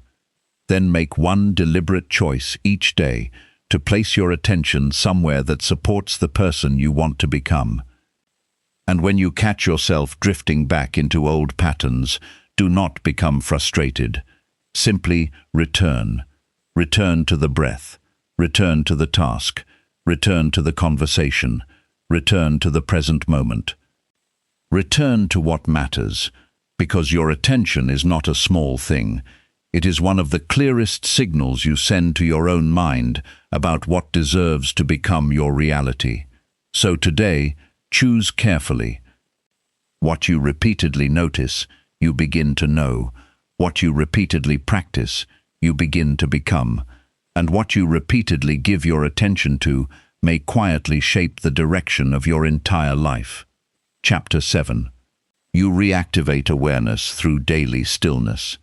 Then make one deliberate choice each day to place your attention somewhere that supports the person you want to become. And when you catch yourself drifting back into old patterns, do not become frustrated. Simply return. Return to the breath. Return to the task. Return to the conversation. Return to the present moment. Return to what matters. Because your attention is not a small thing. It is one of the clearest signals you send to your own mind about what deserves to become your reality. So today, choose carefully. What you repeatedly notice, you begin to know. What you repeatedly practice, you begin to become. And what you repeatedly give your attention to may quietly shape the direction of your entire life. Chapter 7. You reactivate awareness through daily stillness.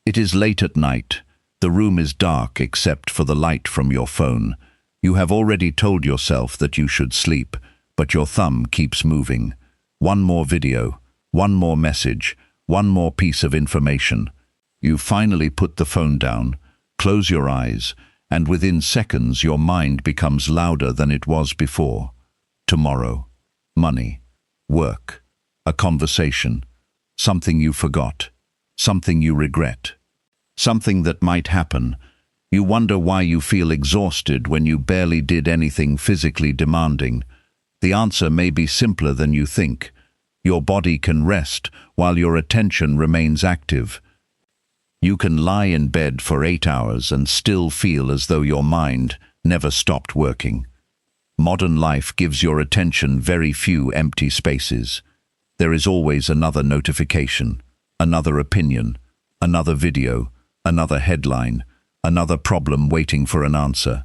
It is late at night. The room is dark except for the light from your phone. You have already told yourself that you should sleep, but your thumb keeps moving. One more video, one more message, one more piece of information. You finally put the phone down, close your eyes, and within seconds your mind becomes louder than it was before. Tomorrow, money, work, a conversation, something you forgot, something you regret, something that might happen. You wonder why you feel exhausted when you barely did anything physically demanding. The answer may be simpler than you think. Your body can rest while your attention remains active. You can lie in bed for 8 hours and still feel as though your mind never stopped working. Modern life gives your attention very few empty spaces. There is always another notification, another opinion, another video, another headline, another problem waiting for an answer.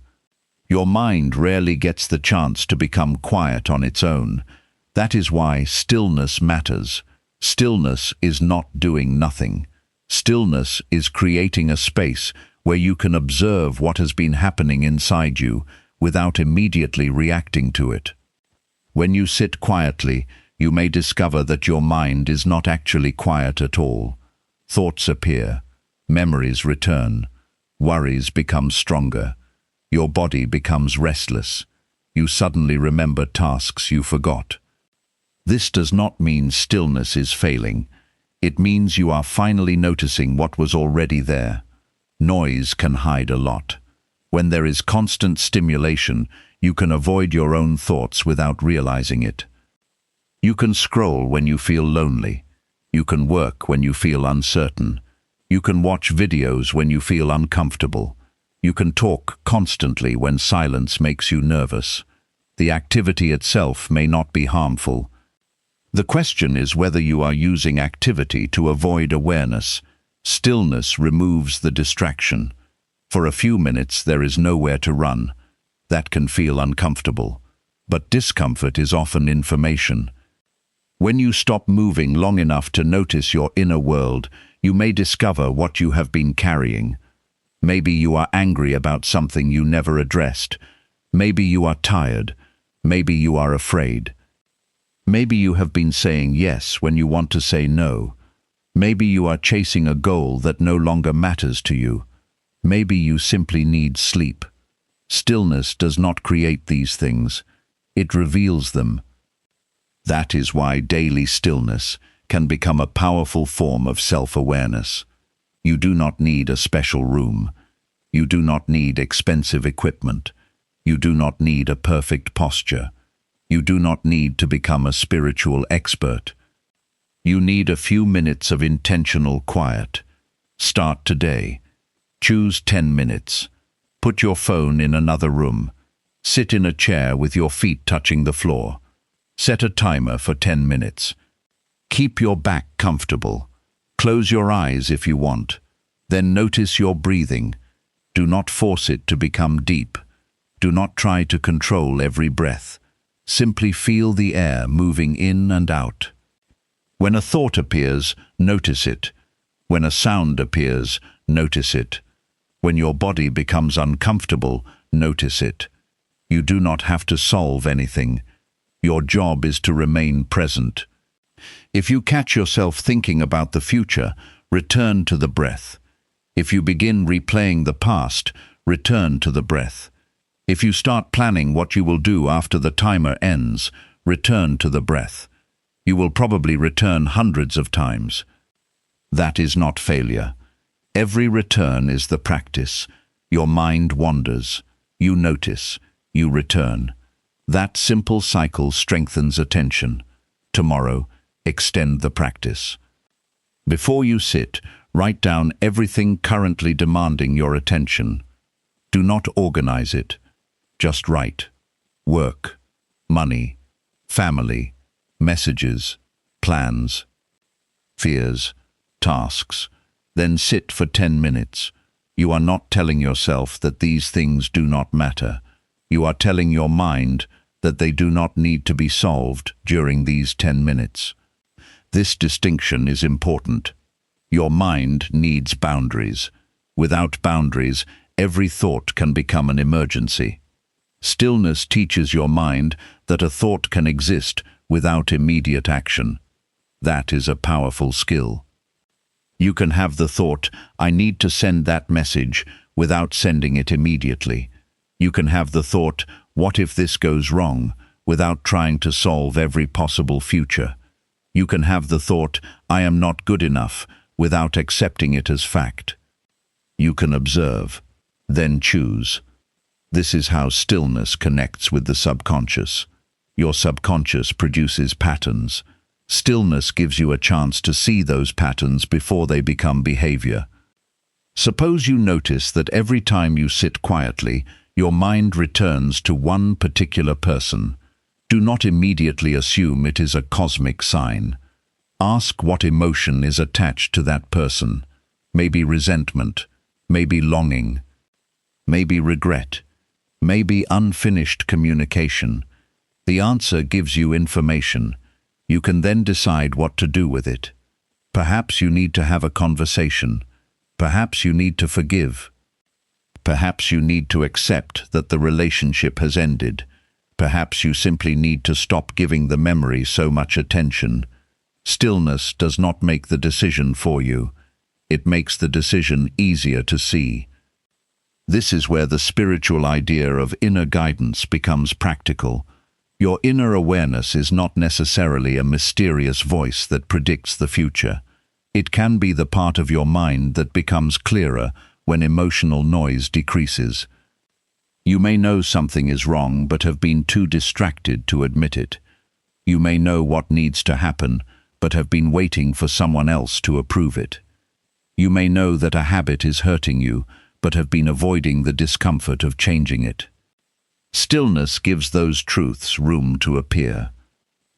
Your mind rarely gets the chance to become quiet on its own. That is why stillness matters. Stillness is not doing nothing. Stillness is creating a space where you can observe what has been happening inside you without immediately reacting to it. When you sit quietly, you may discover that your mind is not actually quiet at all. Thoughts appear, memories return, worries become stronger, your body becomes restless. You suddenly remember tasks you forgot. This does not mean stillness is failing. It means you are finally noticing what was already there. Noise can hide a lot. When there is constant stimulation, you can avoid your own thoughts without realizing it. You can scroll when you feel lonely. You can work when you feel uncertain. You can watch videos when you feel uncomfortable. You can talk constantly when silence makes you nervous. The activity itself may not be harmful. The question is whether you are using activity to avoid awareness. Stillness removes the distraction. For a few minutes there is nowhere to run. That can feel uncomfortable. But discomfort is often information. When you stop moving long enough to notice your inner world, you may discover what you have been carrying. Maybe you are angry about something you never addressed. Maybe you are tired. Maybe you are afraid. Maybe you have been saying yes when you want to say no. Maybe you are chasing a goal that no longer matters to you. Maybe you simply need sleep. Stillness does not create these things. It reveals them. That is why daily stillness can become a powerful form of self-awareness. You do not need a special room. You do not need expensive equipment. You do not need a perfect posture. You do not need to become a spiritual expert. You need a few minutes of intentional quiet. Start today. Choose 10 minutes. Put your phone in another room. Sit in a chair with your feet touching the floor. Set a timer for 10 minutes. Keep your back comfortable. Close your eyes if you want. Then notice your breathing. Do not force it to become deep. Do not try to control every breath. Simply feel the air moving in and out. When a thought appears, notice it. When a sound appears, notice it. When your body becomes uncomfortable, notice it. You do not have to solve anything. Your job is to remain present. If you catch yourself thinking about the future, return to the breath. If you begin replaying the past, return to the breath. If you start planning what you will do after the timer ends, return to the breath. You will probably return hundreds of times. That is not failure. Every return is the practice. Your mind wanders. You notice. You return. That simple cycle strengthens attention. Tomorrow, extend the practice. Before you sit, write down everything currently demanding your attention. Do not organize it. Just write. Work, money, family, messages, plans, fears, tasks. Then sit for 10 minutes. You are not telling yourself that these things do not matter. You are telling your mind that they do not need to be solved during these 10 minutes. This distinction is important. Your mind needs boundaries. Without boundaries, every thought can become an emergency. Stillness teaches your mind that a thought can exist without immediate action. That is a powerful skill. You can have the thought, "I need to send that message," without sending it immediately. You can have the thought, "What if this goes wrong?" without trying to solve every possible future. You can have the thought, "I am not good enough," without accepting it as fact. You can observe, then choose. This is how stillness connects with the subconscious. Your subconscious produces patterns. Stillness gives you a chance to see those patterns before they become behavior. Suppose you notice that every time you sit quietly, your mind returns to one particular person. Do not immediately assume it is a cosmic sign. Ask what emotion is attached to that person. Maybe resentment, maybe longing, maybe regret, maybe unfinished communication. The answer gives you information. You can then decide what to do with it. Perhaps you need to have a conversation. Perhaps you need to forgive. Perhaps you need to accept that the relationship has ended. Perhaps you simply need to stop giving the memory so much attention. Stillness does not make the decision for you. It makes the decision easier to see. This is where the spiritual idea of inner guidance becomes practical. Your inner awareness is not necessarily a mysterious voice that predicts the future. It can be the part of your mind that becomes clearer when emotional noise decreases. You may know something is wrong but have been too distracted to admit it. You may know what needs to happen but have been waiting for someone else to approve it. You may know that a habit is hurting you but have been avoiding the discomfort of changing it. Stillness gives those truths room to appear.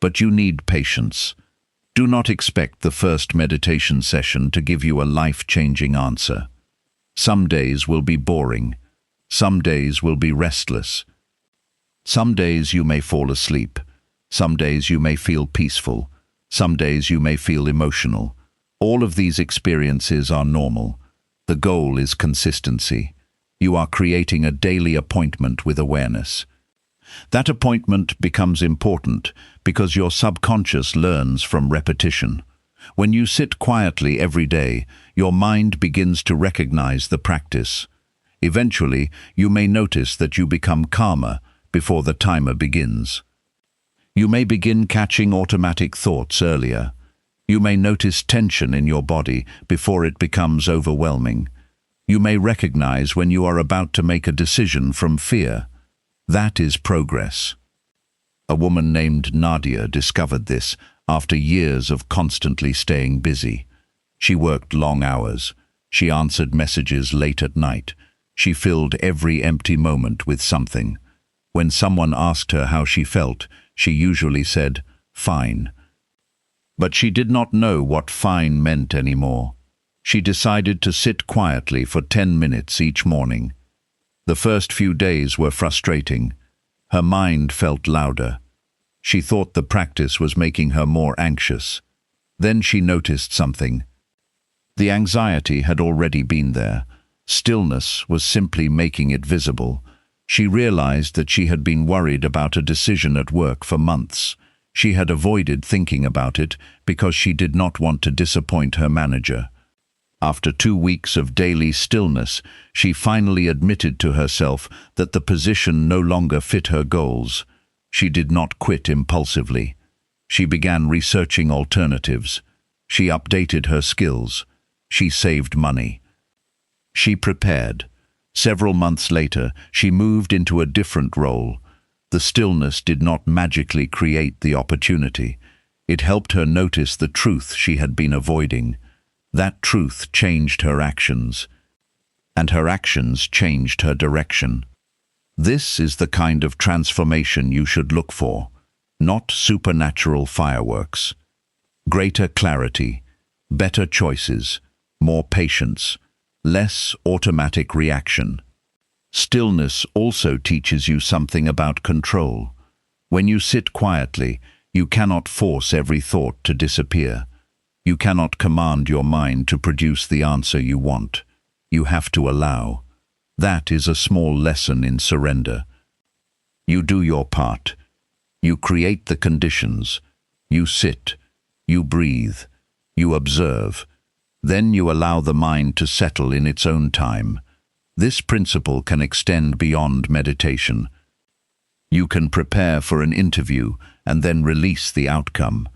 But you need patience. Do not expect the first meditation session to give you a life-changing answer. Some days will be boring. Some days will be restless. Some days you may fall asleep. Some days you may feel peaceful. Some days you may feel emotional. All of these experiences are normal. The goal is consistency. You are creating a daily appointment with awareness. That appointment becomes important because your subconscious learns from repetition. When you sit quietly every day, your mind begins to recognize the practice. Eventually, you may notice that you become calmer before the timer begins. You may begin catching automatic thoughts earlier. You may notice tension in your body before it becomes overwhelming. You may recognize when you are about to make a decision from fear. That is progress. A woman named Nadia discovered this after years of constantly staying busy. She worked long hours. She answered messages late at night. She filled every empty moment with something. When someone asked her how she felt, she usually said, "Fine." But she did not know what fine meant anymore. She decided to sit quietly for 10 minutes each morning. The first few days were frustrating. Her mind felt louder. She thought the practice was making her more anxious. Then she noticed something. The anxiety had already been there. Stillness was simply making it visible. She realized that she had been worried about a decision at work for months. She had avoided thinking about it because she did not want to disappoint her manager. After 2 weeks of daily stillness, she finally admitted to herself that the position no longer fit her goals. She did not quit impulsively. She began researching alternatives. She updated her skills. She saved money. She prepared. Several months later, she moved into a different role. The stillness did not magically create the opportunity. It helped her notice the truth she had been avoiding. That truth changed her actions, and her actions changed her direction. This is the kind of transformation you should look for, not supernatural fireworks. Greater clarity, better choices, more patience, less automatic reaction. Stillness also teaches you something about control. When you sit quietly, you cannot force every thought to disappear. You cannot command your mind to produce the answer you want. You have to allow. That is a small lesson in surrender. You do your part. You create the conditions. You sit. You breathe. You observe. Then you allow the mind to settle in its own time. This principle can extend beyond meditation. You can prepare for an interview and then release the outcome.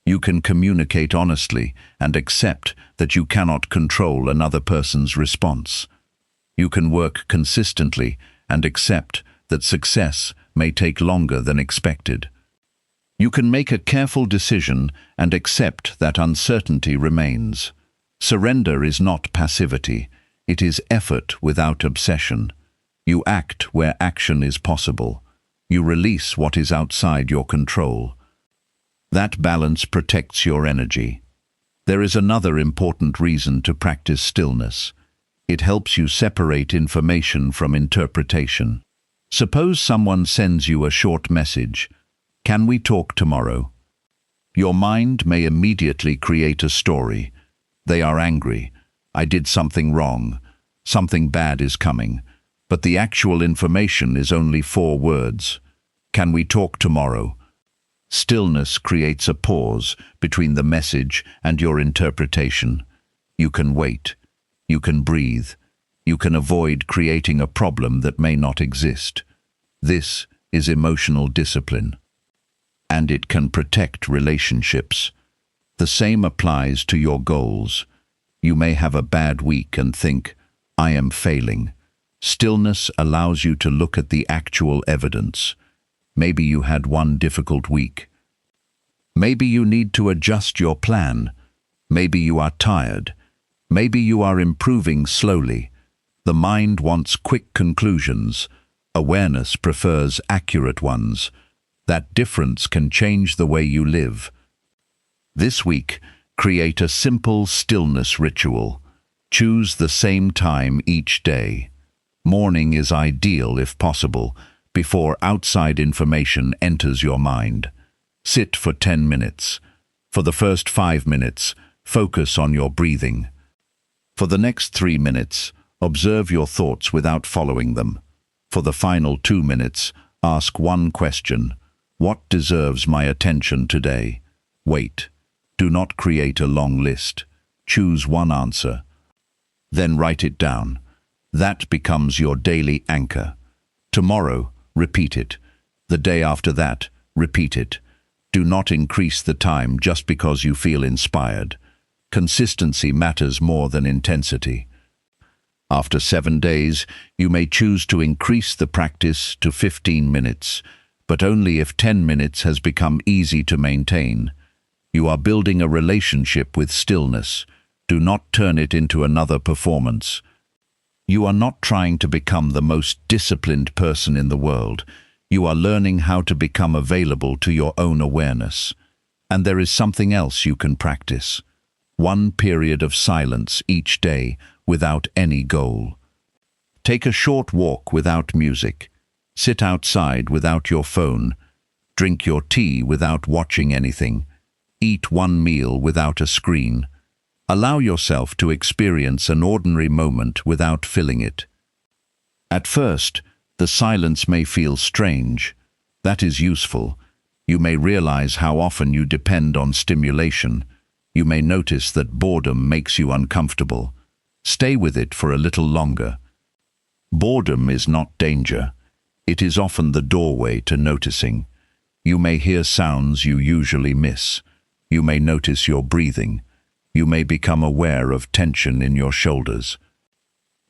You can communicate honestly and accept that you cannot control another person's response. You can work consistently and accept that success may take longer than expected. You can make a careful decision and accept that uncertainty remains. Surrender is not passivity. It is effort without obsession. You act where action is possible. You release what is outside your control. That balance protects your energy. There is another important reason to practice stillness. It helps you separate information from interpretation. Suppose someone sends you a short message, "Can we talk tomorrow?" Your mind may immediately create a story. They are angry. I did something wrong. Something bad is coming. But the actual information is only 4 words. Can we talk tomorrow? Stillness creates a pause between the message and your interpretation. You can wait. You can breathe. You can avoid creating a problem that may not exist. This is emotional discipline. And it can protect relationships. The same applies to your goals. You may have a bad week and think, "I am failing." Stillness allows you to look at the actual evidence. Maybe you had one difficult week. Maybe you need to adjust your plan. Maybe you are tired. Maybe you are improving slowly. The mind wants quick conclusions. Awareness prefers accurate ones. That difference can change the way you live. This week, create a simple stillness ritual. Choose the same time each day. Morning is ideal if possible, before outside information enters your mind. Sit for 10 minutes. For the first 5 minutes, focus on your breathing. For the next 3 minutes, observe your thoughts without following them. For the final 2 minutes, ask one question: what deserves my attention today? Wait. Do not create a long list. Choose one answer. Then write it down. That becomes your daily anchor. Tomorrow, repeat it. The day after that, repeat it. Do not increase the time just because you feel inspired. Consistency matters more than intensity. After 7 days, you may choose to increase the practice to 15 minutes, but only if 10 minutes has become easy to maintain. You are building a relationship with stillness. Do not turn it into another performance. You are not trying to become the most disciplined person in the world. You are learning how to become available to your own awareness. And there is something else you can practice. 1 period of silence each day without any goal. Take a short walk without music. Sit outside without your phone. Drink your tea without watching anything. Eat 1 meal without a screen. Allow yourself to experience an ordinary moment without filling it. At first, the silence may feel strange. That is useful. You may realize how often you depend on stimulation. You may notice that boredom makes you uncomfortable. Stay with it for a little longer. Boredom is not danger. It is often the doorway to noticing. You may hear sounds you usually miss. You may notice your breathing. You may become aware of tension in your shoulders.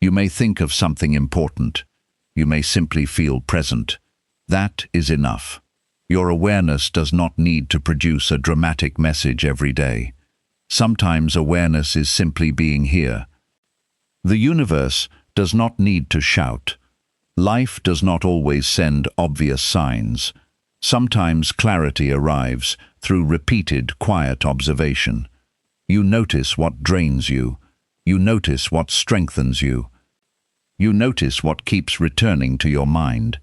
You may think of something important. You may simply feel present. That is enough. Your awareness does not need to produce a dramatic message every day. Sometimes awareness is simply being here. The universe does not need to shout. Life does not always send obvious signs. Sometimes clarity arrives through repeated, quiet observation. You notice what drains you. You notice what strengthens you. You notice what keeps returning to your mind.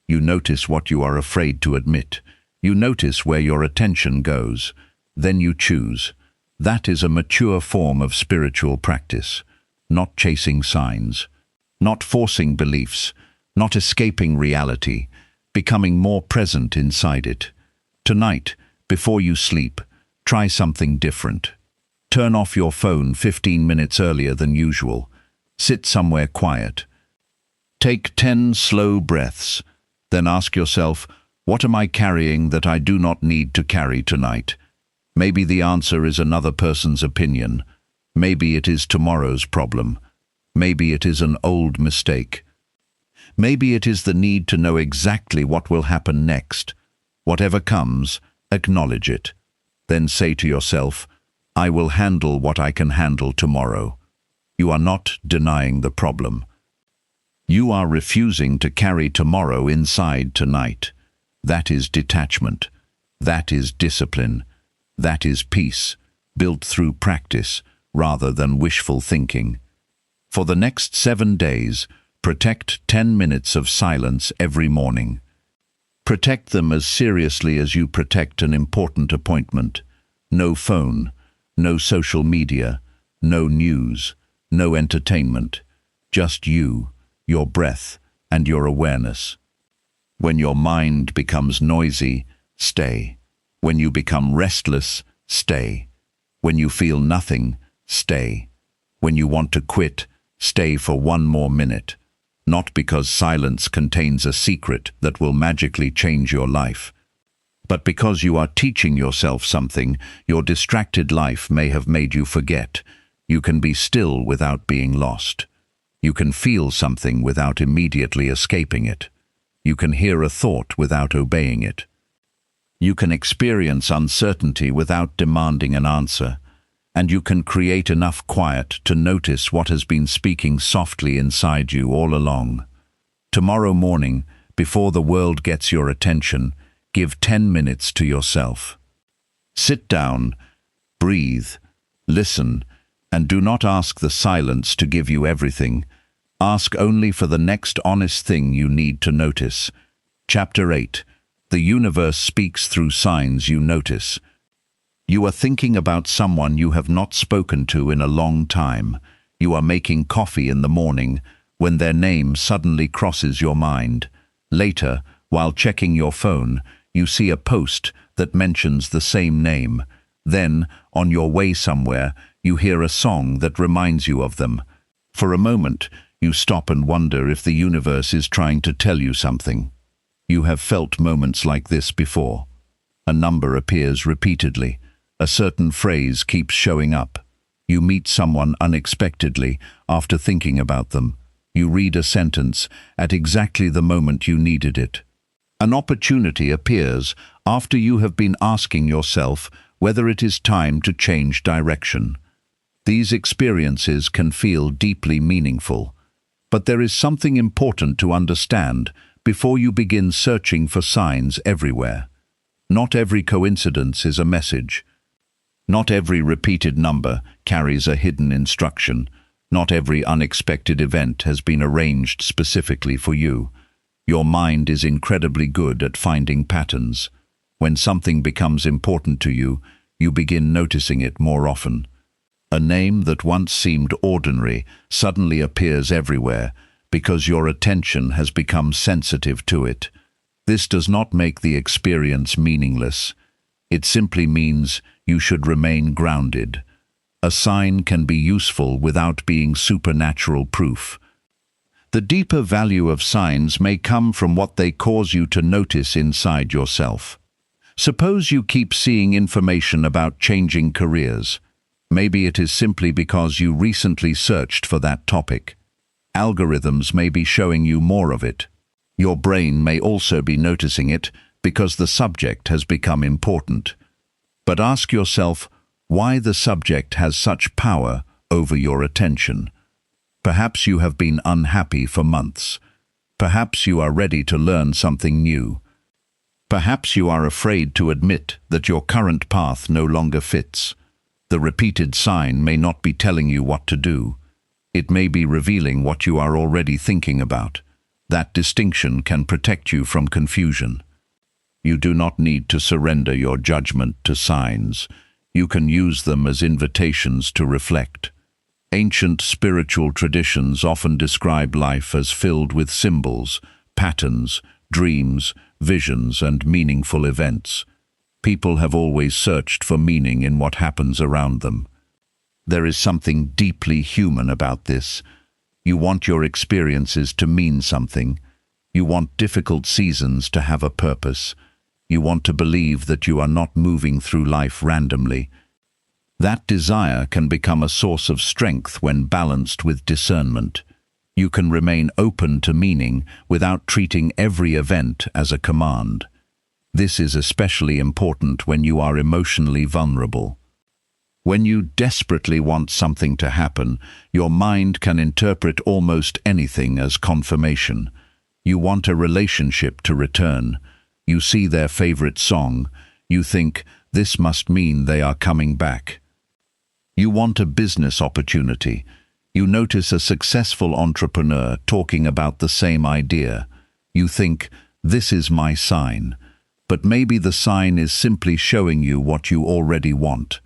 You notice what you are afraid to admit. You notice where your attention goes. Then you choose. That is a mature form of spiritual practice. Not chasing signs. Not forcing beliefs. Not escaping reality. Becoming more present inside it. Tonight, before you sleep, try something different. Turn off your phone 15 minutes earlier than usual. Sit somewhere quiet. Take 10 slow breaths. Then ask yourself, what am I carrying that I do not need to carry tonight? Maybe the answer is another person's opinion. Maybe it is tomorrow's problem. Maybe it is an old mistake. Maybe it is the need to know exactly what will happen next. Whatever comes, acknowledge it. Then say to yourself, I will handle what I can handle tomorrow. You are not denying the problem. You are refusing to carry tomorrow inside tonight. That is detachment. That is discipline. That is peace, built through practice rather than wishful thinking. For the next 7 days, protect 10 minutes of silence every morning. Protect them as seriously as you protect an important appointment. No phone, no social media, no news, no entertainment. Just you, your breath, and your awareness. When your mind becomes noisy, stay. When you become restless, stay. When you feel nothing, stay. When you want to quit, stay for 1 more minute. Not because silence contains a secret that will magically change your life, but because you are teaching yourself something your distracted life may have made you forget. You can be still without being lost. You can feel something without immediately escaping it. You can hear a thought without obeying it. You can experience uncertainty without demanding an answer, and you can create enough quiet to notice what has been speaking softly inside you all along. Tomorrow morning, before the world gets your attention, give 10 minutes to yourself. Sit down, breathe, listen, and do not ask the silence to give you everything. Ask only for the next honest thing you need to notice. Chapter 8. The universe speaks through signs you notice. You are thinking about someone you have not spoken to in a long time. You are making coffee in the morning when their name suddenly crosses your mind. Later, while checking your phone, you see a post that mentions the same name. Then, on your way somewhere, you hear a song that reminds you of them. For a moment, you stop and wonder if the universe is trying to tell you something. You have felt moments like this before. A number appears repeatedly. A certain phrase keeps showing up. You meet someone unexpectedly after thinking about them. You read a sentence at exactly the moment you needed it. An opportunity appears after you have been asking yourself whether it is time to change direction. These experiences can feel deeply meaningful, but there is something important to understand before you begin searching for signs everywhere. Not every coincidence is a message. Not every repeated number carries a hidden instruction. Not every unexpected event has been arranged specifically for you. Your mind is incredibly good at finding patterns. When something becomes important to you, you begin noticing it more often. A name that once seemed ordinary suddenly appears everywhere because your attention has become sensitive to it. This does not make the experience meaningless. It simply means you should remain grounded. A sign can be useful without being supernatural proof. The deeper value of signs may come from what they cause you to notice inside yourself. Suppose you keep seeing information about changing careers. Maybe it is simply because you recently searched for that topic. Algorithms may be showing you more of it. Your brain may also be noticing it because the subject has become important. But ask yourself, Why the subject has such power over your attention. Perhaps you have been unhappy for months. Perhaps you are ready to learn something new. Perhaps you are afraid to admit that your current path no longer fits. The repeated sign may not be telling you what to do. It may be revealing what you are already thinking about. That distinction can protect you from confusion. You do not need to surrender your judgment to signs. You can use them as invitations to reflect. Ancient spiritual traditions often describe life as filled with symbols, patterns, dreams, visions, and meaningful events. People have always searched for meaning in what happens around them. There is something deeply human about this. You want your experiences to mean something. You want difficult seasons to have a purpose. You want to believe that you are not moving through life randomly. That desire can become a source of strength when balanced with discernment. You can remain open to meaning without treating every event as a command. This is especially important when you are emotionally vulnerable. When you desperately want something to happen, your mind can interpret almost anything as confirmation. You want a relationship to return. You see their favorite song. You think, this must mean they are coming back. You want a business opportunity. You notice a successful entrepreneur talking about the same idea. You think, this is my sign. But maybe the sign is simply showing you what you already want.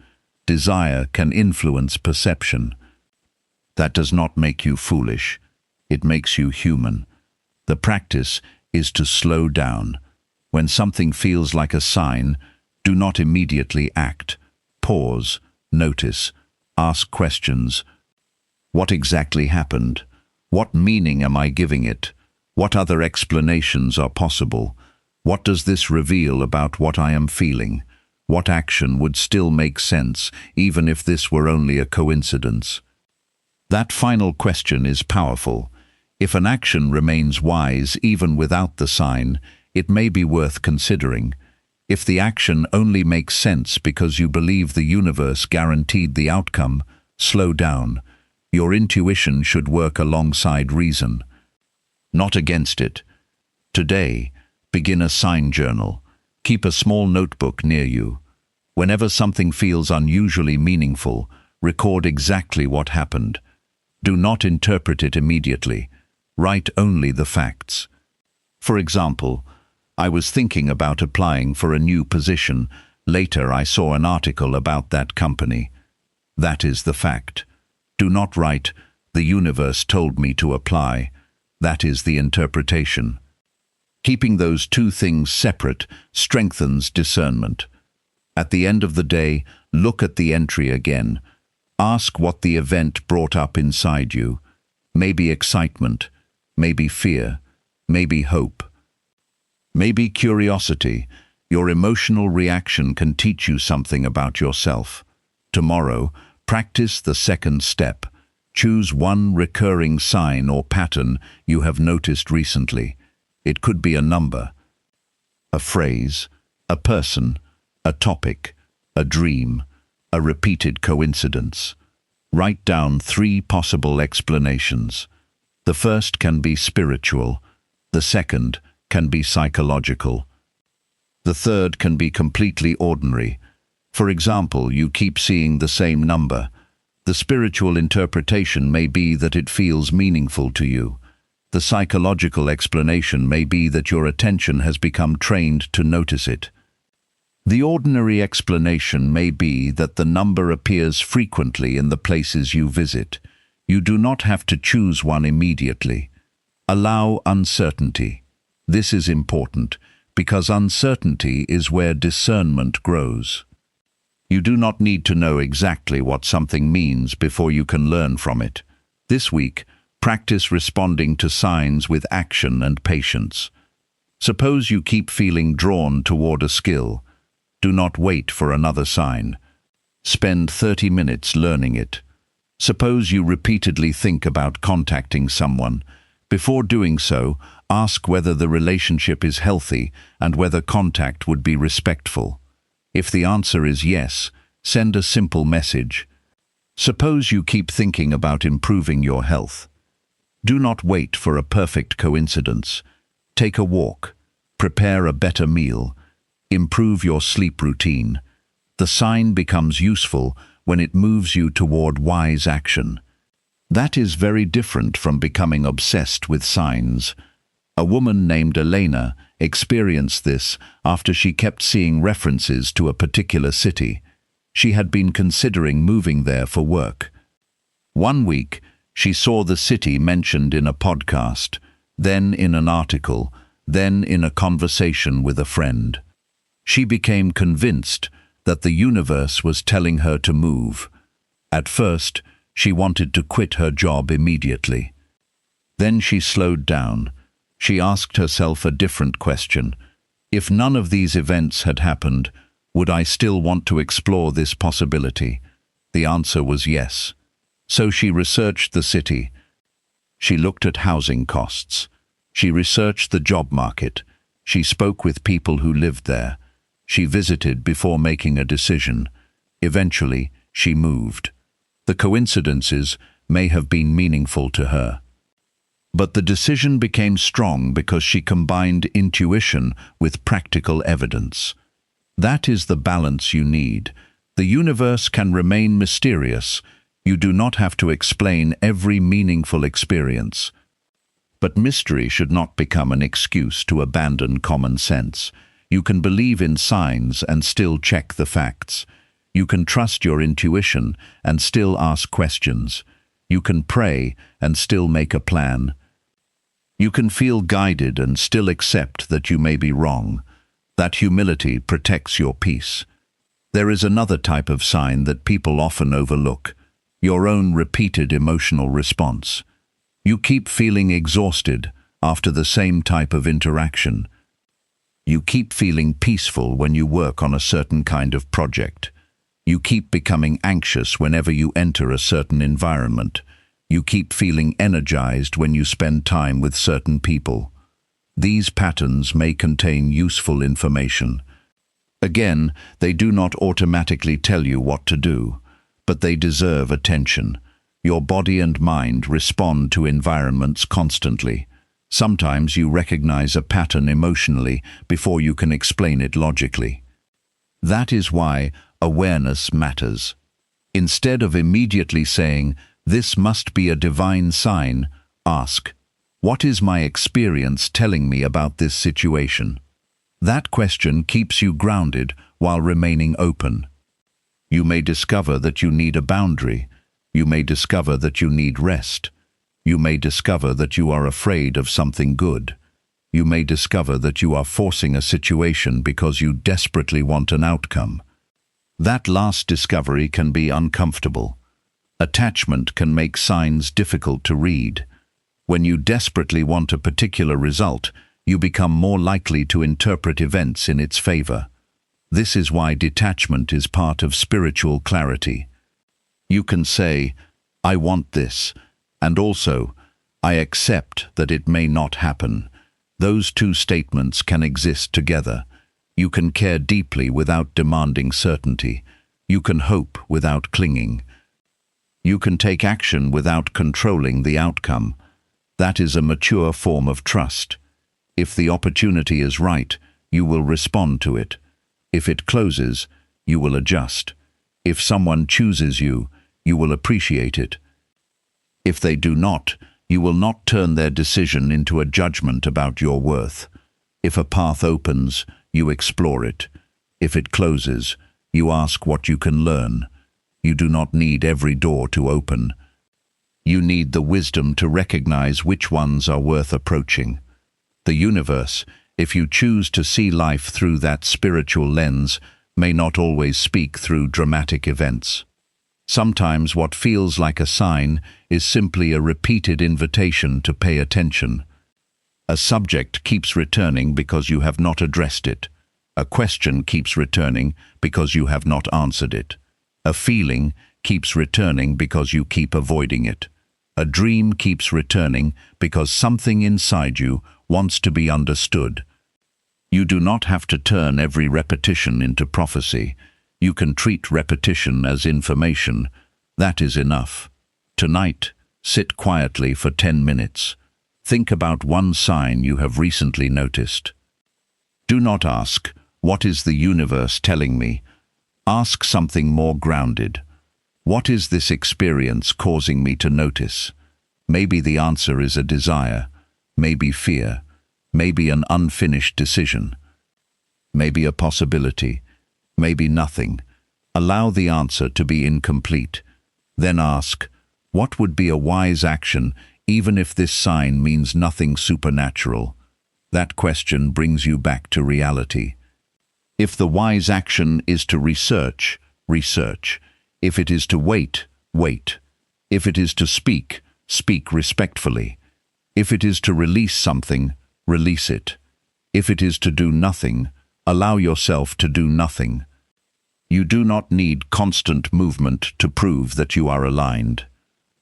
Desire can influence perception. That does not make you foolish. It makes you human. The practice is to slow down. When something feels like a sign, do not immediately act. Pause, notice, ask questions. What exactly happened? What meaning am I giving it? What other explanations are possible? What does this reveal about what I am feeling? What action would still make sense, even if this were only a coincidence? That final question is powerful. If an action remains wise even without the sign, it may be worth considering. If the action only makes sense because you believe the universe guaranteed the outcome, slow down. Your intuition should work alongside reason, not against it. Today, begin a sign journal. Keep a small notebook near you. Whenever something feels unusually meaningful, record exactly what happened. Do not interpret it immediately. Write only the facts. For example, I was thinking about applying for a new position. Later, I saw an article about that company. That is the fact. Do not write, the universe told me to apply. That is the interpretation. Keeping those two things separate strengthens discernment. At the end of the day, look at the entry again. Ask what the event brought up inside you. Maybe excitement, maybe fear, maybe hope, maybe curiosity. Your emotional reaction can teach you something about yourself. Tomorrow, practice the second step. Choose one recurring sign or pattern you have noticed recently. It could be a number, a phrase, a person, a topic, a dream, a repeated coincidence. Write down 3 possible explanations. The first can be spiritual. The second can be psychological. The third can be completely ordinary. For example, you keep seeing the same number. The spiritual interpretation may be that it feels meaningful to you. The psychological explanation may be that your attention has become trained to notice it. The ordinary explanation may be that the number appears frequently in the places you visit. You do not have to choose one immediately. Allow uncertainty. This is important because uncertainty is where discernment grows. You do not need to know exactly what something means before you can learn from it. This week, practice responding to signs with action and patience. Suppose you keep feeling drawn toward a skill. Do not wait for another sign. Spend 30 minutes learning it. Suppose you repeatedly think about contacting someone. Before doing so, ask whether the relationship is healthy and whether contact would be respectful. If the answer is yes, Send a simple message. Suppose you keep thinking about improving your health. Do not wait for a perfect coincidence. Take a walk. Prepare a better meal. Improve your sleep routine. The sign becomes useful when it moves you toward wise action. That is very different from becoming obsessed with signs. A woman named Elena experienced this after she kept seeing references to a particular city. She had been considering moving there for work. One week, she saw the city mentioned in a podcast, then in an article, then in a conversation with a friend. She became convinced that the universe was telling her to move. At first, she wanted to quit her job immediately. Then she slowed down. She asked herself a different question. If none of these events had happened, would I still want to explore this possibility? The answer was yes. So she researched the city. She looked at housing costs. She researched the job market. She spoke with people who lived there. She visited before making a decision. Eventually, she moved. The coincidences may have been meaningful to her. But the decision became strong because she combined intuition with practical evidence. That is the balance you need. The universe can remain mysterious. You do not have to explain every meaningful experience. But mystery should not become an excuse to abandon common sense. You can believe in signs and still check the facts. You can trust your intuition and still ask questions. You can pray and still make a plan. You can feel guided and still accept that you may be wrong. That humility protects your peace. There is another type of sign that people often overlook: your own repeated emotional response. You keep feeling exhausted after the same type of interaction. You keep feeling peaceful when you work on a certain kind of project. You keep becoming anxious whenever you enter a certain environment. You keep feeling energized when you spend time with certain people. These patterns may contain useful information. Again, they do not automatically tell you what to do, but they deserve attention. Your body and mind respond to environments constantly. Sometimes you recognize a pattern emotionally before you can explain it logically. That is why awareness matters. Instead of immediately saying, "This must be a divine sign," ask, "What is my experience telling me about this situation?" That question keeps you grounded while remaining open. You may discover that you need a boundary. You may discover that you need rest. You may discover that you are afraid of something good. You may discover that you are forcing a situation because you desperately want an outcome. That last discovery can be uncomfortable. Attachment can make signs difficult to read. When you desperately want a particular result, you become more likely to interpret events in its favor. This is why detachment is part of spiritual clarity. You can say, "I want this," and also, "I accept that it may not happen." Those two statements can exist together. You can care deeply without demanding certainty. You can hope without clinging. You can take action without controlling the outcome. That is a mature form of trust. If the opportunity is right, you will respond to it. If it closes, you will adjust. If someone chooses you, you will appreciate it. If they do not, you will not turn their decision into a judgment about your worth. If a path opens, you explore it. If it closes, you ask what you can learn. You do not need every door to open. You need the wisdom to recognize which ones are worth approaching. The universe, if you choose to see life through that spiritual lens, may not always speak through dramatic events. Sometimes what feels like a sign is simply a repeated invitation to pay attention. A subject keeps returning because you have not addressed it. A question keeps returning because you have not answered it. A feeling keeps returning because you keep avoiding it. A dream keeps returning because something inside you wants to be understood. You do not have to turn every repetition into prophecy. You can treat repetition as information. That is enough. Tonight, sit quietly for 10 minutes. Think about one sign you have recently noticed. Do not ask, "What is the universe telling me?" Ask something more grounded. What is this experience causing me to notice? Maybe the answer is a desire, maybe fear, maybe an unfinished decision, maybe a possibility, maybe nothing. Allow the answer to be incomplete. Then ask, what would be a wise action even if this sign means nothing supernatural? That question brings you back to reality. If the wise action is to research, research. If it is to wait, wait. If it is to speak, speak respectfully. If it is to release something, release it. If it is to do nothing, allow yourself to do nothing. You do not need constant movement to prove that you are aligned.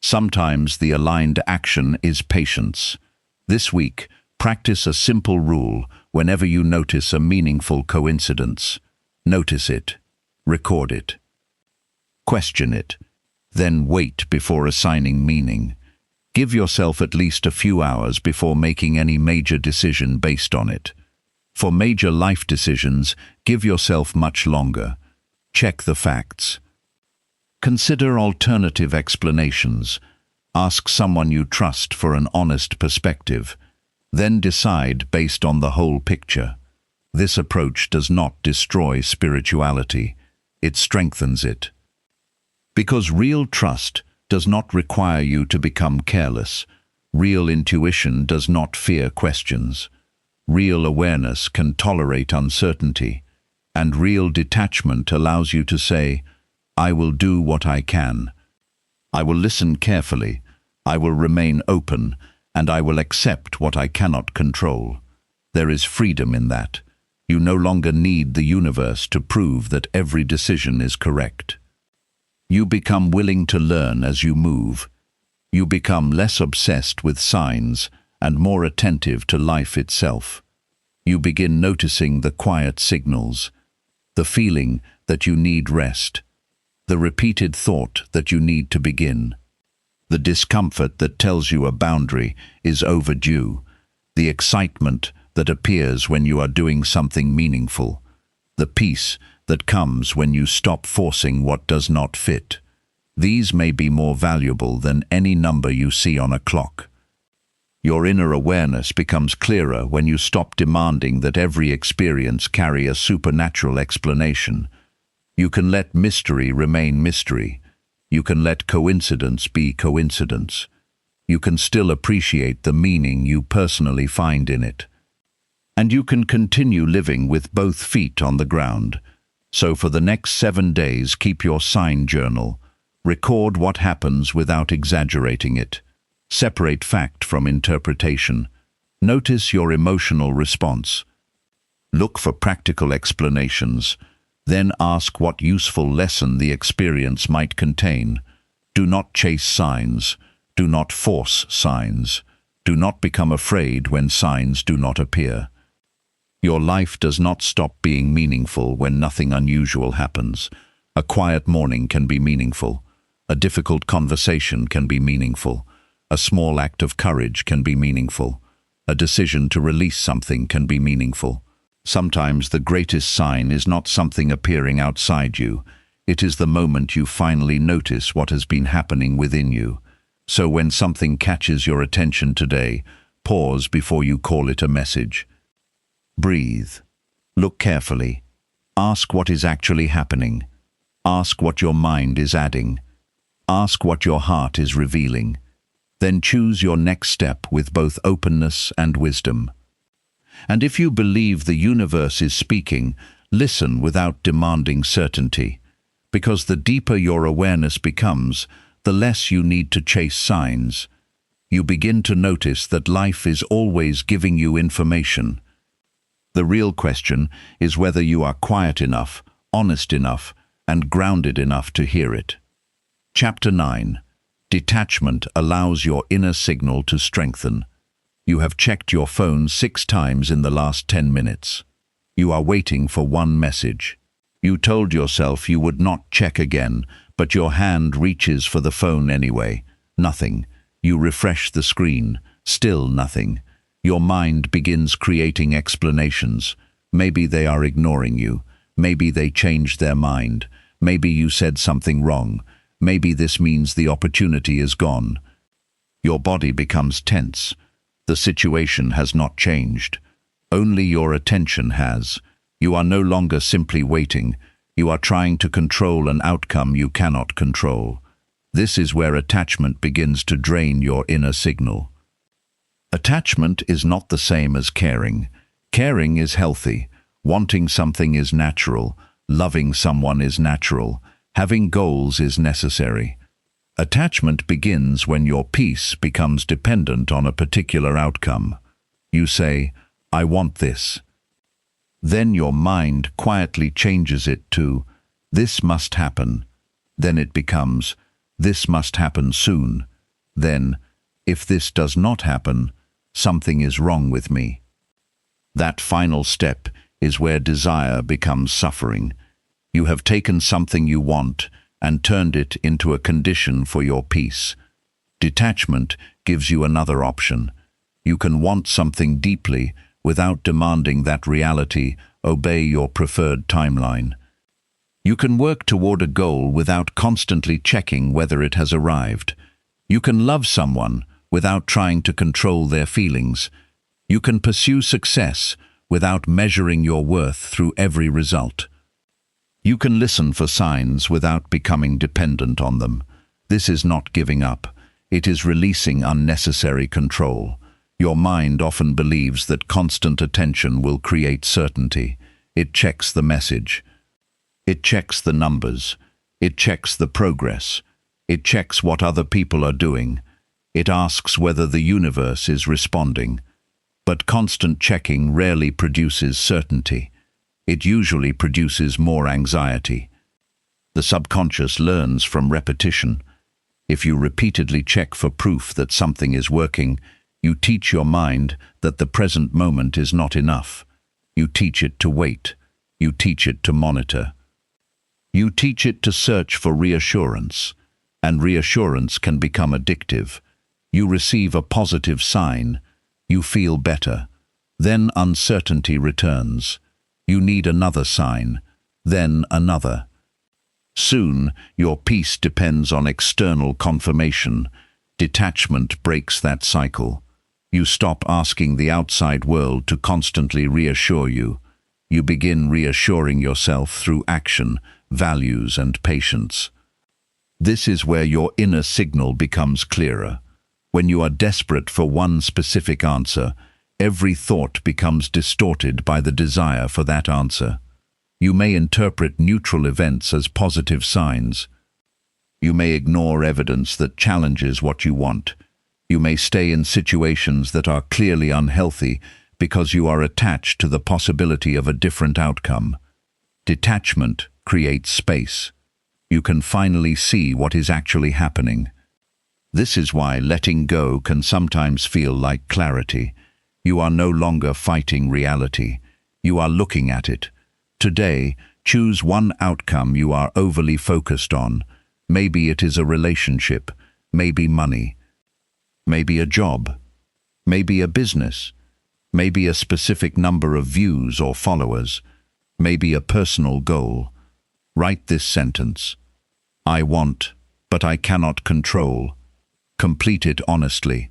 Sometimes the aligned action is patience. This week, practice a simple rule whenever you notice a meaningful coincidence. Notice it. Record it. Question it. Then wait before assigning meaning. Give yourself at least a few hours before making any major decision based on it. For major life decisions, give yourself much longer. Check the facts. Consider alternative explanations. Ask someone you trust for an honest perspective. Then decide based on the whole picture. This approach does not destroy spirituality. It strengthens it. Because real trust does not require you to become careless. Real intuition does not fear questions. Real awareness can tolerate uncertainty. And real detachment allows you to say, I will do what I can. I will listen carefully. I will remain open, and I will accept what I cannot control. There is freedom in that. You no longer need the universe to prove that every decision is correct. You become willing to learn as you move. You become less obsessed with signs and more attentive to life itself. You begin noticing the quiet signals, the feeling that you need rest, the repeated thought that you need to begin, the discomfort that tells you a boundary is overdue, the excitement that appears when you are doing something meaningful, the peace that comes when you stop forcing what does not fit. These may be more valuable than any number you see on a clock. Your inner awareness becomes clearer when you stop demanding that every experience carry a supernatural explanation. You can let mystery remain mystery. You can let coincidence be coincidence. You can still appreciate the meaning you personally find in it. And you can continue living with both feet on the ground. So for the next 7 days, keep your sign journal. Record what happens without exaggerating it. Separate fact from interpretation. Notice your emotional response. Look for practical explanations. Then ask what useful lesson the experience might contain. Do not chase signs. Do not force signs. Do not become afraid when signs do not appear. Your life does not stop being meaningful when nothing unusual happens. A quiet morning can be meaningful. A difficult conversation can be meaningful. A small act of courage can be meaningful. A decision to release something can be meaningful. Sometimes the greatest sign is not something appearing outside you. It is the moment you finally notice what has been happening within you. So when something catches your attention today, pause before you call it a message. Breathe. Look carefully. Ask what is actually happening. Ask what your mind is adding. Ask what your heart is revealing. Then choose your next step with both openness and wisdom. And if you believe the universe is speaking, listen without demanding certainty, because the deeper your awareness becomes, the less you need to chase signs. You begin to notice that life is always giving you information. The real question is whether you are quiet enough, honest enough, and grounded enough to hear it. Chapter 9. Detachment allows your inner signal to strengthen. You have checked your phone 6 times in the last 10 minutes. You are waiting for one message. You told yourself you would not check again, but your hand reaches for the phone anyway. Nothing. You refresh the screen. Still nothing. Your mind begins creating explanations. Maybe they are ignoring you. Maybe they changed their mind. Maybe you said something wrong. Maybe this means the opportunity is gone. Your body becomes tense. The situation has not changed. Only your attention has. You are no longer simply waiting. You are trying to control an outcome you cannot control. This is where attachment begins to drain your inner signal. Attachment is not the same as caring. Caring is healthy. Wanting something is natural. Loving someone is natural. Having goals is necessary. Attachment begins when your peace becomes dependent on a particular outcome. You say, "I want this." Then your mind quietly changes it to, "This must happen." Then it becomes, "This must happen soon." Then, "If this does not happen, something is wrong with me." That final step is where desire becomes suffering. You have taken something you want and turned it into a condition for your peace. Detachment gives you another option. You can want something deeply without demanding that reality obey your preferred timeline. You can work toward a goal without constantly checking whether it has arrived. You can love someone without trying to control their feelings. You can pursue success without measuring your worth through every result. You can listen for signs without becoming dependent on them. This is not giving up. It is releasing unnecessary control. Your mind often believes that constant attention will create certainty. It checks the message. It checks the numbers. It checks the progress. It checks what other people are doing. It asks whether the universe is responding. But constant checking rarely produces certainty. It usually produces more anxiety. The subconscious learns from repetition. If you repeatedly check for proof that something is working, you teach your mind that the present moment is not enough. You teach it to wait. You teach it to monitor. You teach it to search for reassurance, and reassurance can become addictive. You receive a positive sign. You feel better. Then uncertainty returns. You need another sign, then another. Soon, your peace depends on external confirmation. Detachment breaks that cycle. You stop asking the outside world to constantly reassure you. You begin reassuring yourself through action, values, and patience. This is where your inner signal becomes clearer. When you are desperate for one specific answer, every thought becomes distorted by the desire for that answer. You may interpret neutral events as positive signs. You may ignore evidence that challenges what you want. You may stay in situations that are clearly unhealthy because you are attached to the possibility of a different outcome. Detachment creates space. You can finally see what is actually happening. This is why letting go can sometimes feel like clarity. You are no longer fighting reality. You are looking at it. Today, choose one outcome you are overly focused on. Maybe it is a relationship, maybe money, maybe a job, maybe a business, maybe a specific number of views or followers, maybe a personal goal. Write this sentence: I want, but I cannot control. Complete it honestly.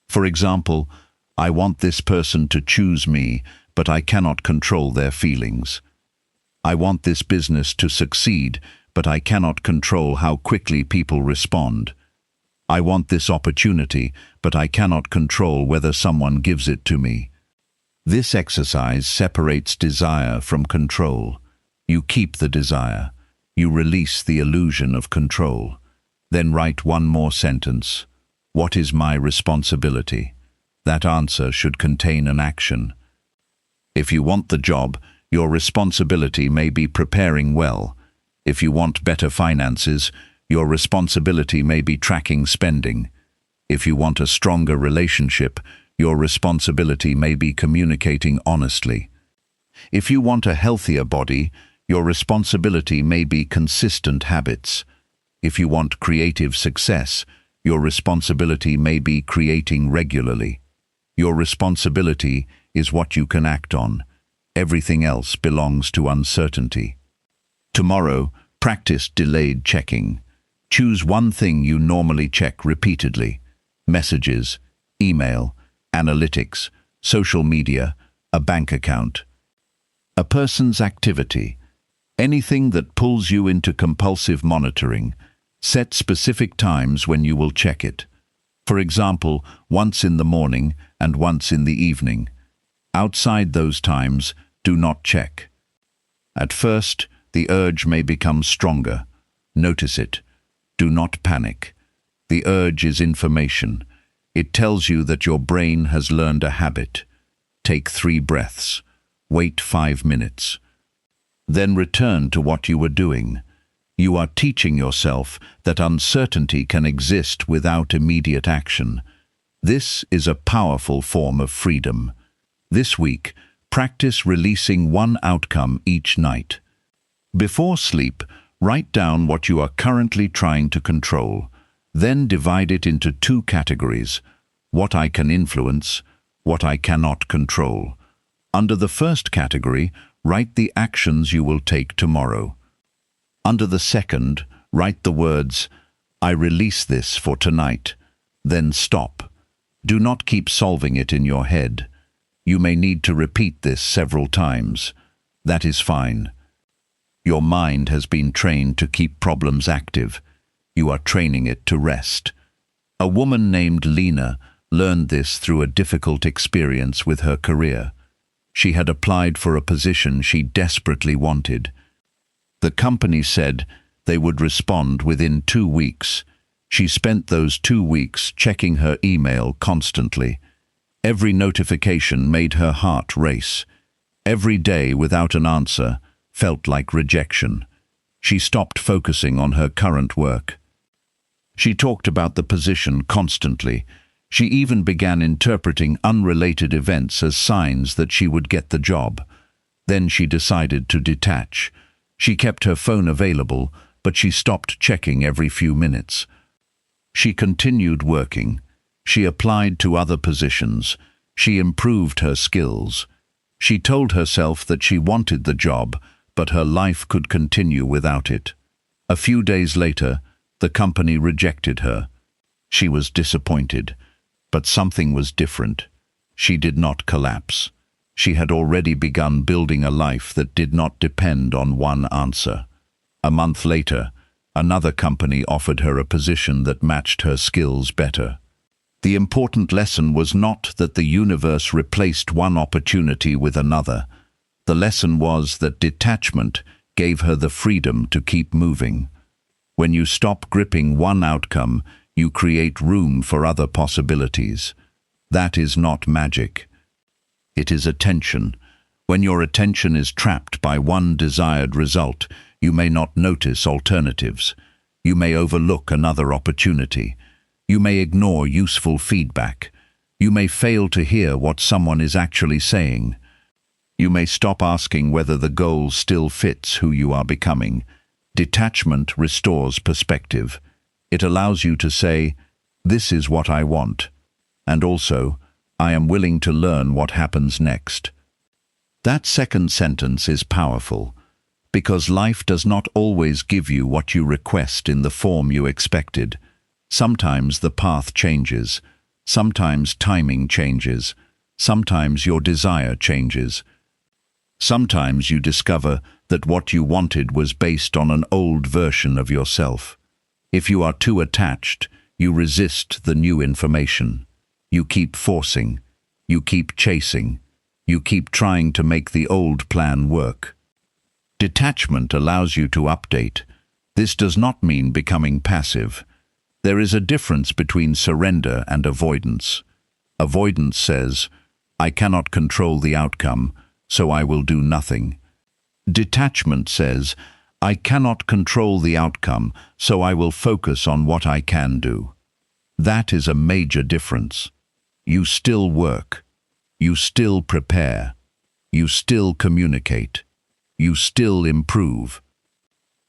For example, I want this person to choose me, but I cannot control their feelings. I want this business to succeed, but I cannot control how quickly people respond. I want this opportunity, but I cannot control whether someone gives it to me. This exercise separates desire from control. You keep the desire. You release the illusion of control. Then write one more sentence. What is my responsibility? That answer should contain an action. If you want the job, your responsibility may be preparing well. If you want better finances, your responsibility may be tracking spending. If you want a stronger relationship, your responsibility may be communicating honestly. If you want a healthier body, Your responsibility may be consistent habits. If you want creative success, your responsibility may be creating regularly. Your responsibility is what you can act on. Everything else belongs to uncertainty. Tomorrow, practice delayed checking. Choose one thing you normally check repeatedly: messages, email, analytics, social media, a bank account. A person's activity. Anything that pulls you into compulsive monitoring. Set specific times when you will check it. For example, once in the morning and once in the evening. Outside those times, do not check. At first, the urge may become stronger. Notice it. Do not panic. The urge is information. It tells you that your brain has learned a habit. Take 3 breaths. Wait 5 minutes. Then return to what you were doing. You are teaching yourself that uncertainty can exist without immediate action. This is a powerful form of freedom. This week, practice releasing one outcome each night. Before sleep, write down what you are currently trying to control. Then divide it into 2 categories: what I can influence, what I cannot control. Under the first category, write the actions you will take tomorrow. Under the second, write the words, "I release this for tonight." Then stop. Do not keep solving it in your head. You may need to repeat this several times. That is fine. Your mind has been trained to keep problems active. You are training it to rest. A woman named Lena learned this through a difficult experience with her career. She had applied for a position she desperately wanted. The company said they would respond within 2 weeks. She spent those 2 weeks checking her email constantly. Every notification made her heart race. Every day without an answer felt like rejection. She stopped focusing on her current work. She talked about the position constantly. She even began interpreting unrelated events as signs that she would get the job. Then she decided to detach. She kept her phone available, but she stopped checking every few minutes. She continued working. She applied to other positions. She improved her skills. She told herself that she wanted the job, but her life could continue without it. A few days later, the company rejected her. She was disappointed, but something was different. She did not collapse. She had already begun building a life that did not depend on one answer. A month later, another company offered her a position that matched her skills better. The important lesson was not that the universe replaced one opportunity with another. The lesson was that detachment gave her the freedom to keep moving. When you stop gripping one outcome, you create room for other possibilities. That is not magic. It is attention. When your attention is trapped by one desired result, you may not notice alternatives. You may overlook another opportunity. You may ignore useful feedback. You may fail to hear what someone is actually saying. You may stop asking whether the goal still fits who you are becoming. Detachment restores perspective. It allows you to say, "This is what I want," and also, "I am willing to learn what happens next." That second sentence is powerful, because life does not always give you what you request in the form you expected. Sometimes the path changes. Sometimes timing changes. Sometimes your desire changes. Sometimes you discover that what you wanted was based on an old version of yourself. If you are too attached, you resist the new information. You keep forcing. You keep chasing. You keep trying to make the old plan work. Detachment allows you to update. This does not mean becoming passive. There is a difference between surrender and avoidance. Avoidance says, "I cannot control the outcome, so I will do nothing." Detachment says, "I cannot control the outcome, so I will focus on what I can do." That is a major difference. You still work. You still prepare. You still communicate. you still improve.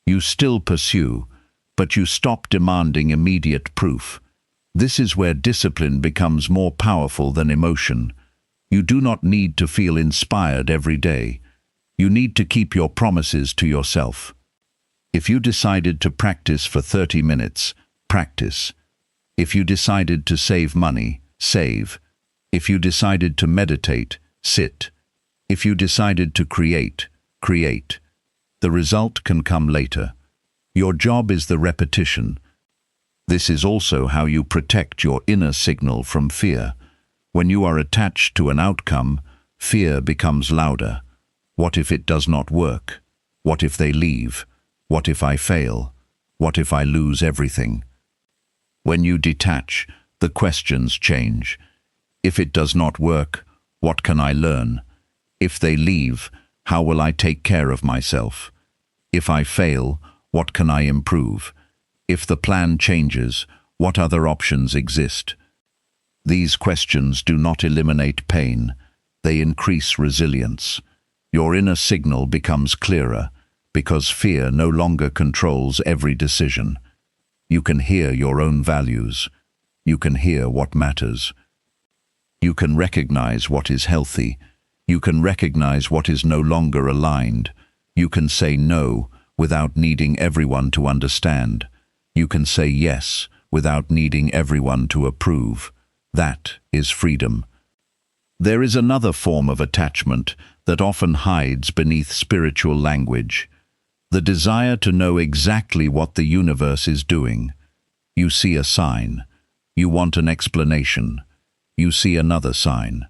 You still pursue, but you stop demanding immediate proof. This is where discipline becomes more powerful than emotion. You do not need to feel inspired every day. You need to keep your promises to yourself. If you decided to practice for 30 minutes, practice. If you decided to save money, save. If you decided to meditate, sit. If you decided to create, create. The result can come later. Your job is the repetition. This is also how you protect your inner signal from fear. When you are attached to an outcome, fear becomes louder. What if it does not work? What if they leave? What if I fail? What if I lose everything? When you detach, the questions change. If it does not work, what can I learn? If they leave, how will I take care of myself? If I fail, what can I improve? If the plan changes, what other options exist? These questions do not eliminate pain. They increase resilience. Your inner signal becomes clearer, because fear no longer controls every decision. You can hear your own values. You can hear what matters. You can recognize what is healthy. You can recognize what is no longer aligned. You can say no without needing everyone to understand. You can say yes without needing everyone to approve. That is freedom. There is another form of attachment that often hides beneath spiritual language. The desire to know exactly what the universe is doing. You see a sign. You want an explanation. You see another sign.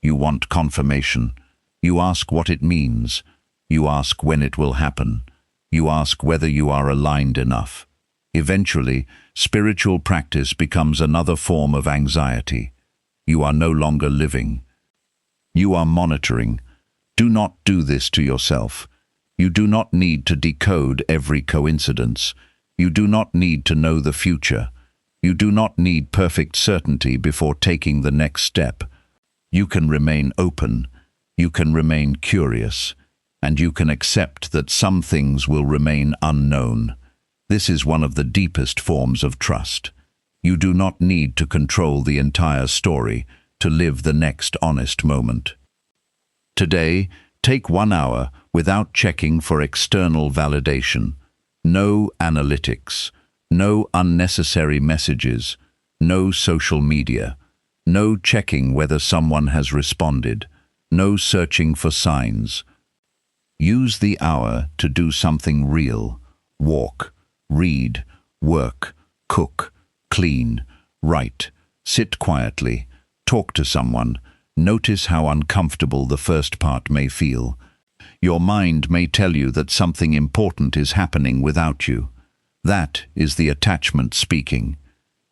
You want confirmation. You ask what it means. You ask when it will happen. You ask whether you are aligned enough. Eventually, spiritual practice becomes another form of anxiety. You are no longer living. You are monitoring. Do not do this to yourself. You do not need to decode every coincidence. You do not need to know the future. You do not need perfect certainty before taking the next step. You can remain open. You can remain curious. And you can accept that some things will remain unknown. This is one of the deepest forms of trust. You do not need to control the entire story to live the next honest moment. Today, take 1 hour without checking for external validation. No analytics, no unnecessary messages, no social media, no checking whether someone has responded, no searching for signs. Use the hour to do something real. Walk, read, work, cook, clean, write, sit quietly, talk to someone. Notice how uncomfortable the first part may feel. Your mind may tell you that something important is happening without you. That is the attachment speaking.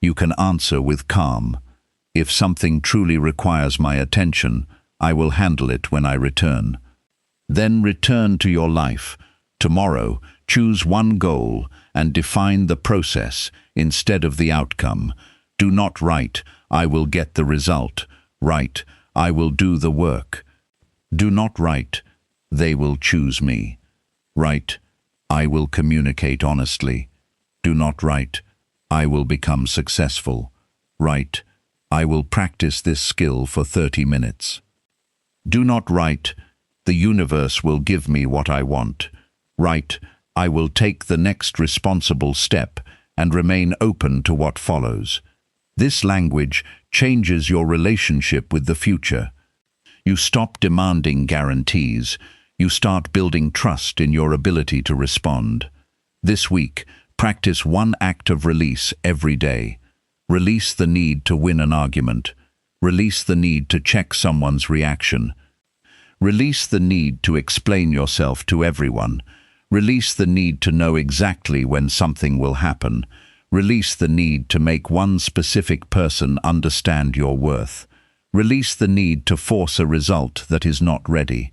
You can answer with calm. If something truly requires my attention, I will handle it when I return. Then return to your life. Tomorrow, choose one goal and define the process instead of the outcome. Do not write, "I will get the result." Write, "I will do the work." Do not write, "They will choose me." Write, "I will communicate honestly." Do not write, "I will become successful." Write, "I will practice this skill for 30 minutes." Do not write, "The universe will give me what I want." Write, "I will take the next responsible step and remain open to what follows." This language changes your relationship with the future. You stop demanding guarantees. You start building trust in your ability to respond. This week, practice one act of release every day. Release the need to win an argument. Release the need to check someone's reaction. Release the need to explain yourself to everyone. Release the need to know exactly when something will happen. Release the need to make one specific person understand your worth. Release the need to force a result that is not ready.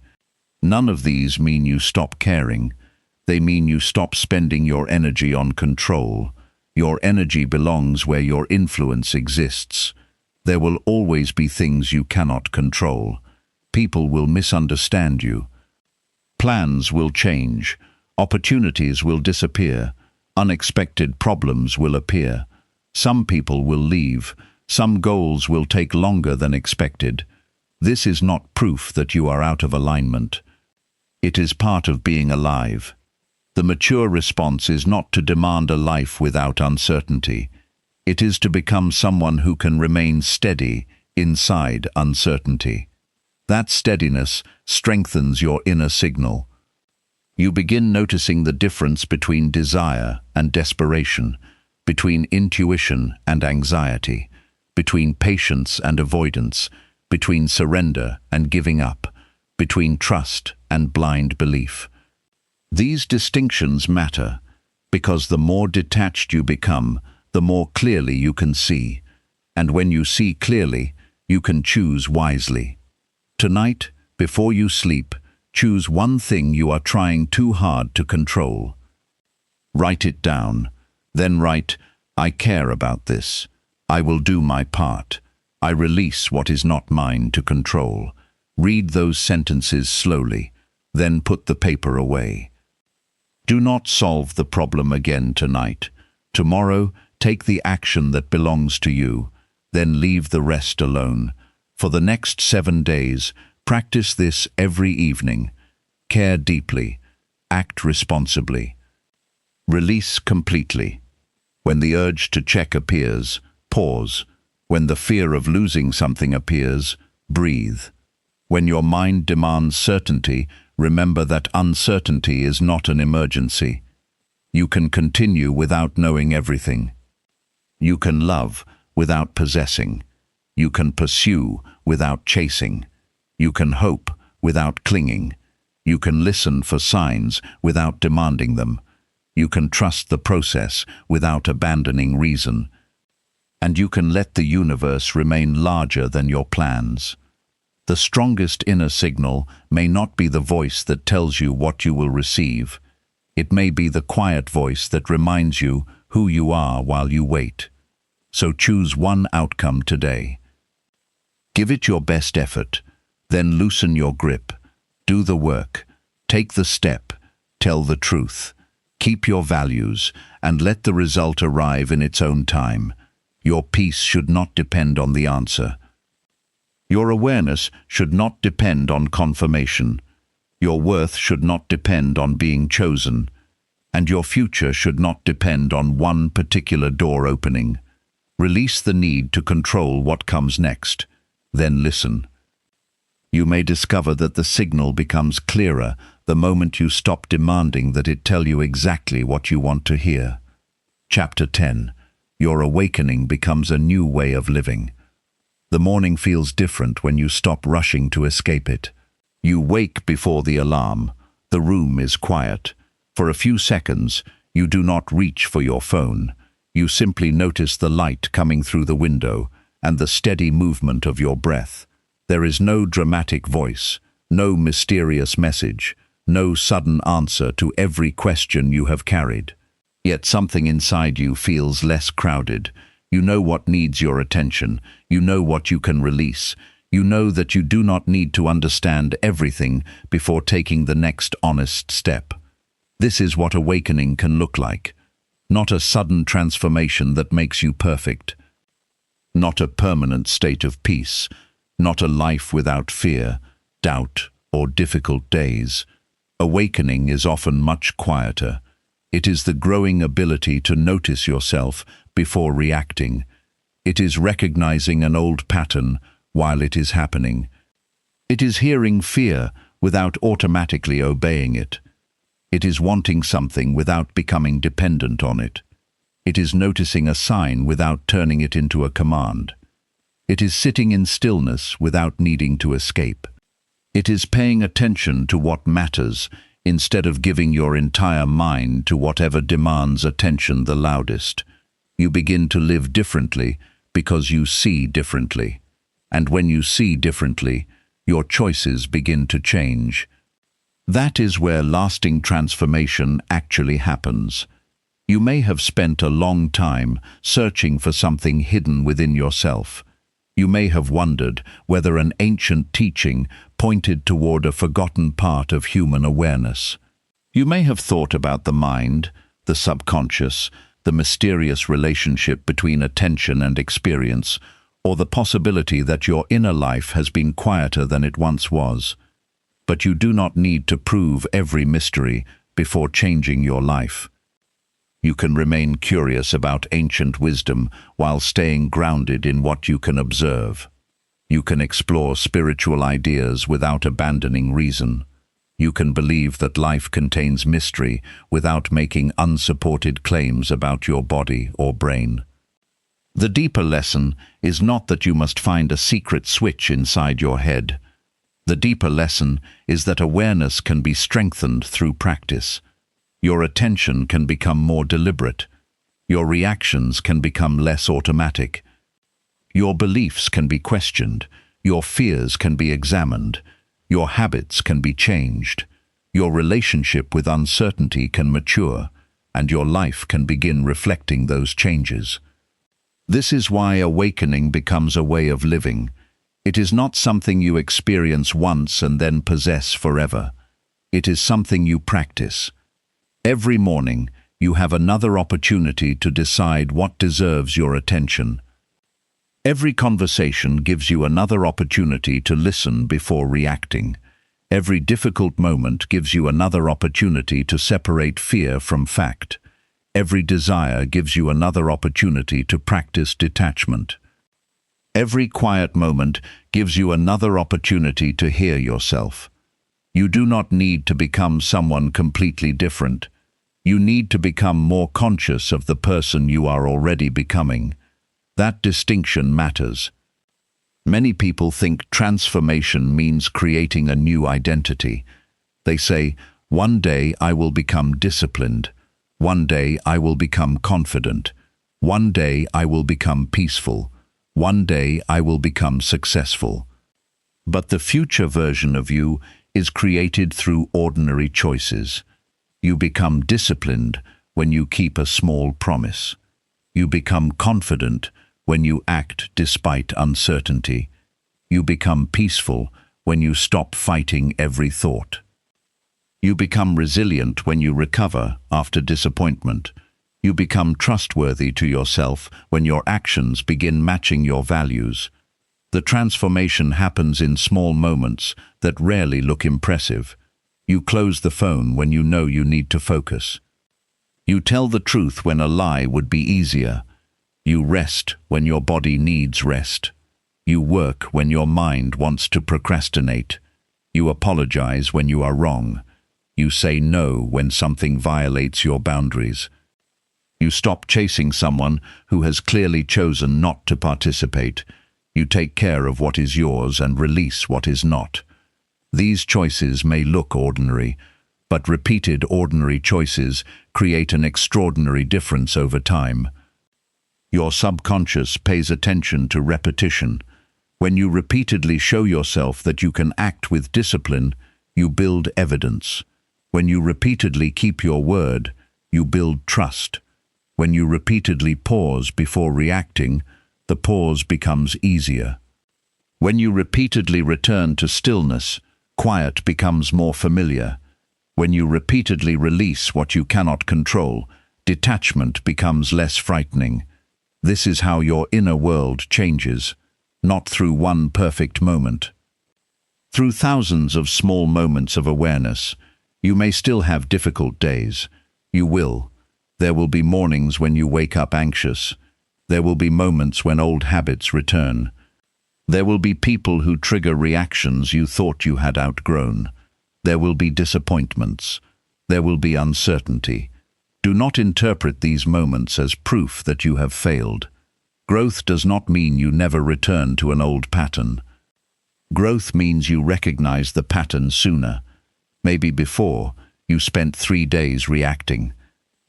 None of these mean you stop caring. They mean you stop spending your energy on control. Your energy belongs where your influence exists. There will always be things you cannot control. People will misunderstand you. Plans will change, opportunities will disappear, unexpected problems will appear. Some people will leave, some goals will take longer than expected. This is not proof that you are out of alignment. It is part of being alive. The mature response is not to demand a life without uncertainty. It is to become someone who can remain steady inside uncertainty. That steadiness strengthens your inner signal. You begin noticing the difference between desire and desperation, between intuition and anxiety, between patience and avoidance, between surrender and giving up, between trust and blind belief. These distinctions matter because the more detached you become, the more clearly you can see. And when you see clearly, you can choose wisely. Tonight, before you sleep, choose one thing you are trying too hard to control. Write it down. Then write, "I care about this. I will do my part. I release what is not mine to control." Read those sentences slowly, then put the paper away. Do not solve the problem again tonight. Tomorrow, take the action that belongs to you, then leave the rest alone. For the next 7 days, practice this every evening. Care deeply. Act responsibly. Release completely. When the urge to check appears, pause. When the fear of losing something appears, breathe. When your mind demands certainty, remember that uncertainty is not an emergency. You can continue without knowing everything. You can love without possessing. You can pursue without chasing. You can hope without clinging. You can listen for signs without demanding them. You can trust the process without abandoning reason. And you can let the universe remain larger than your plans. The strongest inner signal may not be the voice that tells you what you will receive. It may be the quiet voice that reminds you who you are while you wait. So choose one outcome today. Give it your best effort, then loosen your grip. Do the work. Take the step. Tell the truth. Keep your values, and let the result arrive in its own time. Your peace should not depend on the answer. Your awareness should not depend on confirmation. Your worth should not depend on being chosen. And your future should not depend on one particular door opening. Release the need to control what comes next. Then listen. You may discover that the signal becomes clearer the moment you stop demanding that it tell you exactly what you want to hear. Chapter 10. Your awakening becomes a new way of living. The morning feels different when you stop rushing to escape it. You wake before the alarm. The room is quiet. For a few seconds, you do not reach for your phone. You simply notice the light coming through the window and the steady movement of your breath. There is no dramatic voice, no mysterious message, no sudden answer to every question you have carried. Yet something inside you feels less crowded. You know what needs your attention. You know what you can release. You know that you do not need to understand everything before taking the next honest step. This is what awakening can look like. Not a sudden transformation that makes you perfect. Not a permanent state of peace. Not a life without fear, doubt, or difficult days. Awakening is often much quieter. It is the growing ability to notice yourself before reacting. It is recognizing an old pattern while it is happening. It is hearing fear without automatically obeying it. It is wanting something without becoming dependent on it. It is noticing a sign without turning it into a command. It is sitting in stillness without needing to escape. It is paying attention to what matters instead of giving your entire mind to whatever demands attention the loudest. You begin to live differently because you see differently. And when you see differently, your choices begin to change. That is where lasting transformation actually happens. You may have spent a long time searching for something hidden within yourself. You may have wondered whether an ancient teaching pointed toward a forgotten part of human awareness. You may have thought about the mind, the subconscious, the mysterious relationship between attention and experience, or the possibility that your inner life has been quieter than it once was. But you do not need to prove every mystery before changing your life. You can remain curious about ancient wisdom while staying grounded in what you can observe. You can explore spiritual ideas without abandoning reason. You can believe that life contains mystery without making unsupported claims about your body or brain. The deeper lesson is not that you must find a secret switch inside your head. The deeper lesson is that awareness can be strengthened through practice. Your attention can become more deliberate. Your reactions can become less automatic. Your beliefs can be questioned. Your fears can be examined. Your habits can be changed. Your relationship with uncertainty can mature, and your life can begin reflecting those changes. This is why awakening becomes a way of living. It is not something you experience once and then possess forever. It is something you practice. Every morning, you have another opportunity to decide what deserves your attention. Every conversation gives you another opportunity to listen before reacting. Every difficult moment gives you another opportunity to separate fear from fact. Every desire gives you another opportunity to practice detachment. Every quiet moment gives you another opportunity to hear yourself. You do not need to become someone completely different. You need to become more conscious of the person you are already becoming. That distinction matters. Many people think transformation means creating a new identity. They say, "One day I will become disciplined. One day I will become confident. One day I will become peaceful. One day I will become successful." But the future version of you is created through ordinary choices. You become disciplined when you keep a small promise. You become confident when you act despite uncertainty. You become peaceful when you stop fighting every thought. You become resilient when you recover after disappointment. You become trustworthy to yourself when your actions begin matching your values. The transformation happens in small moments that rarely look impressive. You close the phone when you know you need to focus. You tell the truth when a lie would be easier. You rest when your body needs rest. You work when your mind wants to procrastinate. You apologize when you are wrong. You say no when something violates your boundaries. You stop chasing someone who has clearly chosen not to participate. You take care of what is yours and release what is not. These choices may look ordinary, but repeated ordinary choices create an extraordinary difference over time. Your subconscious pays attention to repetition. When you repeatedly show yourself that you can act with discipline, you build evidence. When you repeatedly keep your word, you build trust. When you repeatedly pause before reacting, the pause becomes easier. When you repeatedly return to stillness, quiet becomes more familiar. When you repeatedly release what you cannot control, detachment becomes less frightening. This is how your inner world changes, not through one perfect moment. Through thousands of small moments of awareness, you may still have difficult days. You will. There will be mornings when you wake up anxious. There will be moments when old habits return. There will be people who trigger reactions you thought you had outgrown. There will be disappointments. There will be uncertainty. Do not interpret these moments as proof that you have failed. Growth does not mean you never return to an old pattern. Growth means you recognize the pattern sooner. Maybe before, you spent 3 days reacting.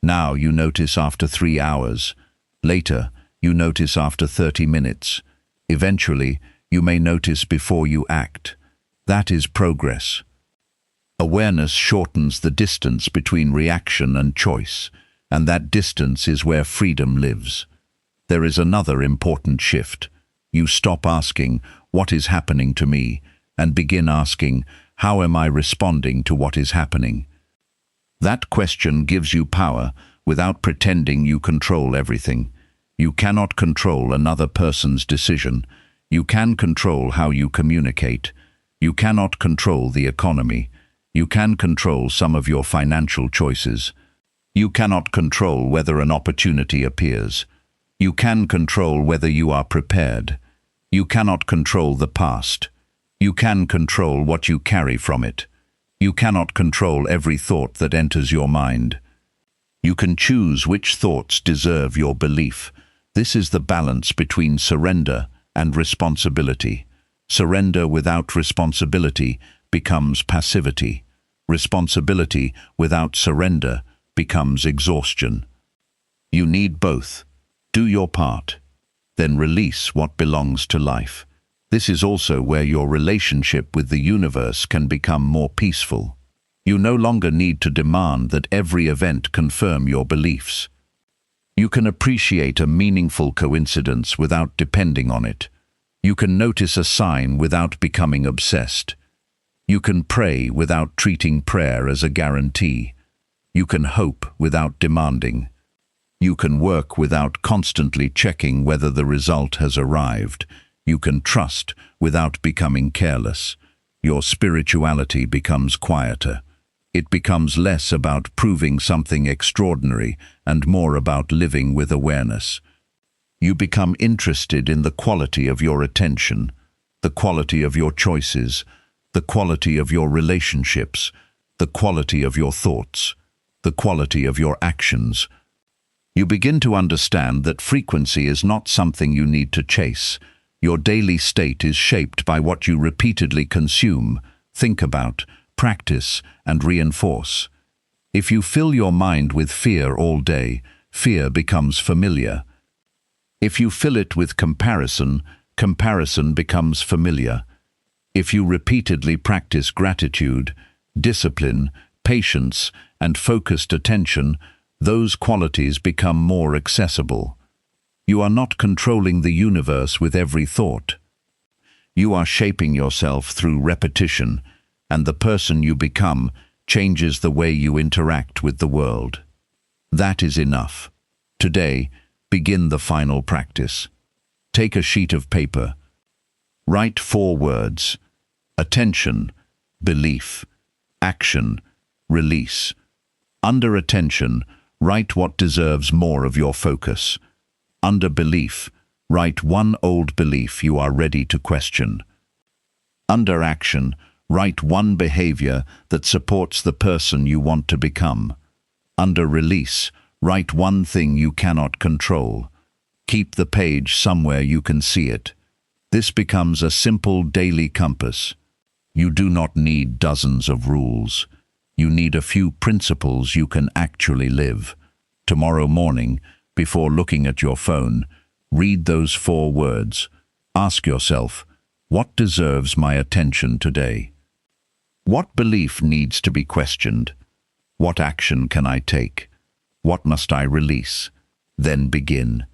Now you notice after 3 hours. Later, you notice after 30 minutes. Eventually, you may notice before you act. That is progress. Awareness shortens the distance between reaction and choice, and that distance is where freedom lives. There is another important shift. You stop asking, "What is happening to me?" and begin asking, "How am I responding to what is happening?" That question gives you power without pretending you control everything. You cannot control another person's decision. You can control how you communicate. You cannot control the economy. You can control some of your financial choices. You cannot control whether an opportunity appears. You can control whether you are prepared. You cannot control the past. You can control what you carry from it. You cannot control every thought that enters your mind. You can choose which thoughts deserve your belief. This is the balance between surrender and responsibility. Surrender without responsibility becomes passivity. Responsibility without surrender becomes exhaustion. You need both. Do your part. Then release what belongs to life. This is also where your relationship with the universe can become more peaceful. You no longer need to demand that every event confirm your beliefs. You can appreciate a meaningful coincidence without depending on it. You can notice a sign without becoming obsessed. You can pray without treating prayer as a guarantee. You can hope without demanding. You can work without constantly checking whether the result has arrived. You can trust without becoming careless. Your spirituality becomes quieter. It becomes less about proving something extraordinary and more about living with awareness. You become interested in the quality of your attention, the quality of your choices, the quality of your relationships, the quality of your thoughts, the quality of your actions. You begin to understand that frequency is not something you need to chase. Your daily state is shaped by what you repeatedly consume, think about, practice, and reinforce. If you fill your mind with fear all day, fear becomes familiar. If you fill it with comparison, comparison becomes familiar. If you repeatedly practice gratitude, discipline, patience, and focused attention, those qualities become more accessible. You are not controlling the universe with every thought. You are shaping yourself through repetition, and the person you become changes the way you interact with the world. That is enough. Today, begin the final practice. Take a sheet of paper. Write 4 words: attention, belief, action, release. Under attention, write what deserves more of your focus. Under belief, write one old belief you are ready to question. Under action, write one behavior that supports the person you want to become. Under release, write one thing you cannot control. Keep the page somewhere you can see it. This becomes a simple daily compass. You do not need dozens of rules. You need a few principles you can actually live. Tomorrow morning, before looking at your phone, read those 4 words. Ask yourself, what deserves my attention today? What belief needs to be questioned? What action can I take? What must I release? Then begin.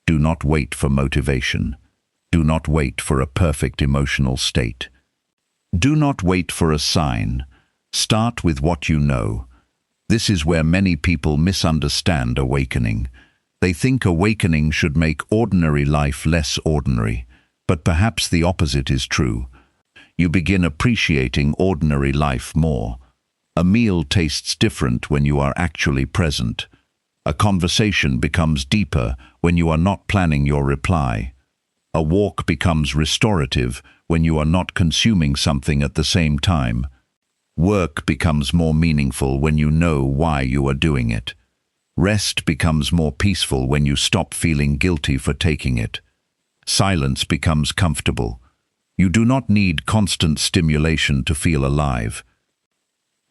Do not wait for motivation. Do not wait for a perfect emotional state. Do not wait for a sign. Start with what you know. This is where many people misunderstand awakening. They think awakening should make ordinary life less ordinary, but perhaps the opposite is true. You begin appreciating ordinary life more. A meal tastes different when you are actually present. A conversation becomes deeper when you are not planning your reply. A walk becomes restorative when you are not consuming something at the same time. Work becomes more meaningful when you know why you are doing it. Rest becomes more peaceful when you stop feeling guilty for taking it. Silence becomes comfortable. You do not need constant stimulation to feel alive.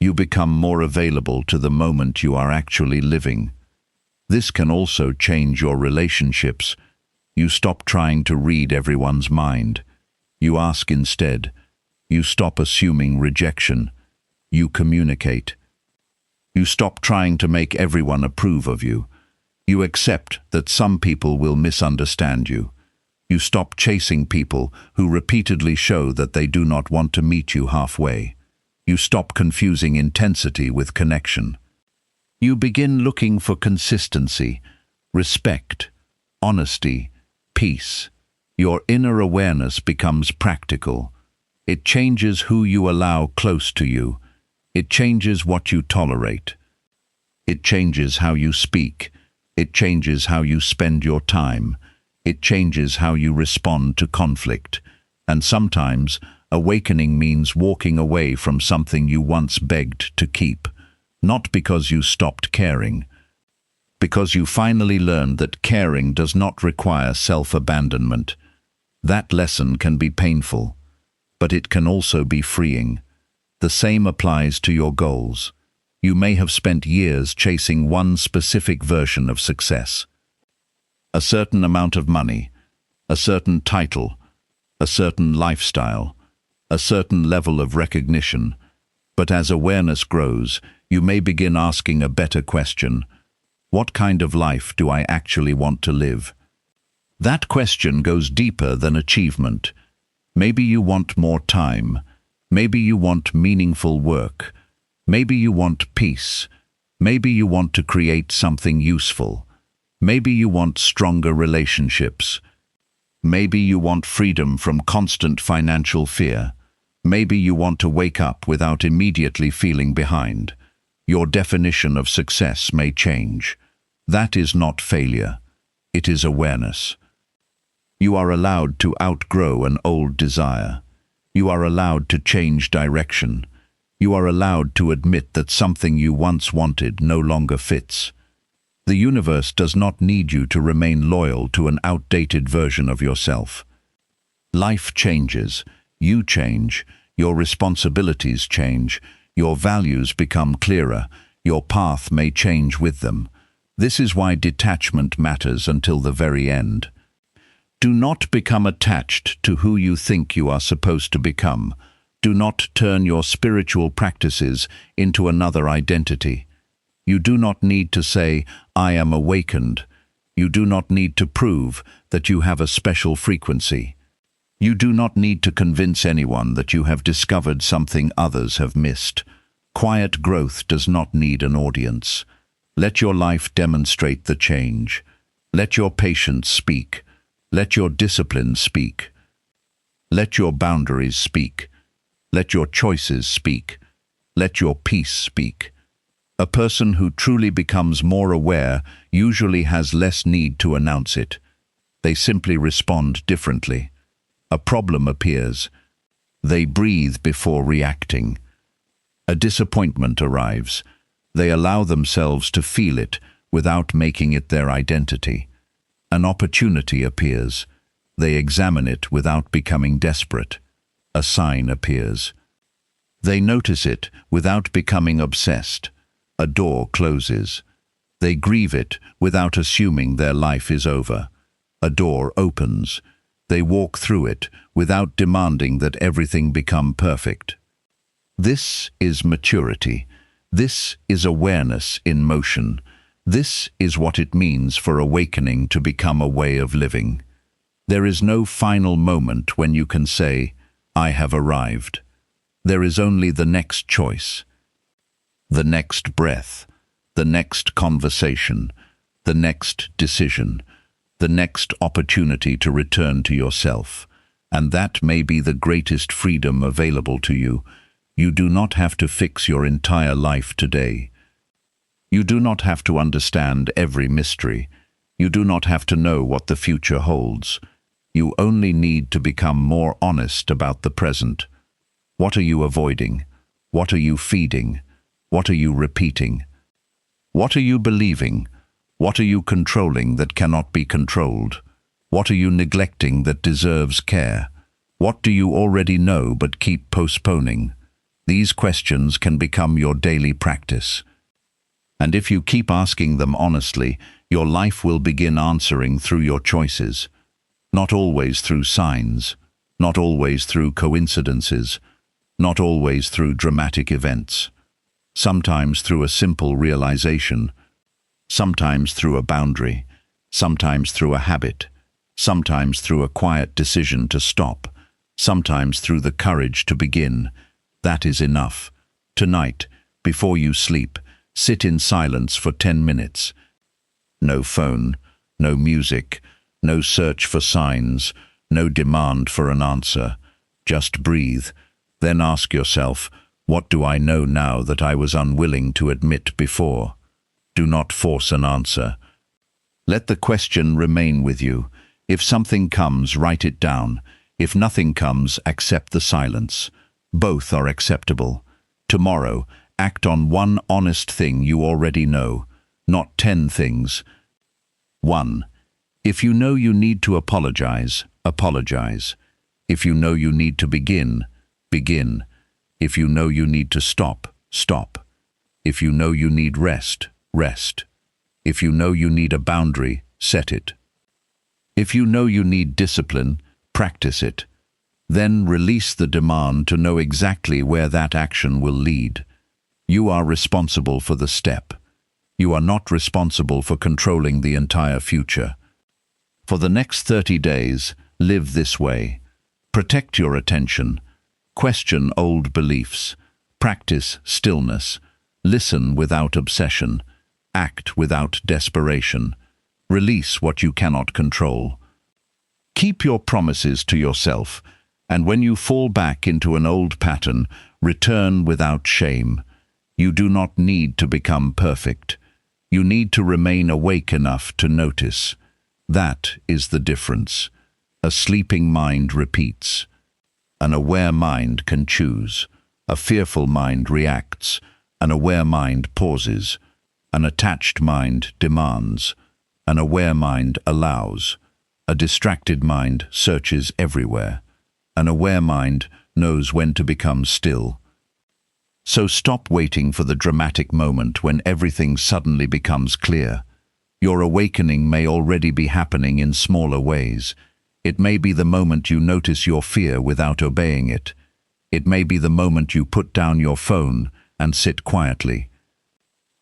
You become more available to the moment you are actually living. This can also change your relationships. You stop trying to read everyone's mind. You ask instead. You stop assuming rejection. You communicate. You stop trying to make everyone approve of you. You accept that some people will misunderstand you. You stop chasing people who repeatedly show that they do not want to meet you halfway. You stop confusing intensity with connection. You begin looking for consistency, respect, honesty, peace. Your inner awareness becomes practical. It changes who you allow close to you. It changes what you tolerate. It changes how you speak. It changes how you spend your time. It changes how you respond to conflict. And sometimes, awakening means walking away from something you once begged to keep. Not because you stopped caring, because you finally learned that caring does not require self-abandonment. That lesson can be painful, but it can also be freeing. The same applies to your goals. You may have spent years chasing one specific version of success. A certain amount of money, a certain title, a certain lifestyle, a certain level of recognition. But as awareness grows, you may begin asking a better question. What kind of life do I actually want to live? That question goes deeper than achievement. Maybe you want more time. Maybe you want meaningful work. Maybe you want peace. Maybe you want to create something useful. Maybe you want stronger relationships. Maybe you want freedom from constant financial fear. Maybe you want to wake up without immediately feeling behind. Your definition of success may change. That is not failure. It is awareness. You are allowed to outgrow an old desire. You are allowed to change direction. You are allowed to admit that something you once wanted no longer fits. The universe does not need you to remain loyal to an outdated version of yourself. Life changes. You change. Your responsibilities change. Your values become clearer. Your path may change with them. This is why detachment matters until the very end. Do not become attached to who you think you are supposed to become. Do not turn your spiritual practices into another identity. You do not need to say, I am awakened. You do not need to prove that you have a special frequency. You do not need to convince anyone that you have discovered something others have missed. Quiet growth does not need an audience. Let your life demonstrate the change. Let your patience speak. Let your discipline speak. Let your boundaries speak. Let your choices speak. Let your peace speak. A person who truly becomes more aware usually has less need to announce it. They simply respond differently. A problem appears. They breathe before reacting. A disappointment arrives. They allow themselves to feel it without making it their identity. An opportunity appears. They examine it without becoming desperate. A sign appears. They notice it without becoming obsessed. A door closes. They grieve it without assuming their life is over. A door opens. They walk through it without demanding that everything become perfect. This is maturity. This is awareness in motion. This is what it means for awakening to become a way of living. There is no final moment when you can say, I have arrived. There is only the next choice, the next breath, the next conversation, the next decision, the next opportunity to return to yourself. And that may be the greatest freedom available to you. You do not have to fix your entire life today. You do not have to understand every mystery. You do not have to know what the future holds. You only need to become more honest about the present. What are you avoiding? What are you feeding? What are you repeating? What are you believing? What are you controlling that cannot be controlled? What are you neglecting that deserves care? What do you already know but keep postponing? These questions can become your daily practice. And if you keep asking them honestly, your life will begin answering through your choices. Not always through signs, not always through coincidences, not always through dramatic events. Sometimes through a simple realization, sometimes through a boundary, sometimes through a habit, sometimes through a quiet decision to stop, sometimes through the courage to begin. That is enough. Tonight, before you sleep, sit in silence for 10 minutes. No phone, no music, no search for signs, no demand for an answer. Just breathe. Then ask yourself, what do I know now that I was unwilling to admit before? Do not force an answer. Let the question remain with you. If something comes, write it down. If nothing comes, accept the silence. Both are acceptable. Tomorrow, act on one honest thing you already know, not 10 things. 1. If you know you need to apologize, apologize. If you know you need to begin, begin. If you know you need to stop, stop. If you know you need rest, rest. If you know you need a boundary, set it. If you know you need discipline, practice it. Then release the demand to know exactly where that action will lead. You are responsible for the step. You are not responsible for controlling the entire future. For the next 30 days, live this way. Protect your attention. Question old beliefs. Practice stillness. Listen without obsession. Act without desperation. Release what you cannot control. Keep your promises to yourself, and when you fall back into an old pattern, return without shame. You do not need to become perfect. You need to remain awake enough to notice. That is the difference. A sleeping mind repeats. An aware mind can choose. A fearful mind reacts. An aware mind pauses. An attached mind demands. An aware mind allows. A distracted mind searches everywhere. An aware mind knows when to become still. So stop waiting for the dramatic moment when everything suddenly becomes clear. Your awakening may already be happening in smaller ways. It may be the moment you notice your fear without obeying it. It may be the moment you put down your phone and sit quietly.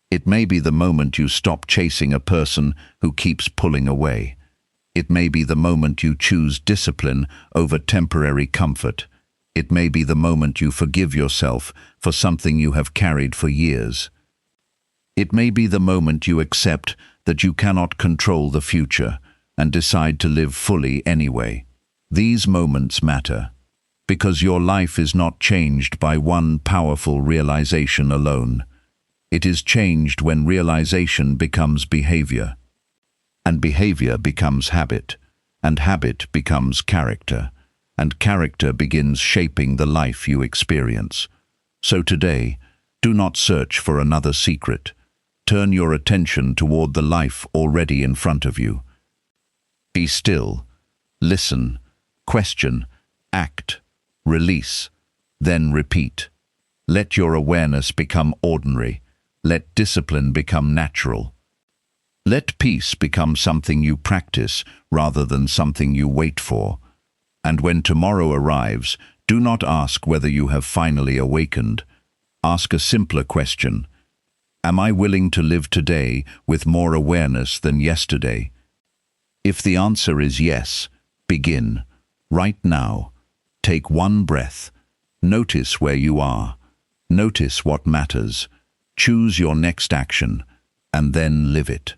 It may be the moment you stop chasing a person who keeps pulling away. It may be the moment you choose discipline over temporary comfort. It may be the moment you forgive yourself for something you have carried for years. It may be the moment you accept that you cannot control the future and decide to live fully anyway. These moments matter, because your life is not changed by one powerful realization alone. It is changed when realization becomes behavior, and behavior becomes habit, and habit becomes character, and character begins shaping the life you experience. So today, do not search for another secret. Turn your attention toward the life already in front of you. Be still, listen, question, act, release, then repeat. Let your awareness become ordinary. Let discipline become natural. Let peace become something you practice rather than something you wait for. And when tomorrow arrives, do not ask whether you have finally awakened. Ask a simpler question. Am I willing to live today with more awareness than yesterday? If the answer is yes, begin. Right now. Take one breath. Notice where you are. Notice what matters. Choose your next action, and then live it.